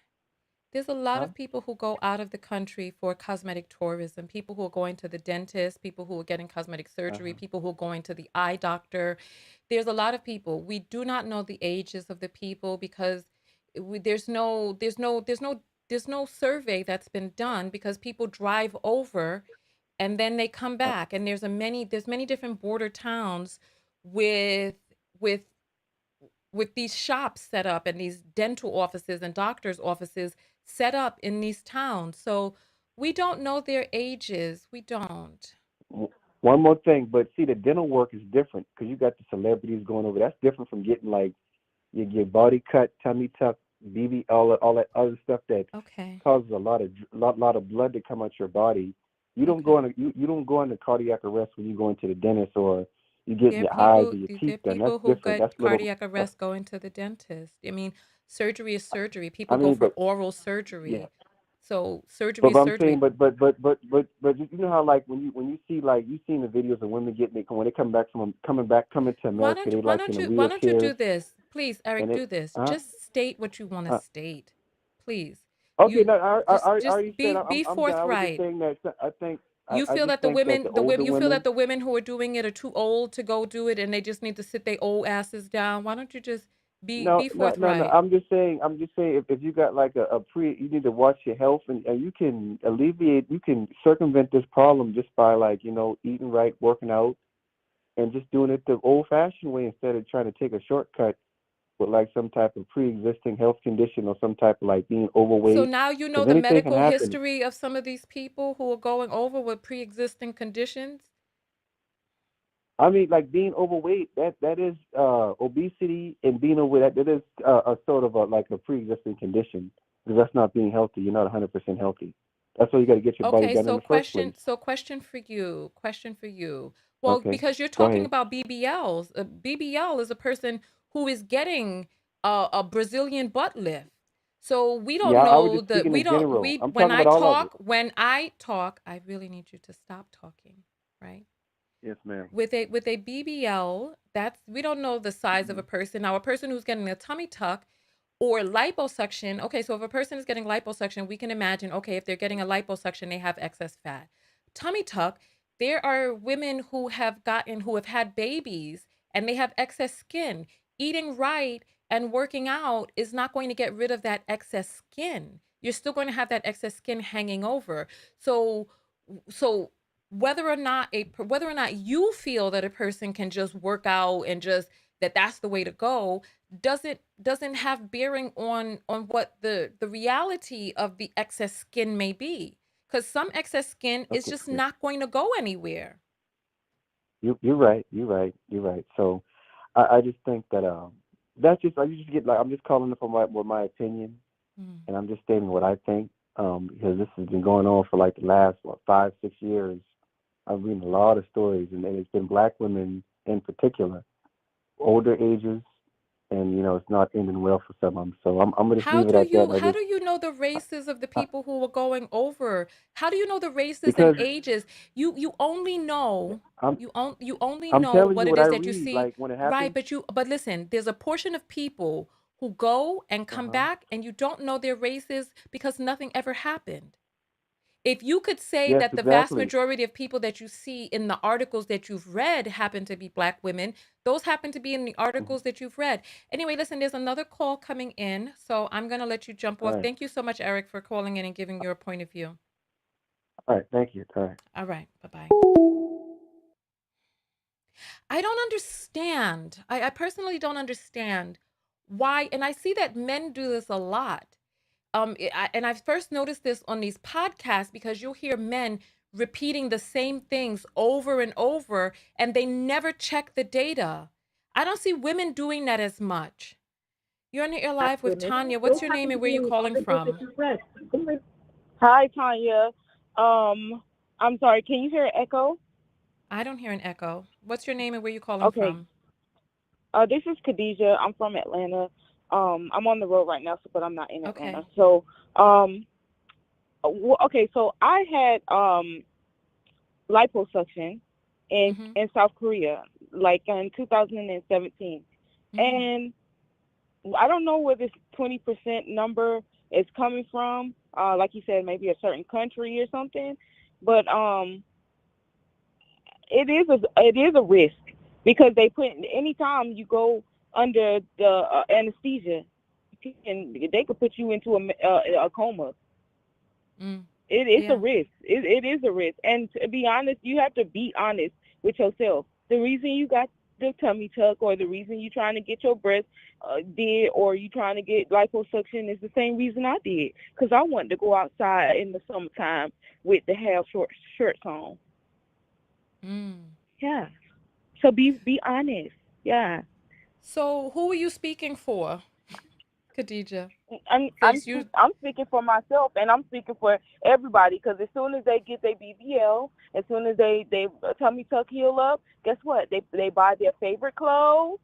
there's a lot Huh? of people who go out of the country for cosmetic tourism, people who are going to the dentist, people who are getting cosmetic surgery, Uh-huh. people who are going to the eye doctor. There's a lot of people. We do not know the ages of the people because there's no survey that's been done because people drive over and then they come Uh, back and there's many different border towns with with with these shops set up and these dental offices and doctors' offices set up in these towns. So we don't know their ages. We don't. One more thing, but see, the dental work is different because you got the celebrities going over. That's different from getting like your body cut, tummy tuck, BB, all that other stuff that Okay. causes a lot of blood to come out your body. Okay. You don't go into cardiac arrest when you go into the dentist or you getting There are your eyes or people your there teeth are done. That's people who different. get That's little. cardiac That's, arrest going to the dentist. I mean, surgery is surgery. I People go mean, for but oral yeah. surgery. So surgery is But I'm saying, surgery. but you know how like when you see like you seen the videos of women getting it when they come back coming to Why America, don't they why like in don't a you why don't you wheelchair do this? Please, and Eric, it do this. uh, Just state what you want to uh state. Please. okay. You No, I just already said be I'm done. I was just forthright. saying that I think You I feel just that the think that the women, older you feel that women. the women who are doing it are too old to go do it, and they just need to sit their old asses down. Why don't you just No, be no, no, no. forthright? I'm just saying if you got like a you need to watch your health and you can circumvent this problem just by like, eating right, working out, and just doing it the old fashioned way instead of trying to take a shortcut with like some type of pre existing health condition or some type of like being So overweight. now you know Because the anything can medical happen. history of some of these people who are going over with pre-existing conditions. I mean, like being overweight, that is obesity, and being overweight, that is a sort of like a pre-existing condition because that's not being healthy. You're not 100% healthy. That's why you got to get your body Okay, done in so the first place. question for you. Question for you. Well, Okay, because you're go talking ahead. about BBLs. A BBL is a person who is getting a Brazilian butt lift. So we Yeah, don't I was know just the speaking we in don't general. we I'm when talking I about all of it. talk when I talk, I really need you to stop talking, right? Yes, ma'am. With a BBL, that's we don't know the size of Hmm. a person. Now, a person who's getting a tummy tuck or liposuction. Okay, so if a person is getting liposuction, we can imagine, okay, if they're getting a liposuction, they have excess fat. Tummy tuck, there are women who have had babies and they have excess skin. Eating right and working out is not going to get rid of that excess skin. You're still going to have that excess skin hanging over. So so whether or not you feel that a person can just work out and just that's the way to go doesn't have bearing on what the reality of the excess skin may be, because some excess skin is Okay. just not going to go anywhere. You're right. You're right. You're right. So, I just think that that's just I just get like I'm just calling it for my opinion, Mm. and I'm just stating what I think. Because this has been going on for like the last 5 6 years. I've read a lot of stories, and it's been black women in particular, older ages, and it's not ending well for some of them. So I'm gonna just How leave it do at that. you And I how just do you know the races of the I, people who are going over? How do you know the races and because ages? You only know I'm you only I'm know telling what you it what I is that you read. see, Like when it right? happens. But listen, there's a portion of people who go and Uh come huh. back and you don't know their races because nothing ever happened. If you could say Yes, that the vast exactly. majority of people that you see in the articles that you've read happen to be black women, those happen to be in the Mhm. articles that you've read. Anyway, listen, there's another call coming in, so I'm going to let you jump All off. right. Thank you so much, Eric, for calling in and giving your point of view. All right. Thank you. All right. All right, bye-bye. I don't understand. I personally don't understand why, and I see that men do this a lot. And I first noticed this on these podcasts because you'll hear men repeating the same things over and over, and they never check the data. I don't see women doing that as much. You're on the air live with Goodness. Tanya. What's Those your name happen to and where be you in calling articles that from? you read. Hi, Tonya. I'm sorry. Can you hear echo? I don't hear an echo. What's your name and where you calling Okay. from? This is Khadijah. I'm from Atlanta. I'm on the road right now, but I'm not in Atlanta. Okay. So, okay. So I had liposuction Mm-hmm. in South Korea, like in 2017, Mm-hmm. and I don't know where this 20% number is coming from. Like you said, maybe a certain country or something, but it is a risk because they put anytime you go under the anesthesia, they could put you into a coma. Mm. It's a Yeah. risk. It is a risk, and to be honest, you have to be honest with yourself. The reason you got the tummy tuck, or the reason you trying to get your breast did, or you trying to get liposuction, is the same reason I did, because I wanted to go outside in the summertime with the half short shirts on. Mm. Yeah. So be honest. Yeah. So who are you speaking for, Khadija? I'm Since you I'm speaking for myself, and I'm speaking for everybody, because as soon as they get their BBL, as soon as they tummy tuck heal up, guess what? They buy their favorite clothes.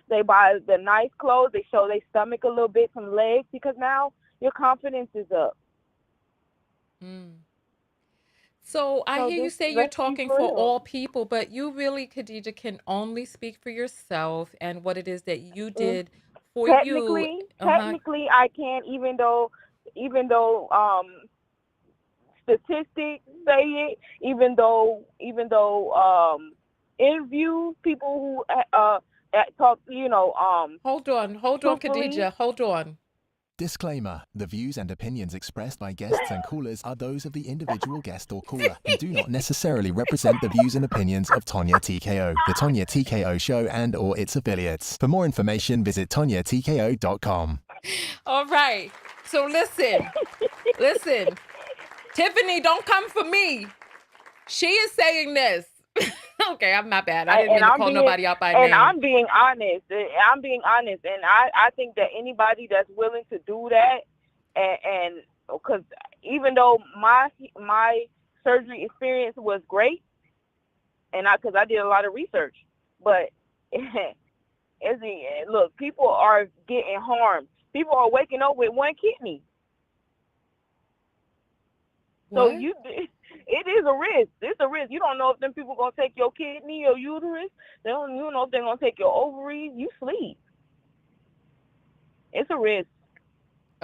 They buy the nice clothes. They show their stomach a little bit, some legs, because now your confidence is up. mm. So I So hear you just say you're let's be talking for for real. all people, but you really, Khadija, can only speak for yourself and what it is that you Mm. did for you. Uh-huh. Technically, I can, even though statistics say it, even though interview people who talk, Hold on, truthfully. Khadija. Hold on. Disclaimer: the views and opinions expressed by guests and callers are those of the individual guest or caller and do not necessarily represent the views and opinions of Tonya TKO, the Tonya TKO Show, and/or its affiliates. For more information, visit tonyatko.com. All right. So listen. Tiffany, don't come for me. She is saying this. Okay, I'm not bad. I I, didn't and mean to I'm call being nobody out by and name. I'm being honest. And I think that anybody that's willing to do that, and because even though my surgery experience was great, and because I did a lot of research, but look, people are getting harmed. People are waking up with one kidney. So What? it is a risk. It's a risk. You don't know if them people gonna take your kidney, your uterus. You don't know if they're gonna take your ovaries. You sleep. It's a risk.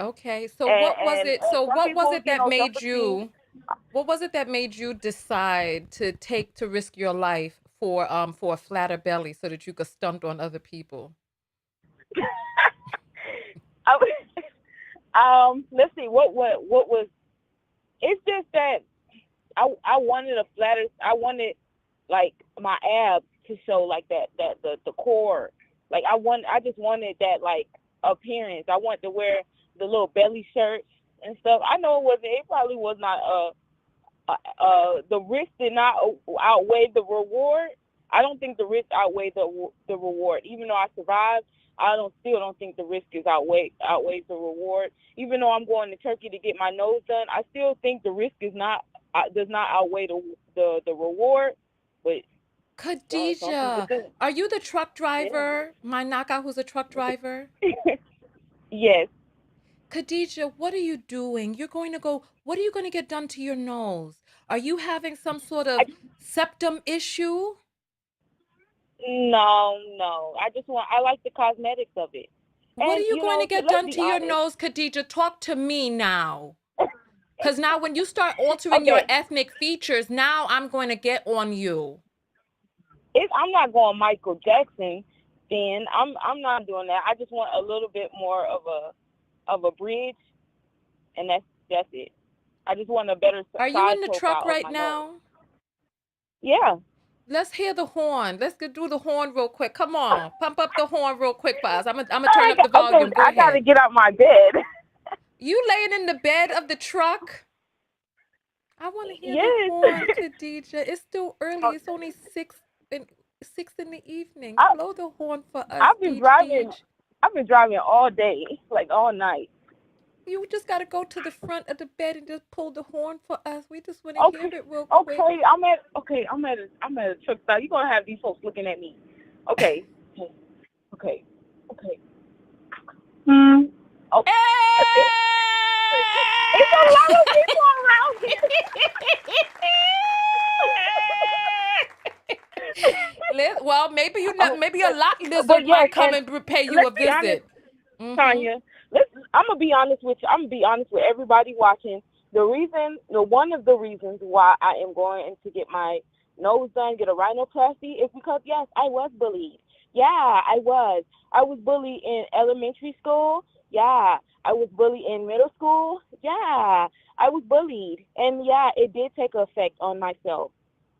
Okay. So And what was it? So some what was people, it that some made between. you what was it that made you decide to risk your life for a flatter belly so that you could stunt on other people? Let's see, what was, it's just that I wanted a flatter, I wanted like my abs to show like that the core. Like I just wanted that like appearance. I wanted to wear the little belly shirts and stuff. I know it probably was not the risk did not outweigh the reward. I don't think the risk outweighed the reward. Even though I survived, I don't think the risk is outweighs the reward. Even though I'm going to Turkey to get my nose done, I still think the risk is not does not outweigh the reward. But some people Khadija, do. are you the truck Yeah. driver? My knockout who's a truck driver? Yes. Khadija, what are you doing? What are you going to get done to your nose? Are you having some sort I, of septum issue? no. I like the cosmetics of it. What are And you going to get let's done be to your honest. nose, Khadija? Talk to me now. Because now when you start altering your Okay. ethnic features, now I'm going to get on you. If I'm not going Michael Jackson, then I'm not doing that. I just want a little bit more of a bridge, and that's it. I just want a better Are you side in the truck profile of right my nose. now? Yeah. Let's hear the horn. Let's go do the horn real quick. Come on. Pump up the horn real quick for us. I'm gonna turn up the Okay. volume. Go I gotta ahead. get out my bed. You laying in the bed of the truck? I want to hear the Yes. horn, Khadija. It's still early. It's only in 6 in the evening. I Blow the horn for us, I've been Deej driving. Deej. I've been driving all day, like all night. You just gotta go to the front of the bed and just pull the horn for us. We just want to hear Okay. it real quick. Okay. I'm at a truck stop. You're gonna have these folks looking at me. Okay. Okay. Okay. Okay. That's it. It's a lot of people around here. Well, maybe you know, Oh, maybe a lot but lizard yes, might come and and pay you a let's be honest, visit. Mm-hmm. Tonya. I'm gonna be honest with you. I'm gonna be honest with everybody watching. One of the reasons why I am going to get my nose done, get a rhinoplasty, is because yes, I was bullied. Yeah, I was. I was bullied in elementary school. Yeah, I was bullied in middle school. Yeah, I was bullied, and yeah, it did take effect on myself,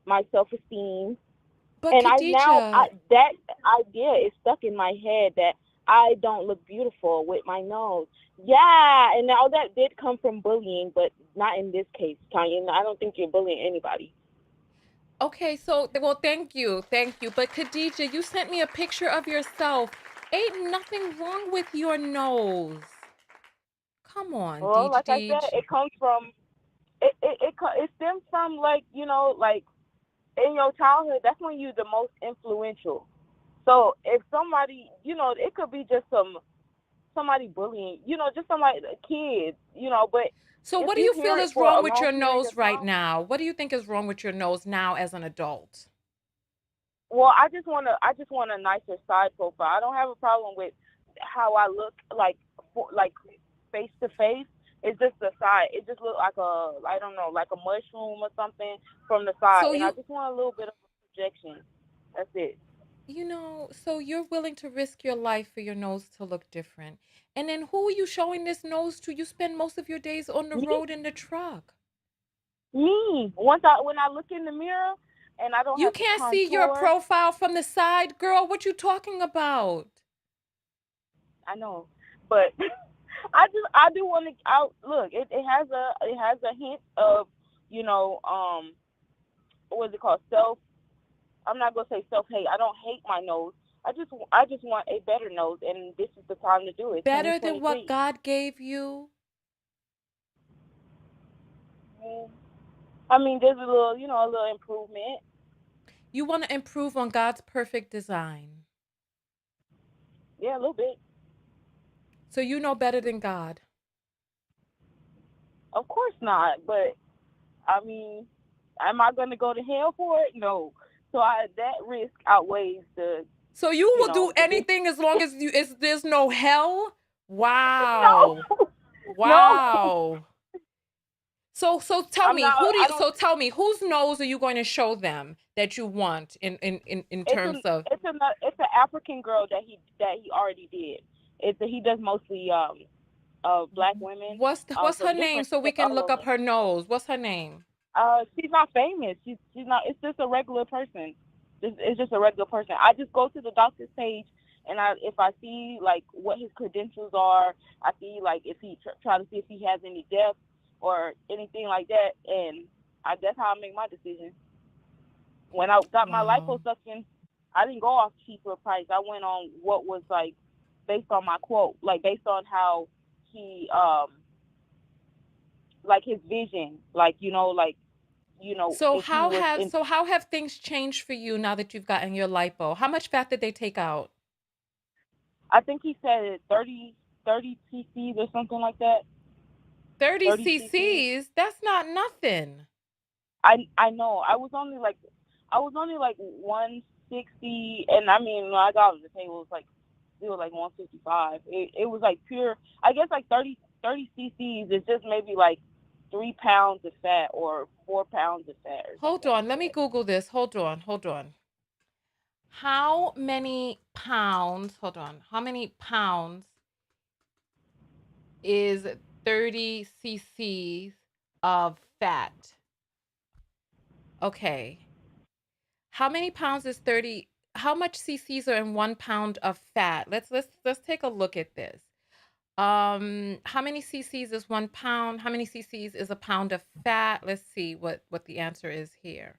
my self-esteem, But and Khadija, that idea is stuck in my head that I don't look beautiful with my nose. Yeah, and now that did come from bullying, but not in this case, Tanya. I don't think you're bullying anybody. okay, so well, thank you. But Khadija, you sent me a picture of yourself. Ain't nothing wrong with your nose. Come on, Well, Deej like I said, Deej. it comes from it stems from, like, like in your childhood. That's when you're the most influential. So if somebody, it could be just somebody bullying, just somebody, kids, but So if what do you you hear feel it is for wrong a with long your period nose of right time. now? What do you think is wrong with your nose now as an adult? Well, I just want a nicer side profile. I don't have a problem with how I look, like face to face. It's just the side. It just look like I don't know, like a mushroom or something from the side, So and I you just want a little bit of a projection. That's it. so you're willing to risk your life for your nose to look different. And then who are you showing this nose to? You spend most of your days on the Me, road in the truck. me. When I look in the mirror and I don't You have to can't see your contour, profile from the side, girl. What you talking about? I know, but I do want to. I look. It has a hint of, what is it called, self. I'm not gonna say self hate. I don't hate my nose. I just want a better nose, and this is the time to do it. Better than what 2023. God gave you? Mm. I mean, there's a little improvement. You want to improve on God's perfect design. Yeah, a little bit. So you know better than God. Of course not, but I mean, am I gonna go to hell for it? No. So that risk outweighs So you will do the big. anything as long as there's no hell? Wow. No, no. Wow. So tell I'm me, not. I don't. tell me whose nose are you going to show them that you want in It's terms an of it's an African girl that he already did. He does mostly black women. What's So her name different so we shit can all look up over. her nose? What's her name? She's not famous. She's not. It's just a regular person. It's just a regular person. I just go to the doctor's page, and if I see like what his credentials are, I see like if he try to see if he has any depth or anything like that, and that's how I make my decision. When I got my Wow. liposuction, I didn't go off cheaper price. I went on what was like based on my quote, like based on how he like his vision, like So if he how was have in. so how have things changed for you now that you've gotten your lipo? How much fat did they take out? I think he said 30 cc's or something like that. 30 30 cc's. cc's? That's not nothing. I know. I was only like 160, and I mean when I got on the table it was like 155. It was like pure. I guess like 30 cc's is just maybe like 3 pounds of fat or 4 pounds of fat or Hold something on, like let me that. Google this. Hold on. How many pounds? Hold on. How many pounds is 30 cc's of fat? Okay. How many pounds is 30? How much cc's are in 1 pound of fat? Let's take a look at this. How many cc's is 1 pound? How many cc's is a pound of fat? Let's see what the answer is here.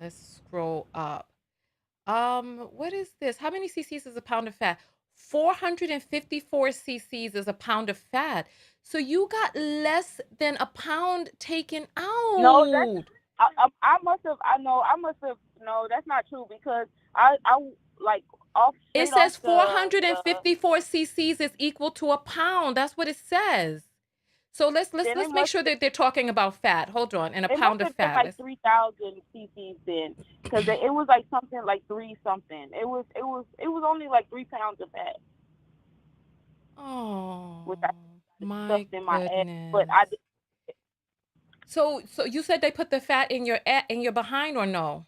Let's scroll up. What is this? How many cc's is a pound of fat? 454 cc's is a pound of fat. So you got less than a pound taken No, that's out. I must have. I know. I must have. No, that's not true because I like off It straight off says the 454 cc's is equal to a pound. That's what it says. So let's then let's make sure that they're talking about fat. Hold on, and a it must pound of have been fat. like Let's 3,000 cc's then because it was like something like three something. It was only like 3 pounds of fat, which I Oh my stuffed in my ass. But goodness. I did. So you said they put the fat in your behind or no?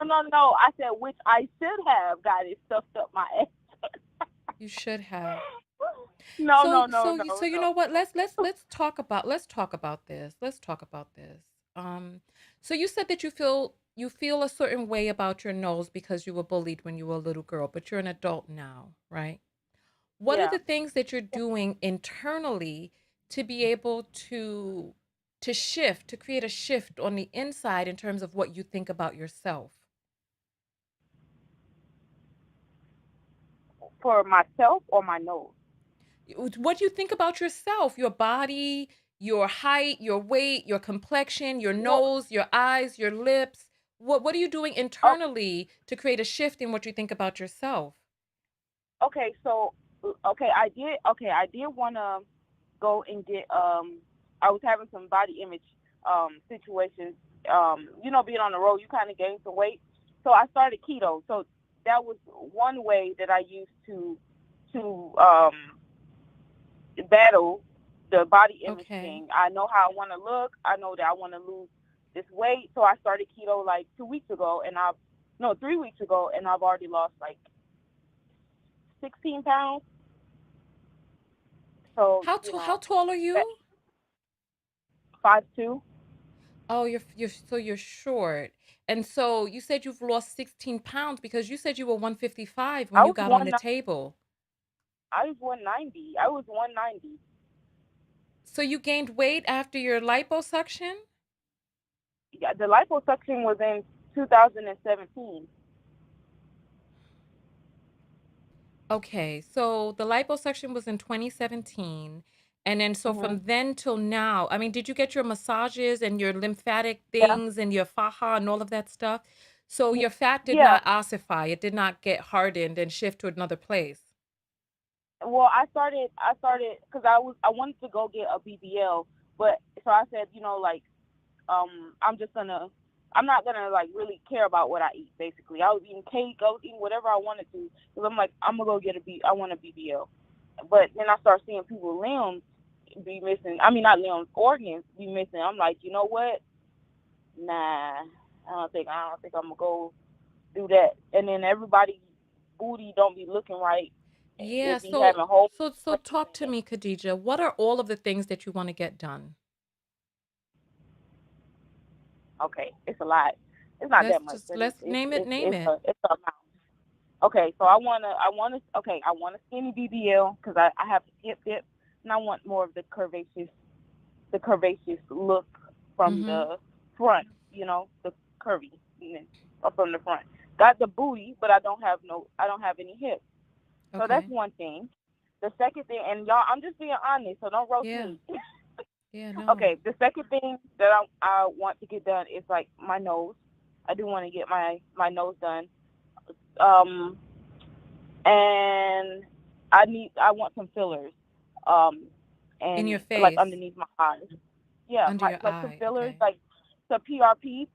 No. I said which I should have got it stuffed up my ass. You should have. No, no, So no, so no, you so you no. know what? Let's talk about this. Let's talk about this. So you said that you feel a certain way about your nose because you were bullied when you were a little girl, but you're an adult now, right? What are Yeah. the things that you're doing internally to be able to shift, to create a shift on the inside in terms of what you think about yourself? For myself or my nose. What do you think about yourself, your body, your height, your weight, your complexion, your Well, nose, your eyes, your lips? What are you doing oh, internally to create a shift in what you think about yourself? okay. So, okay, I did. Okay, I did want to go and get. I was having some body image situations. Being on the road, you kind of gain some weight. So I started keto. So that was one way that I used to battle the body image Okay. thing. I know how I want to look. I know that I want to lose this weight. So I started keto like 2 weeks ago, and 3 weeks ago, and I've already lost like 16 pounds. So How tall are you? 5'2". Oh, you're short. And so you said you've lost 16 pounds because you said you were 155 when I you was got on one. the table. I was 190. I was 190. So you gained weight after your liposuction? Yeah, the liposuction was in 2017. Okay, so the liposuction was in 2017. And then so Mhm. from then till now, I mean, did you get your massages and your lymphatic Yeah. things and your faja and all of that stuff? So your fat did Yeah. not ossify. It did not get hardened and shift to another place. Well, I started because I wanted to go get a BBL, but so I said, like, I'm not gonna like really care about what I eat. Basically, I was eating cake, I was eating whatever I wanted to, because I'm like, I'm gonna go get I want a BBL. But then I start seeing people limbs be missing. I mean, not limbs, organs be missing. I'm like, you know what? Nah, I don't think I'm gonna go do that. And then everybody booty don't be looking right. Yeah, It be having so whole so places talk to in it. me, Khadija. What are all of the things that you want to get done? Okay, it's a lot. It's not that much, but Let's name it. it's a amount. Okay, so I want a skinny BBL because I have hip dip, and I want more of the curvaceous look from Mm-hmm. the front. The curvy from the front. Got the booty, but I don't have any hips. So that's Okay. one thing. The second thing, and y'all, I'm just being honest, so don't roast Yeah. me. Yeah, no. Okay, the second thing that I want to get done is like my nose. I do want to get my nose done. Um, and I want some fillers. Um, In and your like face, underneath my eyes. Yeah, under my your like some eye. fillers, Okay. like the PRP,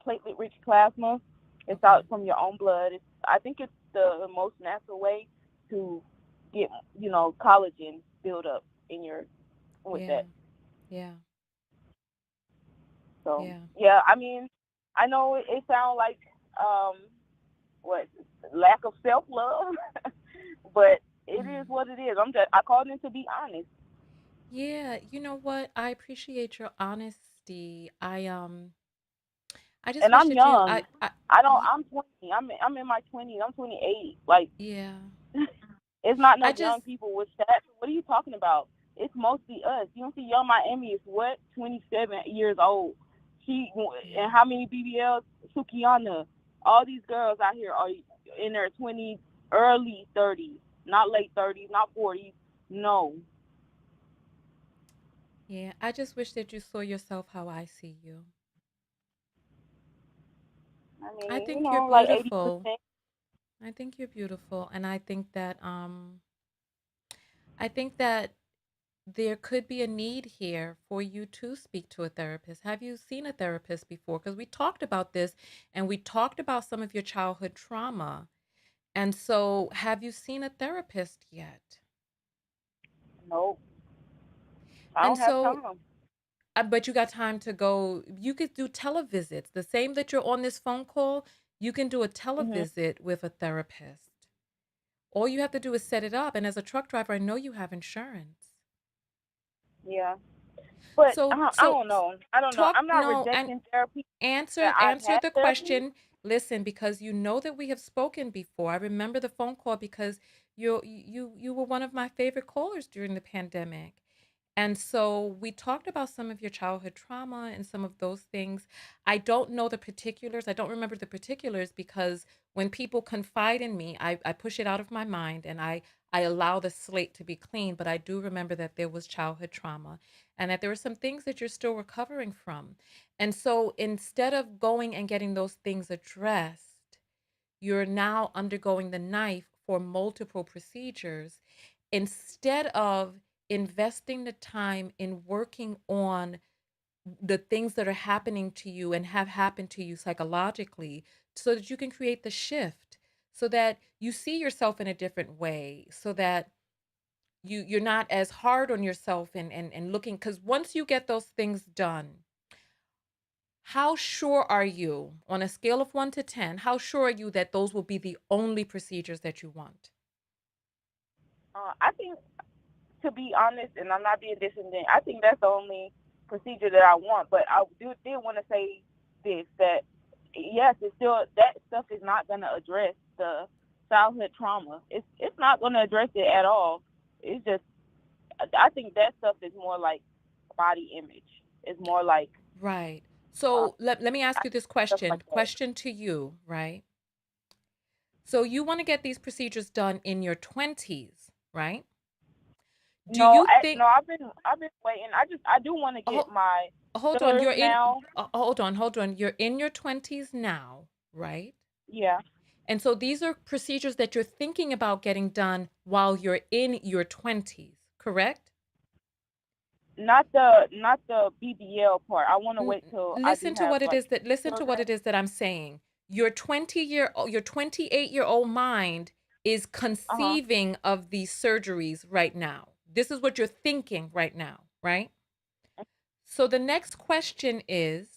platelet rich plasma. It's Okay. out from your own blood. I think it's the most natural way to get collagen build up in your with Yeah. that. Yeah. So Yeah. yeah, I mean, I know it sounds like um what lack of self love, but it is Mm. what it is. I called in to be honest, Yeah, you know what? I appreciate your honesty. I just and wish I'm that you young. I don't. y- I'm 20. I'm in my 20s. I'm 28. Like yeah. it's not I no just young people with that. What are you talking about? It's mostly us. You don't see Young Miami is what 27 years old. She yeah. and how many BBLs? Sukiana. All these girls out here are in their 20s, early 30s, not late 30s, not 40s. No, Yeah, I just wish that you saw yourself how I see you. I I mean think you're like beautiful. 80%. I think you're beautiful, and I think that there could be a need here for you to speak to a therapist. Have you seen a therapist before? Because we talked about this and we talked about some of your childhood trauma. And so, have you seen a therapist yet? Nope, I And don't have so, time. but you got time to go. You could do televisits. The same that you're on this phone call, you can do a Hmm. televisit with a therapist. All you have to do is set it up. And as a truck driver, I know you have insurance. Yeah, but So, I don't know. I don't know. talk, I'm not no, and rejecting therapy. That I've answer had the therapy. question. Listen, because you know that we have spoken before. I remember the phone call because you were one of my favorite callers during the pandemic. And so we talked about some of your childhood trauma and some of those things. I don't know the particulars. I don't remember the particulars because when people confide in me, I push it out of my mind and I allow the slate to be clean. But I do remember that there was childhood trauma and that there were some things that you're still recovering from. And so instead of going and getting those things addressed, you're now undergoing the knife for multiple procedures instead of investing the time in working on the things that are happening to you and have happened to you psychologically so that you can create the shift so that you see yourself in a different way so that you're not as hard on yourself and looking because once you get those things done, how sure are you on a scale of 1 to 10, how sure are you that those will be the only procedures that you want? I think, to be honest, and I'm not being dissident, I think that's the only procedure that I want. But I did want to say this that yes, it's still that stuff is not going to address the childhood trauma. It's not going to address it at all. It's just I think that stuff is more like body image. It's more like Right. uh, So let me ask you this stuff like question. that. Question to you, right? So you want to get these procedures done in your 20s, right? Do No, you think no, I've been waiting. I do want to get oh, my hold on, fillers you're in now. hold on. You're in your 20s now, right? Yeah, And so these are procedures that you're thinking about getting done while you're in your 20s, correct? not the BBL part. I want to wait till I do Listen to have what it like is that listen to what children. it is that I'm saying. Your 28-year-old mind is Uh huh. conceiving of these surgeries right now. This is what you're thinking right now, right? So the next question is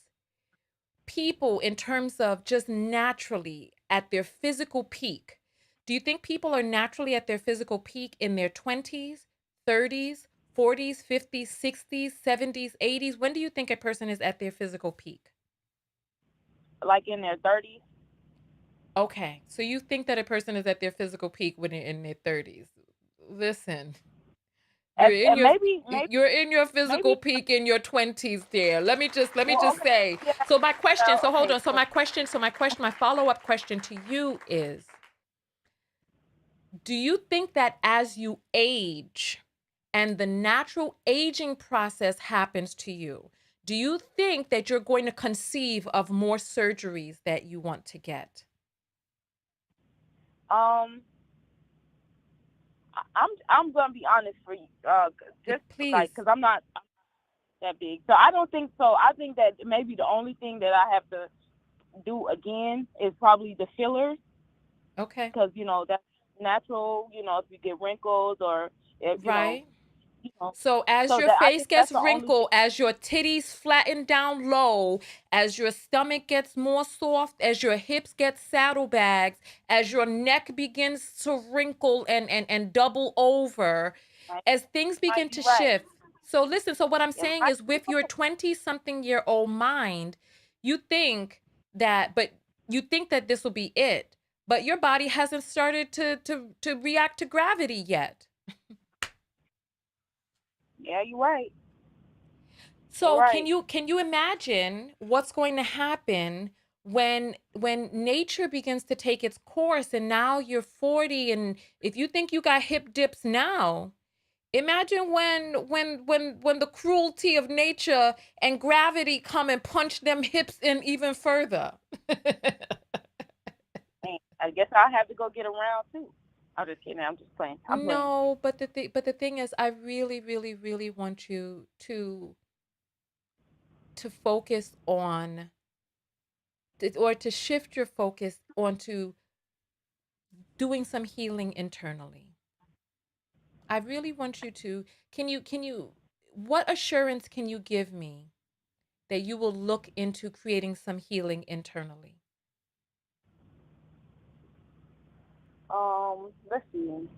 people in terms of just naturally at their physical peak. Do you think people are naturally at their physical peak in their 20s, 30s, 40s, 50s, 60s, 70s, 80s? When do you think a person is at their physical peak? Like in their 30s. Okay, so you think that a person is at their physical peak when they're in their 30s. Listen, you're in And your maybe you're in your physical maybe. peak in your 20s there. Let me just Well, okay. say. Yeah. So my question, so hold Okay. on. My follow-up question to you is, do you think that as you age and the natural aging process happens to you, do you think that you're going to conceive of more surgeries that you want to get? Um, I'm gonna be honest for you. Just like, Please. cause I'm not that big, so I don't think so. I think that maybe the only thing that I have to do again is probably the fillers, Okay. cause that's natural. If you get wrinkles or if Right. you know, So as so your that I face think that's gets the only thing. wrinkled, as your titties flatten down low, as your stomach gets more soft, as your hips get saddlebags, as your neck begins to wrinkle and double over, Right, as things right, begin to you're right. shift. So listen, so what I'm You're saying right. is with your 20-something-year-old mind, you think but you think that this will be it, but your body hasn't started to react to gravity yet. Yeah, you're right. You're So can right. you imagine what's going to happen when nature begins to take its course and now you're 40, and if you think you got hip dips now, imagine when the cruelty of nature and gravity come and punch them hips in even further. Man, I guess I'll have to go get around too. I'm just kidding. I'm just playing. I'm playing. No, but the thing is, I really, really, really want you to focus on or to shift your focus onto doing some healing internally. I really want you to, can you what assurance can you give me that you will look into creating some healing internally? Let's see.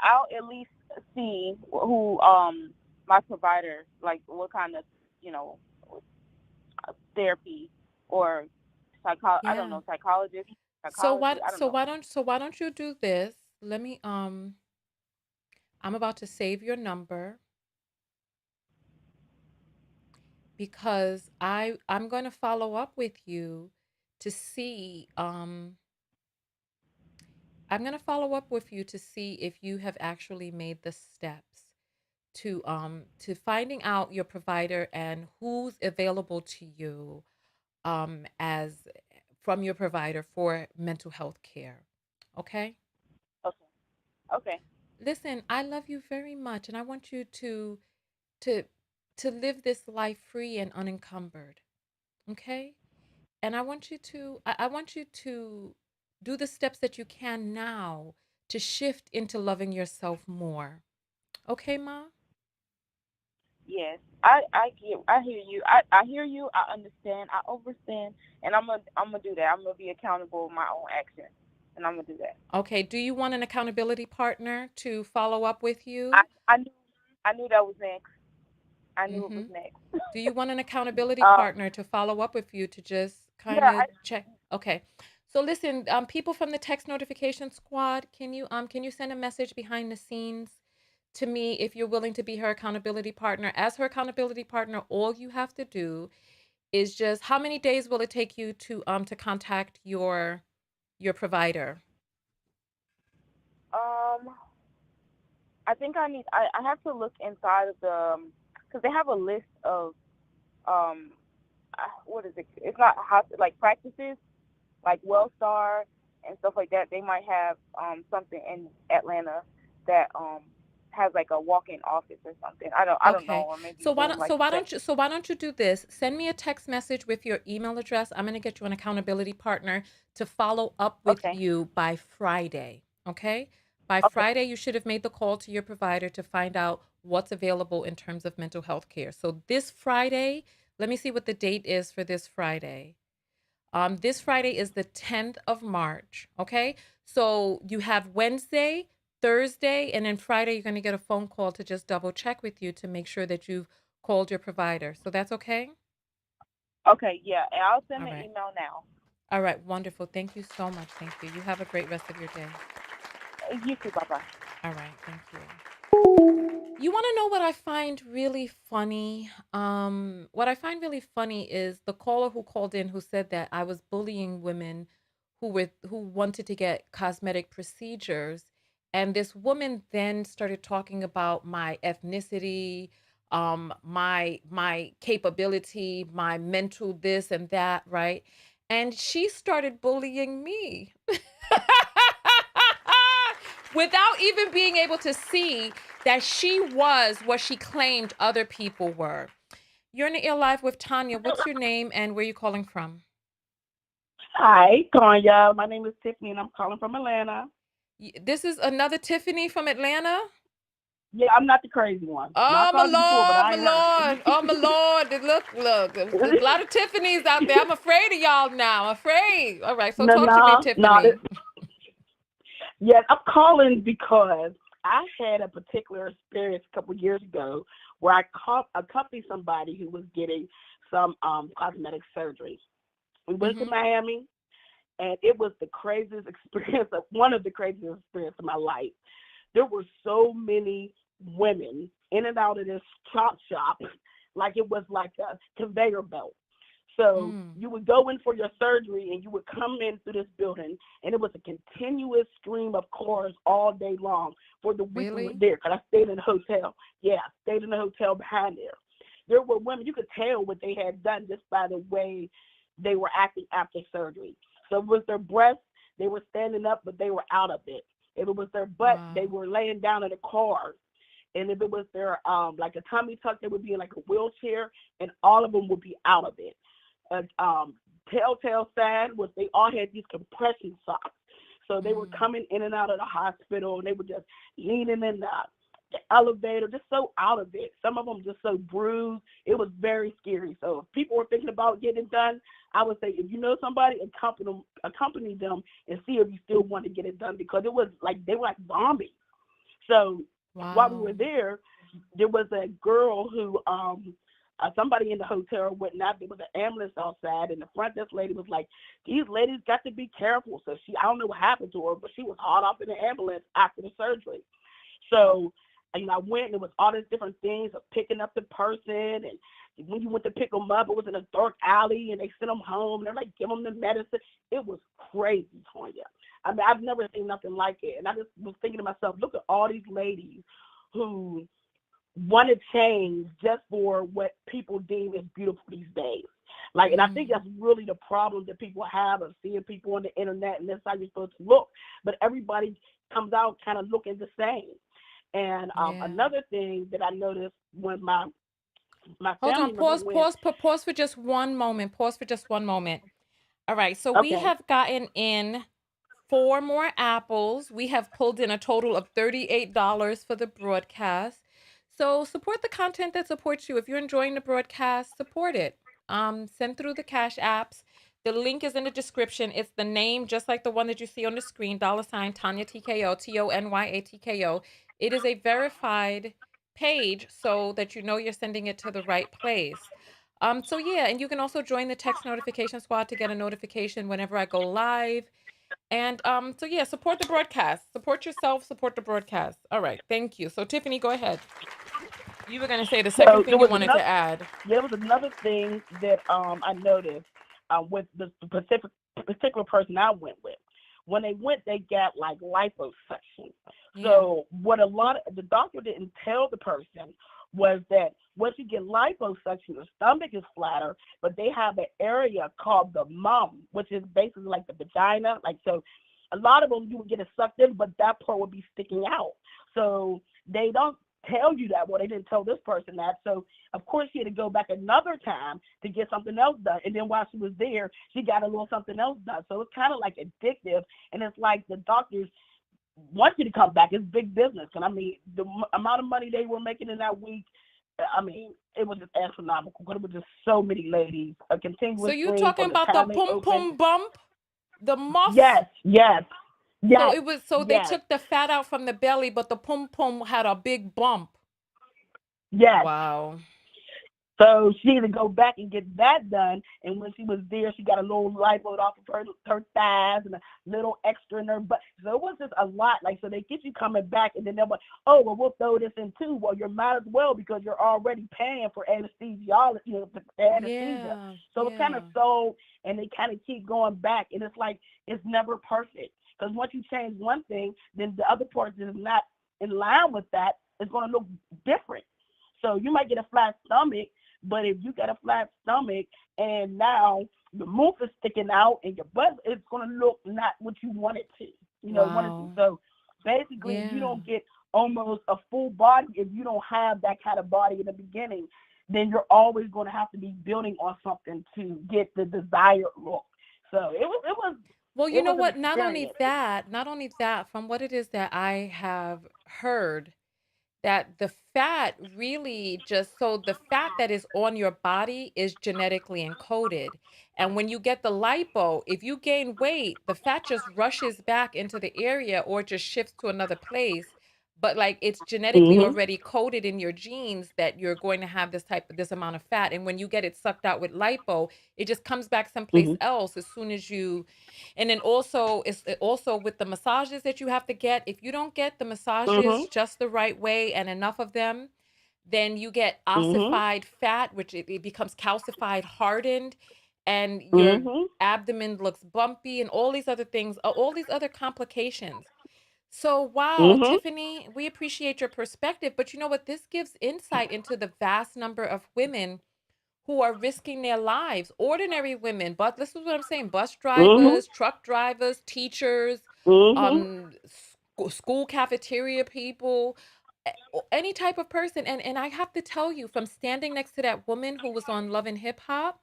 I'll at least see who my provider, like what kind of you know therapy or I don't Yeah. know, psychologist, So psychology. why I don't so know. why don't so why don't you do this? Let me I'm about to save your number because I'm going to follow up with you to see I'm going to follow up with you to see if you have actually made the steps to finding out your provider and who's available to you as from your provider for mental health care. Okay? Okay. Okay. Listen, I love you very much and I want you to to live this life free and unencumbered. Okay? And I want you to do the steps that you can now to shift into loving yourself more. Okay, Ma? Yes. I hear you. I hear you. I understand. I understand. And I'm gonna do that. I'm gonna be accountable for my own actions. And I'm gonna do that. Okay, do you want an accountability partner to follow up with I you? I knew I knew that was next. I knew it was Mhm. next. Do you want an accountability um partner to follow up with you to just kind yeah, of check? Okay. So listen, people from the text notification squad, can you send a message behind the scenes to me if you're willing to be her accountability partner? As her accountability partner, all you have to do is just how many days will it take you to contact your provider? um I think I have to look inside of the because they have a list of um what is it? It's not like practices like Wellstar and stuff like that. They might have something in Atlanta that has like a walk-in office or something. I don't know, Okay. or maybe So why Zoom don't like so you why said. don't you so why don't you do this? Send me a text message with your email address. I'm going to get you an accountability partner to follow up with Okay. you by Friday. Okay? By Okay. Friday, you should have made the call to your provider to find out what's available in terms of mental health care. So this Friday, let me see what the date is for this Friday. This Friday is the 10th of March. Okay. So you have Wednesday, Thursday, and then Friday, you're going to get a phone call to just double check with you to make sure that you've called your provider. So that's okay. Okay, yeah, and I'll send All the right. email now. All right. Wonderful. Thank you so much. Thank you. You have a great rest of your day. You too. Bye bye. All right. Thank you. You want to know what I find really funny? What I find really funny is the caller who called in who said that I was bullying women who wanted to get cosmetic procedures, and this woman then started talking about my ethnicity, my capability, my mental this and that, right? And she started bullying me. Without even being able to see that she was what she claimed other people were. You're in the air live with Tonya. What's your name and where are you calling from? Hi, Tonya. My name is Tiffany, and I'm calling from Atlanta. This is another Tiffany from Atlanta. Yeah, I'm not the crazy one. No, I Oh my called you before, but lord, I my ain't her. lord, oh my lord! Look, there's a lot of Tiffany's out there. I'm afraid of y'all now. I'm afraid. All right, so No, talk to me, no, no. Tiffany. Yes, I'm calling because I had a particular experience a couple years ago where I accompanied somebody who was getting some cosmetic surgery. We went to Mhm. Miami, and it was the craziest experience, one of the craziest experiences of my life. There were so many women in and out of this chop shop, like it was like a conveyor belt. So Mm. you would go in for your surgery and you would come in through this building, and it was a continuous stream of cars all day long for the week we were Really? there, because I stayed in a hotel. Yeah, I stayed in a hotel behind there. There were women, you could tell what they had done just by the way they were acting after surgery. So it was their breasts, they were standing up, but they were out of it. If it was their butt, Wow. they were laying down in a car. And if it was their like a tummy tuck, they would be in like a wheelchair, and all of them would be out of it. Telltale sign was they all had these compression socks. So they were Mm. coming in and out of the hospital, and they were just leaning in the elevator, just so out of it. Some of them just so bruised. It was very scary. So if people were thinking about getting it done, I would say if you know somebody, accompany them and see if you still want to get it done, because it was like they were like zombies. So while we Wow. were there was a girl who somebody in the hotel went out. There was an ambulance outside, and the front desk lady was like, "These ladies got to be careful." So I don't know what happened to her, but she was hauled off in the ambulance after the surgery. So, I went, and it was all these different things of picking up the person, and when you went to pick them up, it was in a dark alley, and they sent them home. They're like, give them the medicine. It was crazy, Tonya. I mean, I've never seen nothing like it. And I just was thinking to myself, look at all these ladies who want to change just for what people deem as beautiful these days. Like, and I think Mm. that's really the problem that people have of seeing people on the internet, and that's how you're supposed to look. But everybody comes out kind of looking the same. And Yeah. another thing that I noticed when my Hold on. family member Pause. went. Pause for just one moment. Pause for just one moment. All right. So we Okay. have gotten in four more apples. We have pulled in a total of $38 for the broadcast. So support the content that supports you. If you're enjoying the broadcast, support it. Send through the cash apps. The link is in the description. It's the name, just like the one that you see on the screen, $ Tonya TKO, TONYATKO. It is a verified page so that you know you're sending it to the right place. So yeah, and you can also join the text notification squad to get a notification whenever I go live. And so yeah, support the broadcast. Support yourself, support the broadcast. All right, thank you. So Tiffany, go ahead. You were gonna say the second So thing you wanted to add. there was another thing that I noticed with the particular person I went with. When they went, they got like liposuction. Yeah. So what the doctor didn't tell the person was that once you get liposuction, your stomach is flatter, but they have an area called the mum, which is basically like the vagina. Like, so a lot of them you would get it sucked in, but that part would be sticking out. So they don't tell you that. Well, they didn't tell this person that. So of course she had to go back another time to get something else done. And then while she was there, she got a little something else done. So it's kind of like addictive. And it's like the doctors want you to come back. It's big business. And I mean, the amount of money they were making in that week, I mean, it was just astronomical. But it was just so many ladies, a So continuous you stream talking from the about the time they pum opened. pum bump, the muff? Yes, yes, So yes, it was so they yes, took the fat out from the belly, but the pum pum had a big bump. yes. Wow. So she had to go back and get that done. And when she was there, she got a little lipo off of her thighs and a little extra in her butt. So it was just a lot. Like, so they get you coming back, and then they're like, oh, well, we'll throw this in too. Well, you might as well, because you're already paying for anesthesiology, the anesthesia. Yeah, So it's kind of yeah. sold, and they kind of keep going back. And it's like, it's never perfect. Because once you change one thing, then the other part that is not in line with that is going to look different. So you might get a flat stomach, but if you got a flat stomach and now your moof is sticking out and your butt, it's going to look not what you want it to. Want it to. Wow. So basically, if you Yeah. don't get almost a full body, if you don't have that kind of body in the beginning, then you're always going to have to be building on something to get the desired look. So Well, you it know was an what? experience. Not only that, from what it is that I have heard, that the fat really just so the fat that is on your body is genetically encoded. And when you get the lipo, if you gain weight, the fat just rushes back into the area or just shifts to another place. But like it's genetically Mhm. already coded in your genes that you're going to have this amount of fat. And when you get it sucked out with lipo, it just comes back someplace Mhm. else as soon as you and then also it's also with the massages that you have to get. If you don't get the massages Mhm. just the right way and enough of them, then you get Mhm. ossified fat, which it becomes calcified, hardened, and your Mhm. abdomen looks bumpy and all these other things, all these other complications. So, wow, Mhm. Tiffany, we appreciate your perspective, but you know what? This gives insight into the vast number of women who are risking their lives, ordinary women, but this is what I'm saying, bus Mhm. drivers, truck drivers, teachers, Mhm. um school cafeteria people, any type of person. And I have to tell you, from standing next to that woman who was on Love and Hip Hop,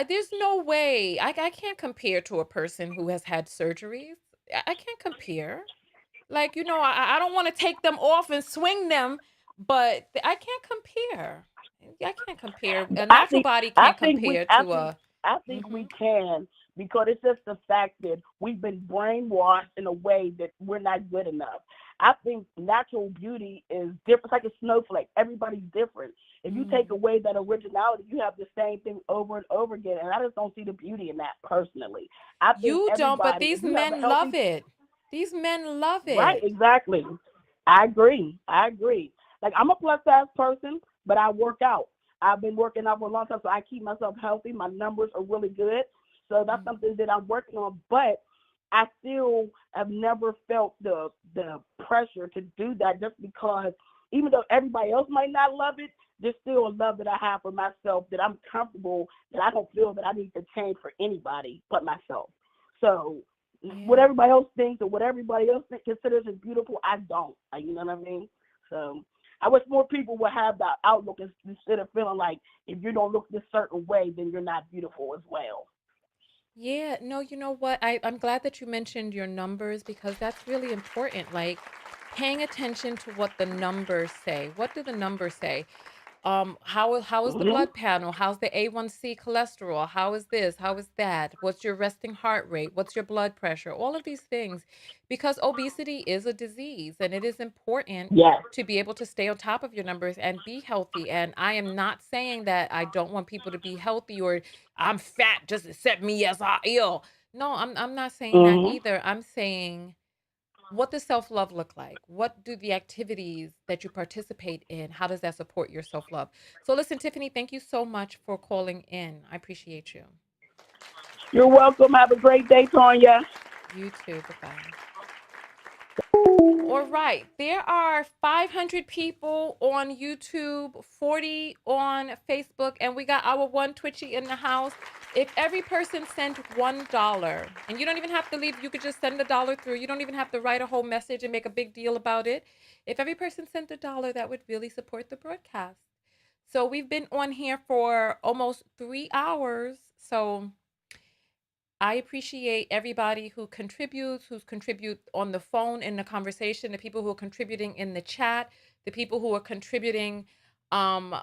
there's no way I can't compare to a person who has had surgeries. I can't compare. Like, I don't want to take them off and swing them, but I can't compare. I can't compare. A I natural think body I can't think we compare I to think a. I think Mhm. we can, because it's just the fact that we've been brainwashed in a way that we're not good enough. I think natural beauty is different. It's like a snowflake. Everybody's different. If you take Mm. away that originality, you have the same thing over and over again. And I just don't see the beauty in that personally. I think You don't, but everybody, if these you have a men love healthy, it. These men love right, it. exactly. I agree. I agree. Like, I'm a plus size person, but I work out. I've been working out for a long time, so I keep myself healthy. My numbers are really good. So that's Mm. something that I'm working on. But I still have never felt the pressure to do that, just because even though everybody else might not love it, there's still a love that I have for myself, that I'm comfortable, that I don't feel that I need to change for anybody but myself. So what Yeah. everybody else thinks or what everybody else considers as beautiful, I don't. You know what I mean? So I wish more people would have that outlook, instead of feeling like if you don't look this certain way, then you're not beautiful as well. Yeah, no, you know what? I'm glad that you mentioned your numbers because that's really important. Like paying attention to what the numbers say. What do the numbers say? How is the Mhm. blood panel? How's the A1C cholesterol? How is this? How is that? What's your resting heart rate? What's your blood pressure? All of these things, because obesity is a disease and it is important Yes. to be able to stay on top of your numbers and be healthy. And I am not saying that I don't want people to be healthy or I'm fat, just accept me as I ill. No, I'm not saying that Mhm. either. I'm saying, what does self-love look like? What do the activities that you participate in, how does that support your self-love? So listen, Tiffany, thank you so much for calling in. I appreciate you. You're welcome. Have a great day, Tonya. You too. Bye-bye. All right. There are 500 people on YouTube, 40 on Facebook, and we got our one Twitchy in the house. If every person sent $1, and you don't even have to leave, you could just send the dollar through. You don't even have to write a whole message and make a big deal about it. If every person sent $1, that would really support the broadcast. So we've been on here for almost 3 hours. So I appreciate everybody who contributes, who's contribute on the phone in the conversation, the people who are contributing in the chat. the people who are contributing um,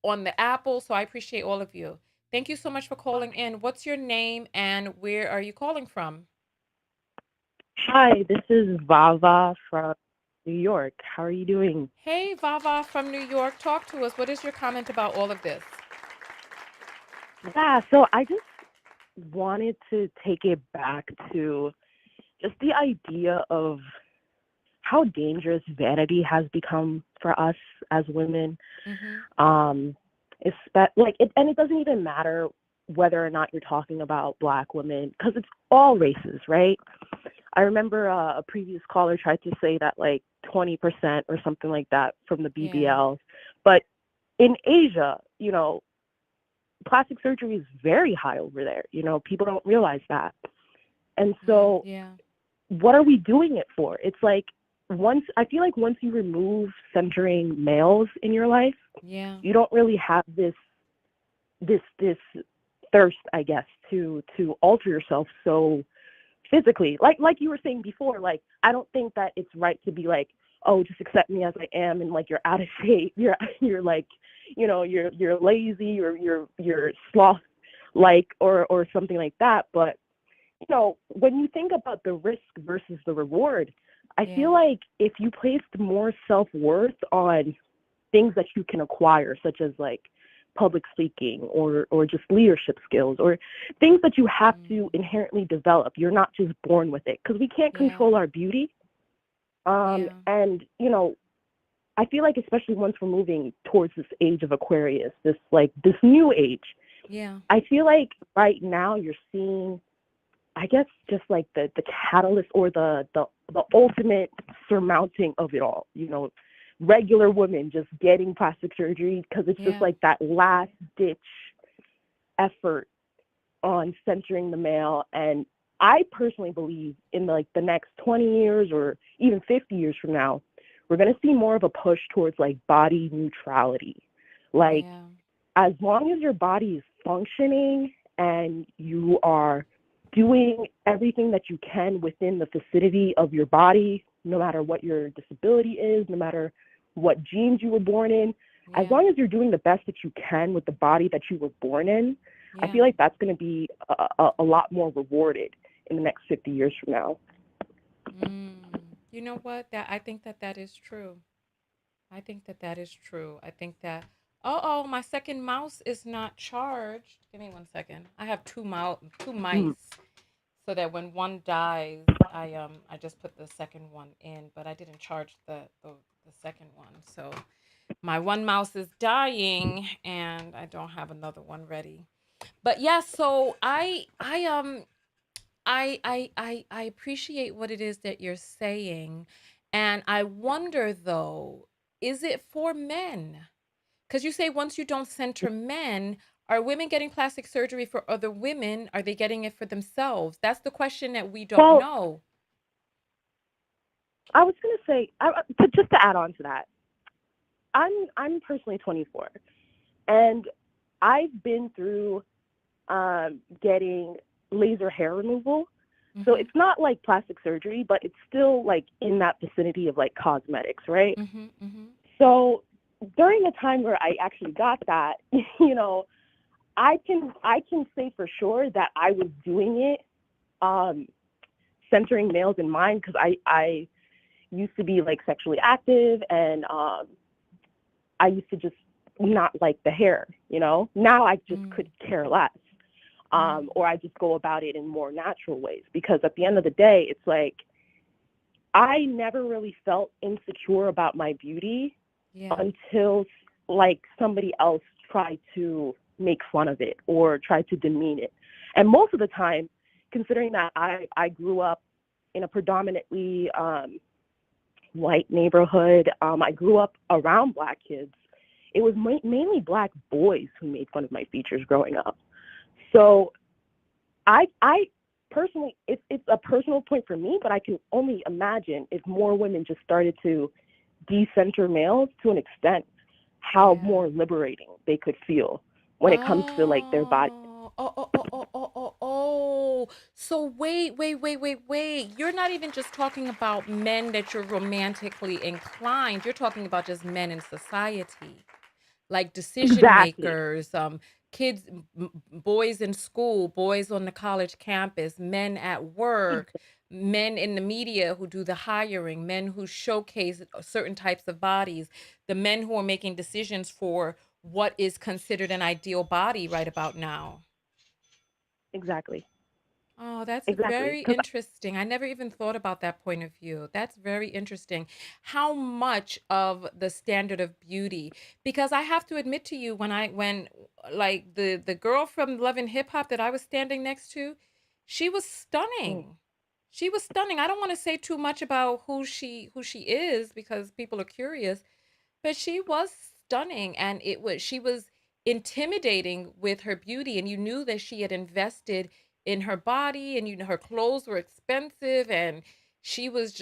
on the Apple. So I appreciate all of you. Thank you so much for calling in. What's your name and where are you calling from? Hi, this is Vava from New York. How are you doing? Hey, Vava from New York. Talk to us. What is your comment about all of this? Yeah, so I just wanted to take it back to just the idea of how dangerous vanity has become for us as women. Mm-hmm. And it doesn't even matter whether or not you're talking about Black women, because it's all races, right? I remember a previous caller tried to say that like 20% or something like that from the Yeah. BBLs, but in Asia, plastic surgery is very high over there. People don't realize that. And so Yeah. what are we doing it for? It's like I feel like once you remove centering males in your life, Yeah. you don't really have this thirst, I guess, to alter yourself so physically. Like you were saying before, like I don't think that it's right to be like, oh, just accept me as I am, and like you're out of shape, you're like, you're lazy, or you're sloth like, or something like that. But when you think about the risk versus the reward, I feel like if you placed more self-worth on things that you can acquire, such as like public speaking or just leadership skills, or things that you have to inherently develop. You're not just born with it, because we can't control our beauty. And I feel like, especially once we're moving towards this age of Aquarius, this new age, I feel like right now you're seeing, I guess, just like the catalyst, or the ultimate surmounting of it all. Regular women just getting plastic surgery because it's just like that last ditch effort on centering the male. And I personally believe in the next 20 years or even 50 years from now, we're going to see more of a push towards like body neutrality. Like, as long as your body is functioning and you are doing everything that you can within the vicinity of your body, no matter what your disability is, no matter what genes you were born in, as long as you're doing the best that you can with the body that you were born in, I feel like that's going to be a lot more rewarded in the next 50 years from now. You know what? I think that is true. I think that is true. I think that. Oh, my second mouse is not charged. Give me 1 second. I have two mice, so that when one dies, I just put the second one in, but I didn't charge the second one. So my one mouse is dying, and I don't have another one ready. But yeah, so I appreciate what it is that you're saying. And I wonder though, is it for men? Because you say once you don't center men, are women getting plastic surgery for other women? Are they getting it for themselves? That's the question that we don't Well, know. I was going to say, just to add on to that, I'm personally 24, and I've been through getting laser hair removal. So it's not like plastic surgery, but it's still like in that vicinity of like cosmetics, right? So during the time where I actually got that, I can say for sure that I was doing it centering males in mind, because I used to be like sexually active, and I used to just not like the hair, Now I just could care less. Or I just go about it in more natural ways, because at the end of the day, it's like I never really felt insecure about my beauty until like somebody else tried to make fun of it or tried to demean it. And most of the time, considering that I grew up in a predominantly white neighborhood, I grew up around Black kids. It was mainly Black boys who made fun of my features growing up. So I personally, it's a personal point for me, but I can only imagine if more women just started to decenter males to an extent, how more liberating they could feel when it comes to like their body. Oh. So wait. You're not even just talking about men that you're romantically inclined. You're talking about just men in society, like decision Exactly. makers, kids, boys in school, boys on the college campus, men at work, men in the media who do the hiring, men who showcase certain types of bodies, the men who are making decisions for what is considered an ideal body right about now. Exactly. Oh, that's Exactly. very Because interesting. I never even thought about that point of view. That's very interesting. How much of the standard of beauty? Because I have to admit to you, when like the girl from Love and Hip Hop that I was standing next to, she was stunning. She was stunning. I don't want to say too much about who she is because people are curious, but she was stunning, and she was intimidating with her beauty, and you knew that she had invested in her body, and you know her clothes were expensive, and she was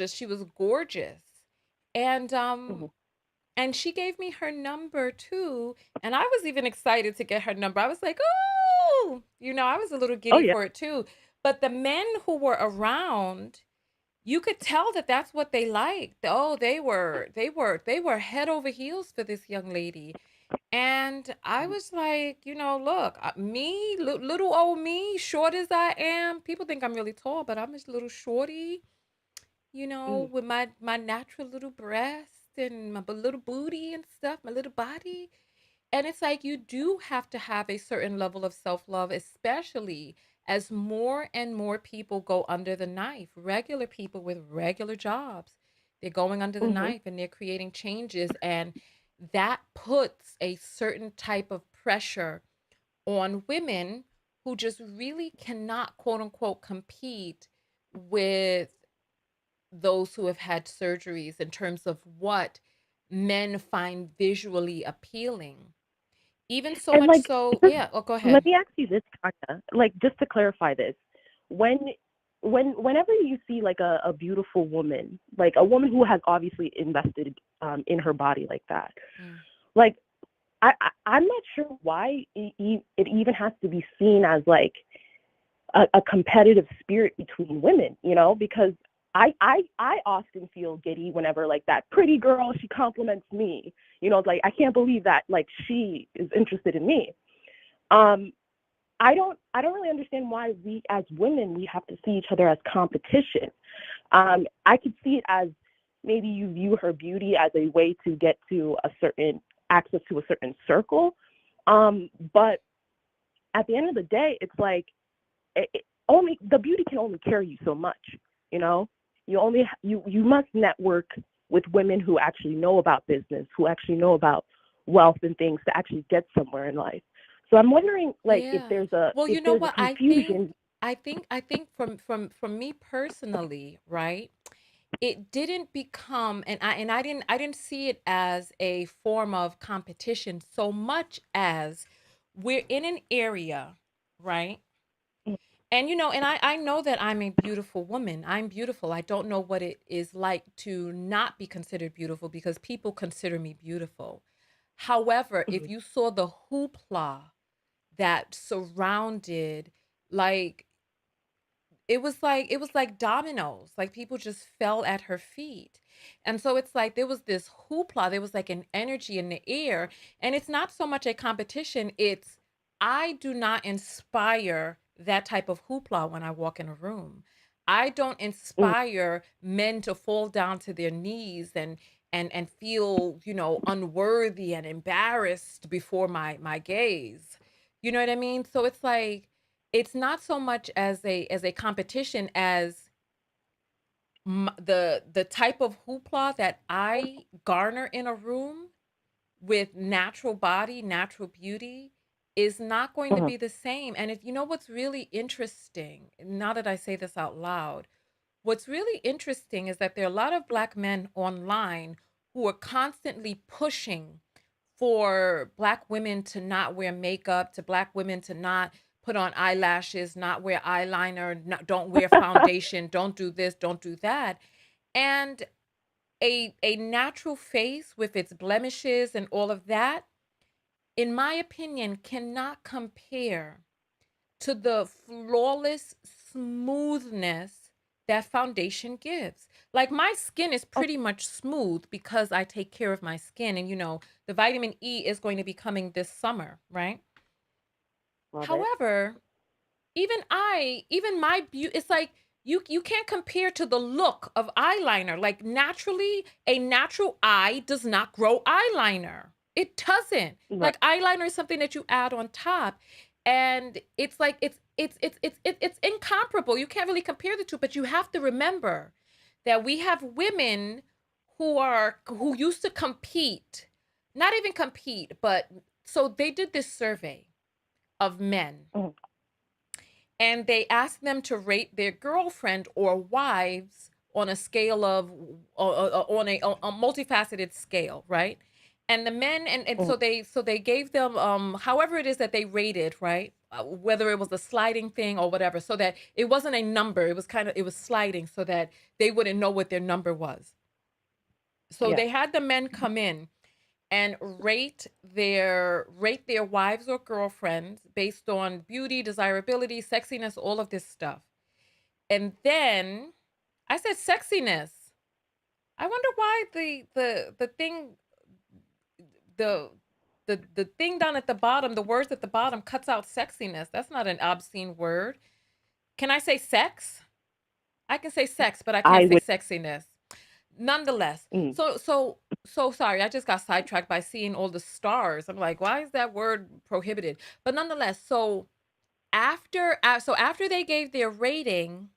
gorgeous. And mhm. she gave me her number too, and I was even excited to get her number. I was like, "Oh," I was a little Oh giddy yeah. for it too. But the men who were around, you could tell that that's what they liked. Oh, they were head over heels for this young lady. And I was like, look, little old me, short as I am. People think I'm really tall, but I'm just a little shorty, Mhm. with my natural little breasts and my little booty and stuff, my little body. And it's like you do have to have a certain level of self-love, especially as more and more people go under the knife. Regular people with regular jobs, they're going under the Mhm. knife and they're creating changes. And that puts a certain type of pressure on women who just really cannot, quote unquote, compete with those who have had surgeries in terms of what men find visually appealing. Even so And much like, so, just yeah. Oh, go let ahead. me ask you this, Tanya. Like, just to clarify this, when whenever you see like a beautiful woman, like a woman who has obviously invested in her body like that, Mm. like I'm not sure why it even has to be seen as like a competitive spirit between women, because I often feel giddy whenever like that pretty girl, she compliments me. It's like I can't believe that like she is interested in me. Um, I don't really understand why we as women we have to see each other as competition. I could see it as maybe you view her beauty as a way to get to a certain access to a certain circle. But at the end of the day, it's like only the beauty can only carry you so much. You know, you must network with women who actually know about business, who actually know about wealth and things to actually get somewhere in life. So I'm wondering, like, if Yeah. there's a Well, if you know there's a what? I think confusion. I think I think from me personally, right? It didn't become, and I didn't see it as a form of competition so much as we're in an area, right? And I know that I'm a beautiful woman. I'm beautiful. I don't know what it is like to not be considered beautiful because people consider me beautiful. However, if Mhm, you saw the hoopla that surrounded, like, it was like dominoes, like people just fell at her feet. And so it's like there was this hoopla, there was like an energy in the air, and it's not so much a competition, it's I do not inspire that type of hoopla when I walk in a room. I don't mhm, inspire men to fall down to their knees and feel, unworthy and embarrassed before my gaze. You know what I mean? So it's like it's not so much as a competition as the type of hoopla that I garner in a room with natural body, natural beauty is not going to mhm, be the same. And if you know what's really interesting, now that I say this out loud, what's really interesting is that there are a lot of black men online who are constantly pushing for black women to not wear makeup, to black women to not put on eyelashes, not wear eyeliner, don't wear foundation, don't do this, don't do that. And a natural face with its blemishes and all of that, in my opinion, cannot compare to the flawless smoothness that foundation gives. Like my skin is Oh, pretty much smooth because I take care of my skin. And, the vitamin E is going to be coming this summer, right? love it. However, even my beauty, it's like you can't compare to the look of eyeliner. Like naturally, a natural eye does not grow eyeliner. It doesn't. Right. Like eyeliner is something that you add on top, and it's like it's incomparable. You can't really compare the two, but you have to remember that we have women who used to compete, not even compete, but so they did this survey of men Mhm. and they asked them to rate their girlfriend or wives on a scale of on a multifaceted scale, right? And the men and Mhm. so they gave them however it is that they rated, right? Whether it was a sliding thing or whatever, so that it wasn't a number, it was sliding so that they wouldn't know what their number was. So Yeah. they had the men come in and rate their wives or girlfriends based on beauty, desirability, sexiness, all of this stuff. And then I said sexiness. I wonder why the thing the the thing down at the bottom, the words at the bottom cuts out sexiness. That's not an obscene word. Can I say sex? I can say sex, but I I can't say would. sexiness. Nonetheless, Mm. so sorry. I just got sidetracked by seeing all the stars. I'm like, why is that word prohibited? But nonetheless, so after they gave their rating,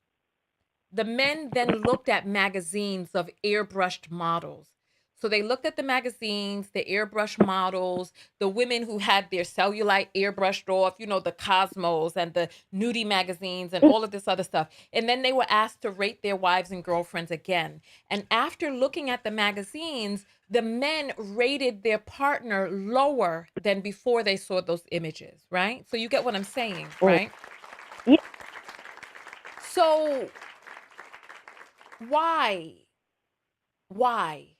the men then looked at magazines of airbrushed models. So they looked at the magazines, the airbrush models, the women who had their cellulite airbrushed off, the Cosmos and the nudie magazines and all of this other stuff. And then they were asked to rate their wives and girlfriends again. And after looking at the magazines, the men rated their partner lower than before they saw those images, right? So you get what I'm saying, Mm. right? Yeah. So why? Why?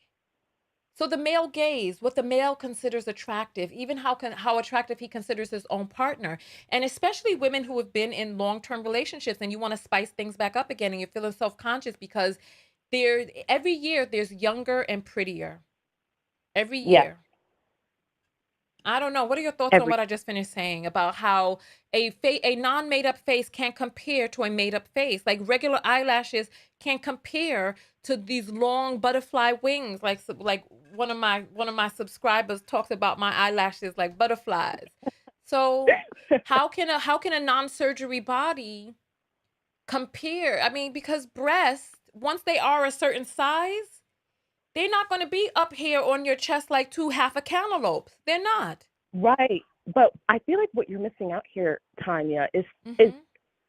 So the male gaze, what the male considers attractive, even how attractive he considers his own partner, and especially women who have been in long-term relationships and you want to spice things back up again and you're feeling self-conscious because every year there's younger and prettier. Every Yes. year. I don't know. What are your thoughts on Every. what I just finished saying about how a non-made up face can't compare to a made up face? Like regular eyelashes can't compare to these long butterfly wings. Like one of my subscribers talks about my eyelashes like butterflies. So how can a non-surgery body compare? I mean, because breasts, once they are a certain size, they're not going to be up here on your chest like two half a cantaloupes. They're not. Right. But I feel like what you're missing out here, Tanya, is Mhm.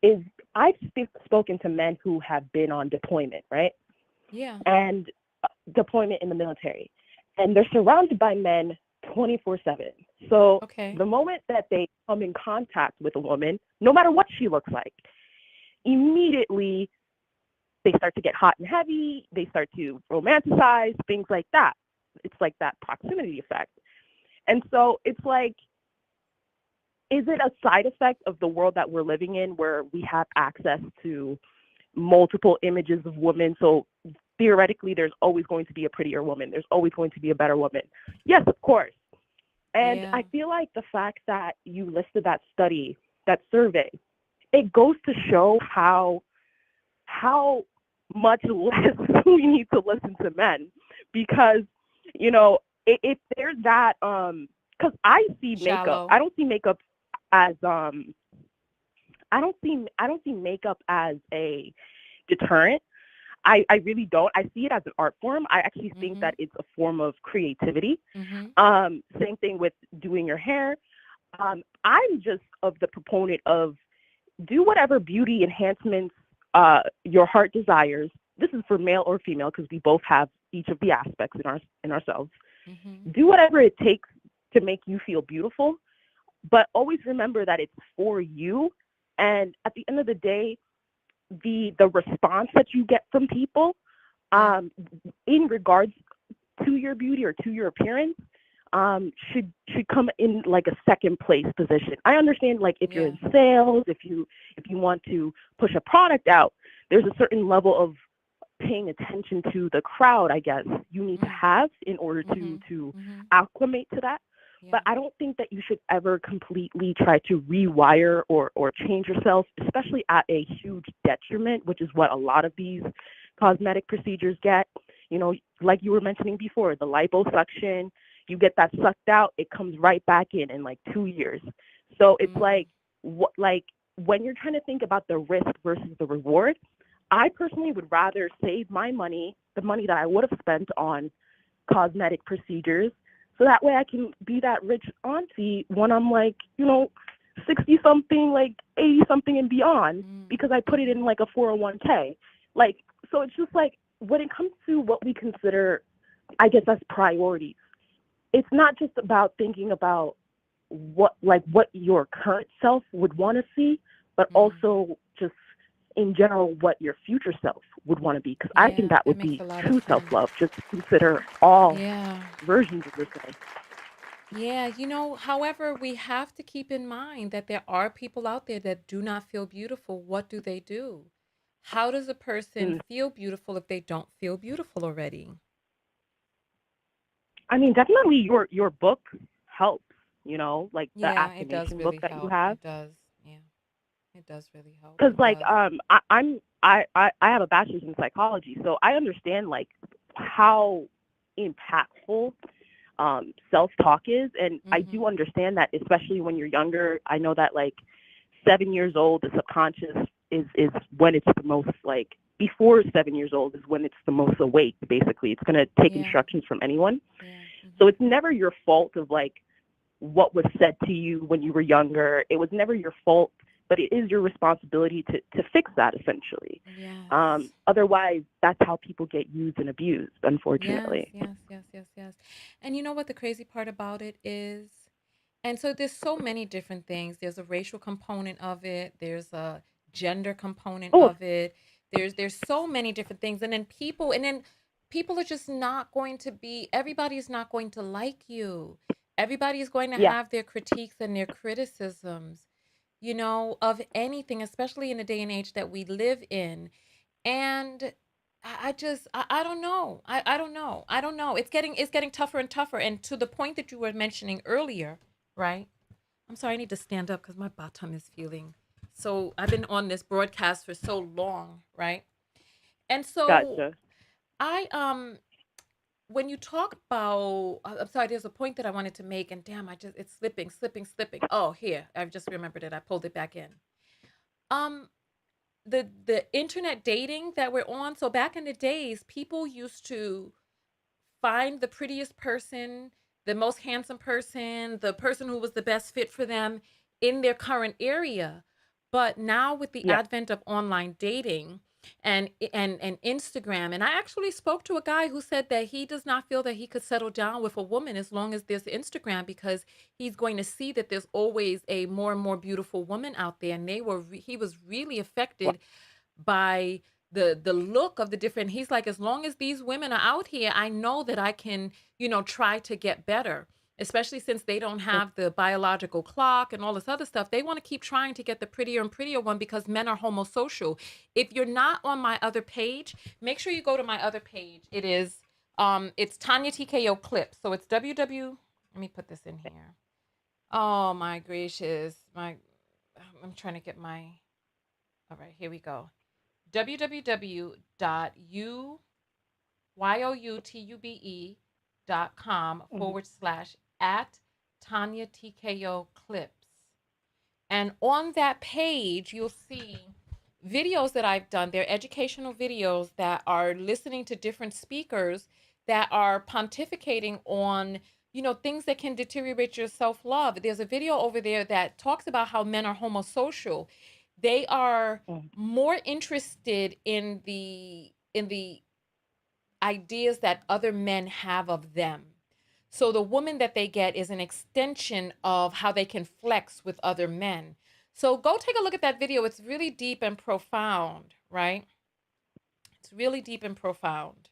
is I've spoken to men who have been on deployment, right? Yeah. And deployment in the military, and they're surrounded by men 24/7. So Okay. the moment that they come in contact with a woman, no matter what she looks like, immediately they start to get hot and heavy. They start to romanticize things like that. It's like that proximity effect. And so it's like, is it a side effect of the world that we're living in where we have access to multiple images of women? So theoretically, there's always going to be a prettier woman. There's always going to be a better woman. Yes, of course. And Yeah. I feel like the fact that you listed that study, that survey, it goes to show how much less we need to listen to men, because if there's that because I see makeup, Shallow. I don't see makeup as I don't see makeup as a deterrent. I really don't. I see it as an art form. I actually think that Mhm. it's a form of creativity. Mhm. Same thing with doing your hair. I'm just of the proponent of do whatever beauty enhancements your heart desires. This is for male or female because we both have each of the aspects in ourselves. Mhm. Do whatever it takes to make you feel beautiful, but always remember that it's for you. And at the end of the day, the response that you get from people Yeah. in regards to your beauty or to your appearance, should come in like a second place position. I understand like if you're Yeah. in sales, if you want to push a product out, there's a certain level of paying attention to the crowd, I guess, you need to Mm. have in order Mhm. to Mhm. acclimate to that. Yeah. But I don't think that you should ever completely try to rewire or change yourself, especially at a huge detriment, which is what a lot of these cosmetic procedures get. You know, like you were mentioning before, the liposuction, you get that sucked out, it comes right back in like 2 years. So it's Mm. like when you're trying to think about the risk versus the reward, I personally would rather save my money, the money that I would have spent on cosmetic procedures, so that way I can be that rich auntie when I'm like, 60 something, like 80 something and beyond, Mm. because I put it in like a 401k. Like, so it's just like when it comes to what we consider, I guess, as priorities, it's not just about thinking about what your current self would want to see, but Mm. also just in general what your future self would want to be. Because I think Yeah, that that would makes be a lot of true sense. self-love, just to consider all Yeah. versions of yourself. Yeah, however, we have to keep in mind that there are people out there that do not feel beautiful. What do they do? How does a person Mm. feel beautiful if they don't feel beautiful already? I mean, definitely your book helps, like the Yeah, it does affirmation book really that you help. have. It does. Yeah, it does really help. Because It does. I have a bachelor's in psychology, so I understand like how impactful self-talk is, and I Mm-hmm. do understand that, especially when you're younger. I know that like 7 years old, the subconscious is when it's the most, like, before 7 years old is when it's the most awake. Basically, it's going to take Yeah, instructions from anyone. yeah. So Mm-hmm. it's never your fault of like what was said to you when you were younger. It was never your fault, but it is your responsibility to fix that, essentially. Yes. Otherwise, that's how people get used and abused, Yes, unfortunately. yes, yes, yes, yes. And you know what the crazy part about it is? And so there's so many different things. There's a racial component of it. There's a gender component Oh, of it. There's so many different things. And then people are just not going to be everybody's not going to like you. Everybody is going to yeah. have their critiques and their criticisms, of anything, especially in the day and age that we live in. And I don't know. I don't know. I don't know. It's getting tougher and tougher. And to the point that you were mentioning earlier, right? I'm sorry, I need to stand up because my bottom is feeling so. I've been on this broadcast for so long, right? And so Gotcha. I when you talk about, I'm sorry, there's a point that I wanted to make, and damn, it's slipping. Oh, here, I've just remembered it. I pulled it back in. Um, the internet dating that we're on. So back in the days, people used to find the prettiest person, the most handsome person, the person who was the best fit for them in their current area. But now with the Yeah. advent of online dating and Instagram, and I actually spoke to a guy who said that he does not feel that he could settle down with a woman as long as there's Instagram, because he's going to see that there's always a more and more beautiful woman out there, and he was really Wow. affected by the look of the different. He's like, as long as these women are out here, I know that I can, try to get better, especially since they don't have the biological clock and all this other stuff. They want to keep trying to get the prettier and prettier one because men are homosocial. If you're not on my other page, make sure you go to my other page. It's Tonya TKO clips. So it's www. Let me put this in here. Oh my gracious. I'm trying to get my. All right, here we go. www.youtube.com Mhm. /at Tanya TKO clips. And on that page, you'll see videos that I've done. They're educational videos that are listening to different speakers that are pontificating on, things that can deteriorate your self love. There's a video over there that talks about how men are homosocial. They are Mhm. more interested in the ideas that other men have of them. So the woman that they get is an extension of how they can flex with other men. So go take a look at that video. It's really deep and profound, right? It's really deep and profound.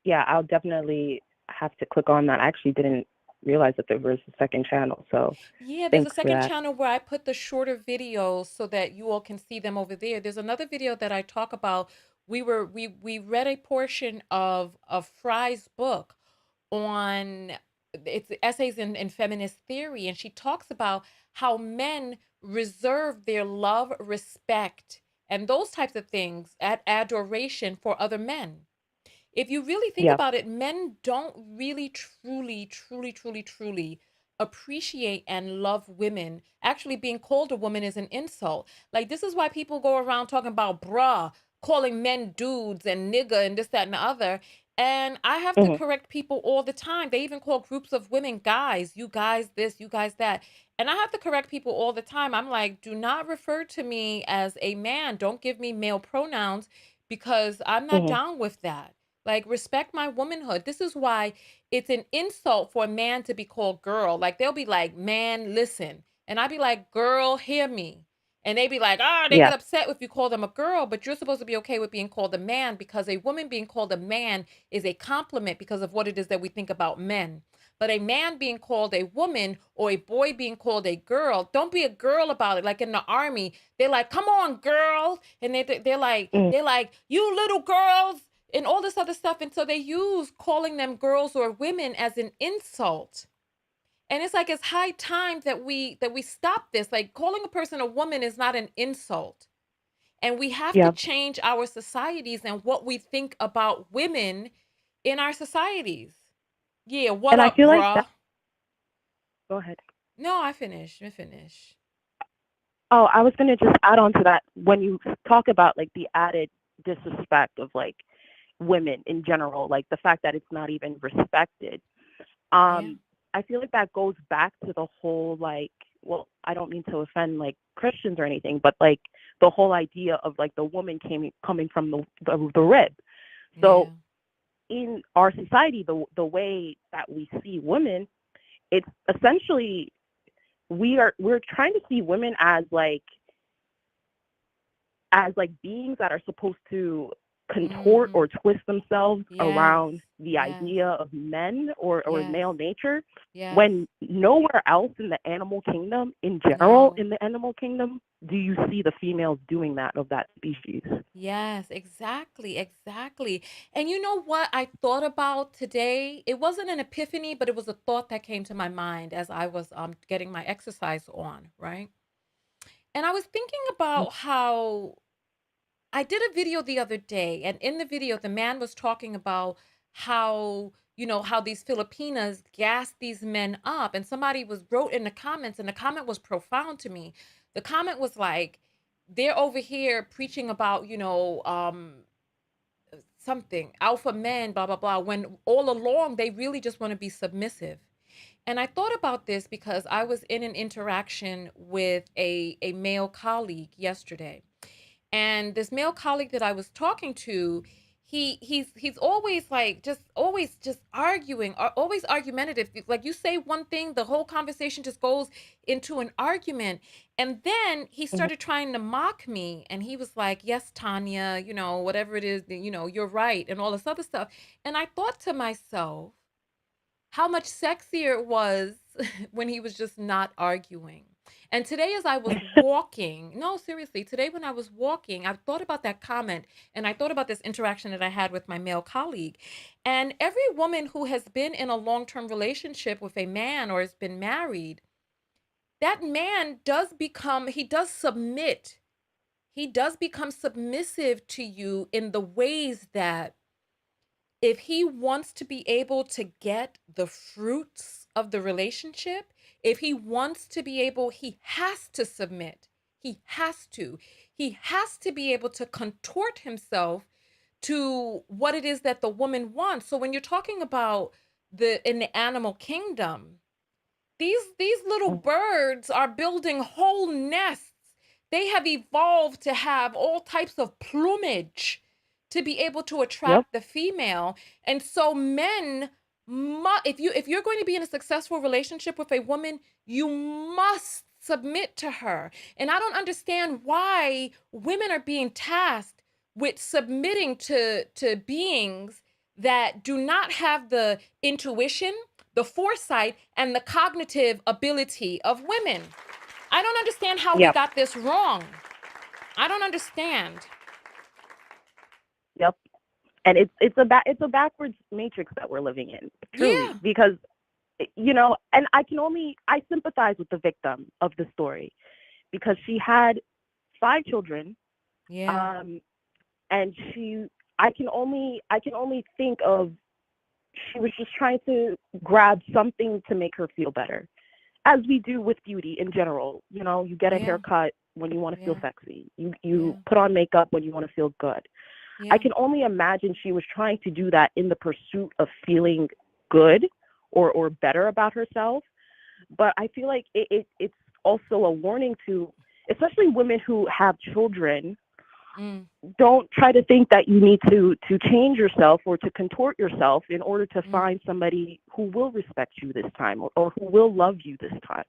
Yeah, I'll definitely have to click on that. I actually didn't realize that there was a second channel. So Yeah, there's a thanks for second that. channel where I put the shorter videos so that you all can see them over there. There's another video that I talk about. We read a portion of Fry's book on it's essays in feminist theory, and she talks about how men reserve their love, respect, and those types of things at adoration for other men. If you really think Yeah. about it, men don't really, truly appreciate and love women. Actually, being called a woman is an insult. Like, this is why people go around talking about bruh, calling men dudes and nigga and this, that, and the other. And I have to Hmm. correct people all the time. They even call groups of women guys, you guys this, you guys that. And I have to correct people all the time. I'm like, do not refer to me as a man. Don't give me male pronouns because I'm not Hmm. down with that. Like, respect my womanhood. This is why it's an insult for a man to be called girl. Like, they'll be like, man, listen. And I'd be like, girl, hear me. And they be like, ah, they Yeah. get upset if you call them a girl, but you're supposed to be okay with being called a man because a woman being called a man is a compliment because of what it is that we think about men. But a man being called a woman or a boy being called a girl, don't be a girl about it. Like in the army, they're like, come on, girl. And Mm. they're like, you little girls and all this other stuff. And so they use calling them girls or women as an insult. And it's like it's high time that we stop this. Like, calling a person a woman is not an insult. And we have to Yeah. change our societies and what we think about women in our societies. Yeah, what And I up, feel like bruh? that. Go ahead. No, I finished. I finished. Oh, I was gonna just add on to that when you talk about like the added disrespect of like women in general, like the fact that it's not even respected. Yeah. I feel like that goes back to the whole like, well, I don't mean to offend like Christians or anything, but like the whole idea of like the woman coming from the rib. Yeah. So in our society, the way that we see women, it's essentially we're trying to see women as like beings that are supposed to contort Mm-hmm. or twist themselves Yes. around the Yes. idea of men or Yes. male nature, Yes. when nowhere else in the animal kingdom, in general, No. in the animal kingdom, do you see the females doing that of that species. Yes, exactly, exactly. And you know what I thought about today? It wasn't an epiphany, but it was a thought that came to my mind as I was getting my exercise on, right? And I was thinking about how I did a video the other day, and in the video, the man was talking about how, how these Filipinas gas these men up. And somebody was wrote in the comments, and the comment was profound to me. The comment was like, they're over here preaching about, something, alpha men, blah, blah, blah, when all along they really just want to be submissive. And I thought about this because I was in an interaction with a male colleague yesterday, and this male colleague that I was talking to, he's always like just arguing, or always argumentative. Like, you say one thing, the whole conversation just goes into an argument. And then he Mhm. started trying to mock me, and he was like, yes, Tanya, whatever it is, you're right, and all this other stuff. And I thought to myself, how much sexier it was when he was just not arguing. And today, as I was walking, no, seriously, today when I was walking, I thought about that comment, and I thought about this interaction that I had with my male colleague. And every woman who has been in a long term relationship with a man or has been married, that man he does submit. He does become submissive to you in the ways that, if he wants to be able to get the fruits of the relationship, if he wants to be able, he has to submit. He has to. He has to be able to contort himself to what it is that the woman wants. So when you're talking about in the animal kingdom, these little birds are building whole nests. They have evolved to have all types of plumage to be able to Yep. attract the female. And so men if you're going to be in a successful relationship with a woman, you must submit to her. And I don't understand why women are being tasked with submitting to beings that do not have the intuition, the foresight, and the cognitive ability of women. I don't understand how we Yep. got this wrong. I don't understand. Yep. And it's a backwards matrix that we're living in, truly, Yeah. because and I sympathize with the victim of the story because she had 5 children, Yeah. and I can only think of, she was just trying to grab something to make her feel better, as we do with beauty in general. You get a Yeah. haircut when you want to feel Yeah. sexy. You Yeah. put on makeup when you want to feel good. I Yeah. can only imagine she was trying to do that in the pursuit of feeling good or better about herself. But I feel like it's also a warning to, especially women who have children. Mm. Don't try to think that you need to change yourself or to contort yourself in order to Mm. find somebody who will respect you this time, or who will love you this time.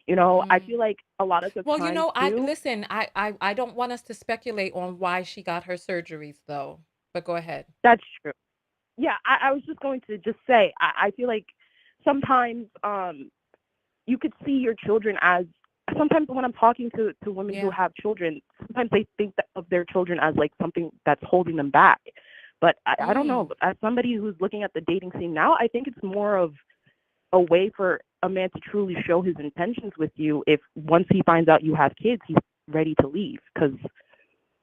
I Mm. feel like a lot of the Well, times I too. listen, I don't want us to speculate on why she got her surgeries though. But go ahead. That's true. Yeah, I was just going to just say, I feel like sometimes you could see your children as, sometimes when I'm talking to women who Yeah. have children, sometimes they think of their children as like something that's holding them back. But I don't know. Mm. As somebody who's looking at the dating scene now, I think it's more of a way for a man to truly show his intentions with you. If once he finds out you have kids, he's ready to leave, because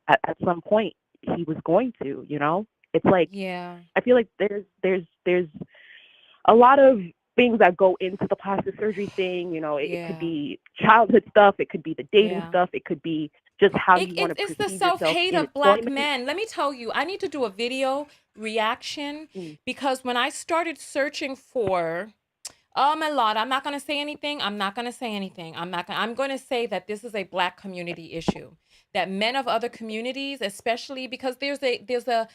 at some point he was going to. It's like, Yeah. I feel like there's a lot of things that go into the plastic surgery thing. It could Yeah. be childhood stuff, it could be the dating Yeah. stuff, it could be just how you want to It's the perceive yourself self-hate in of black employment. men. Let me tell you, I need to do a video reaction Mm. because when I started searching for my Lord, I'm not going to say anything. I'm not going to say anything. I'm going to say that this is a black community issue. That men of other communities, especially because there's a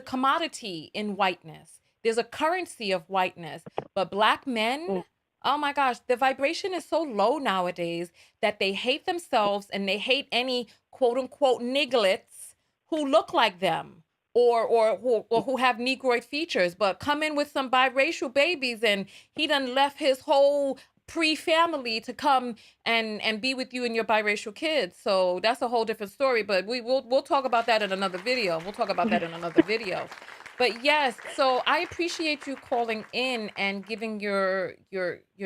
commodity in whiteness. There's a currency of whiteness, but black men, Mm. oh my gosh, the vibration is so low nowadays that they hate themselves and they hate any quote unquote nigglets who look like them or who have negroid features, but come in with some biracial babies and he done left his whole pre-family to come and be with you and your biracial kids. So that's a whole different story, but we'll talk about that in another video. We'll talk about that in another video. But yes, so I appreciate you calling in and giving your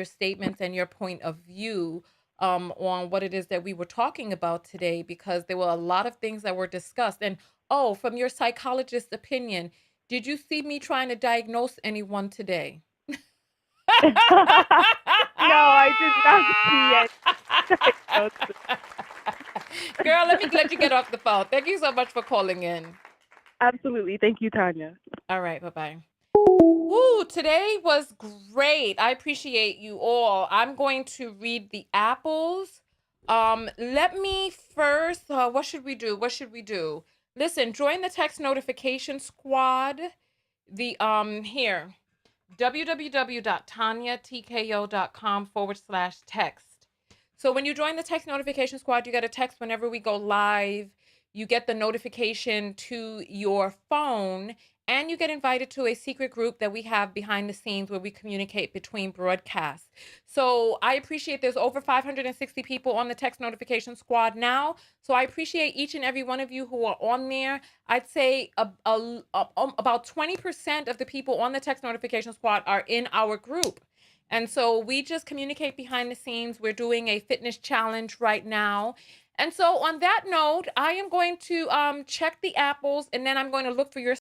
statements and your point of view on what it is that we were talking about today, because there were a lot of things that were discussed. And oh, from your psychologist's opinion, did you see me trying to diagnose anyone today? No, I did not see it. Girl, let me let you get off the phone. Thank you so much for calling in. Absolutely. Thank you, Tonya. All right, bye-bye. Woo, today was great. I appreciate you all. I'm going to read the apples. Let me first, what should we do? What should we do? Listen, join the text notification squad. The here, www.tonyatko.com/text. So when you join the text notification squad, you get a text whenever we go live. You get the notification to your phone, and you get invited to a secret group that we have behind the scenes where we communicate between broadcasts. So I appreciate there's over 560 people on the text notification squad now. So I appreciate each and every one of you who are on there. I'd say about 20% of the people on the text notification squad are in our group. And so we just communicate behind the scenes. We're doing a fitness challenge right now. And so on that note, I am going to check the apples, and then I'm going to look for your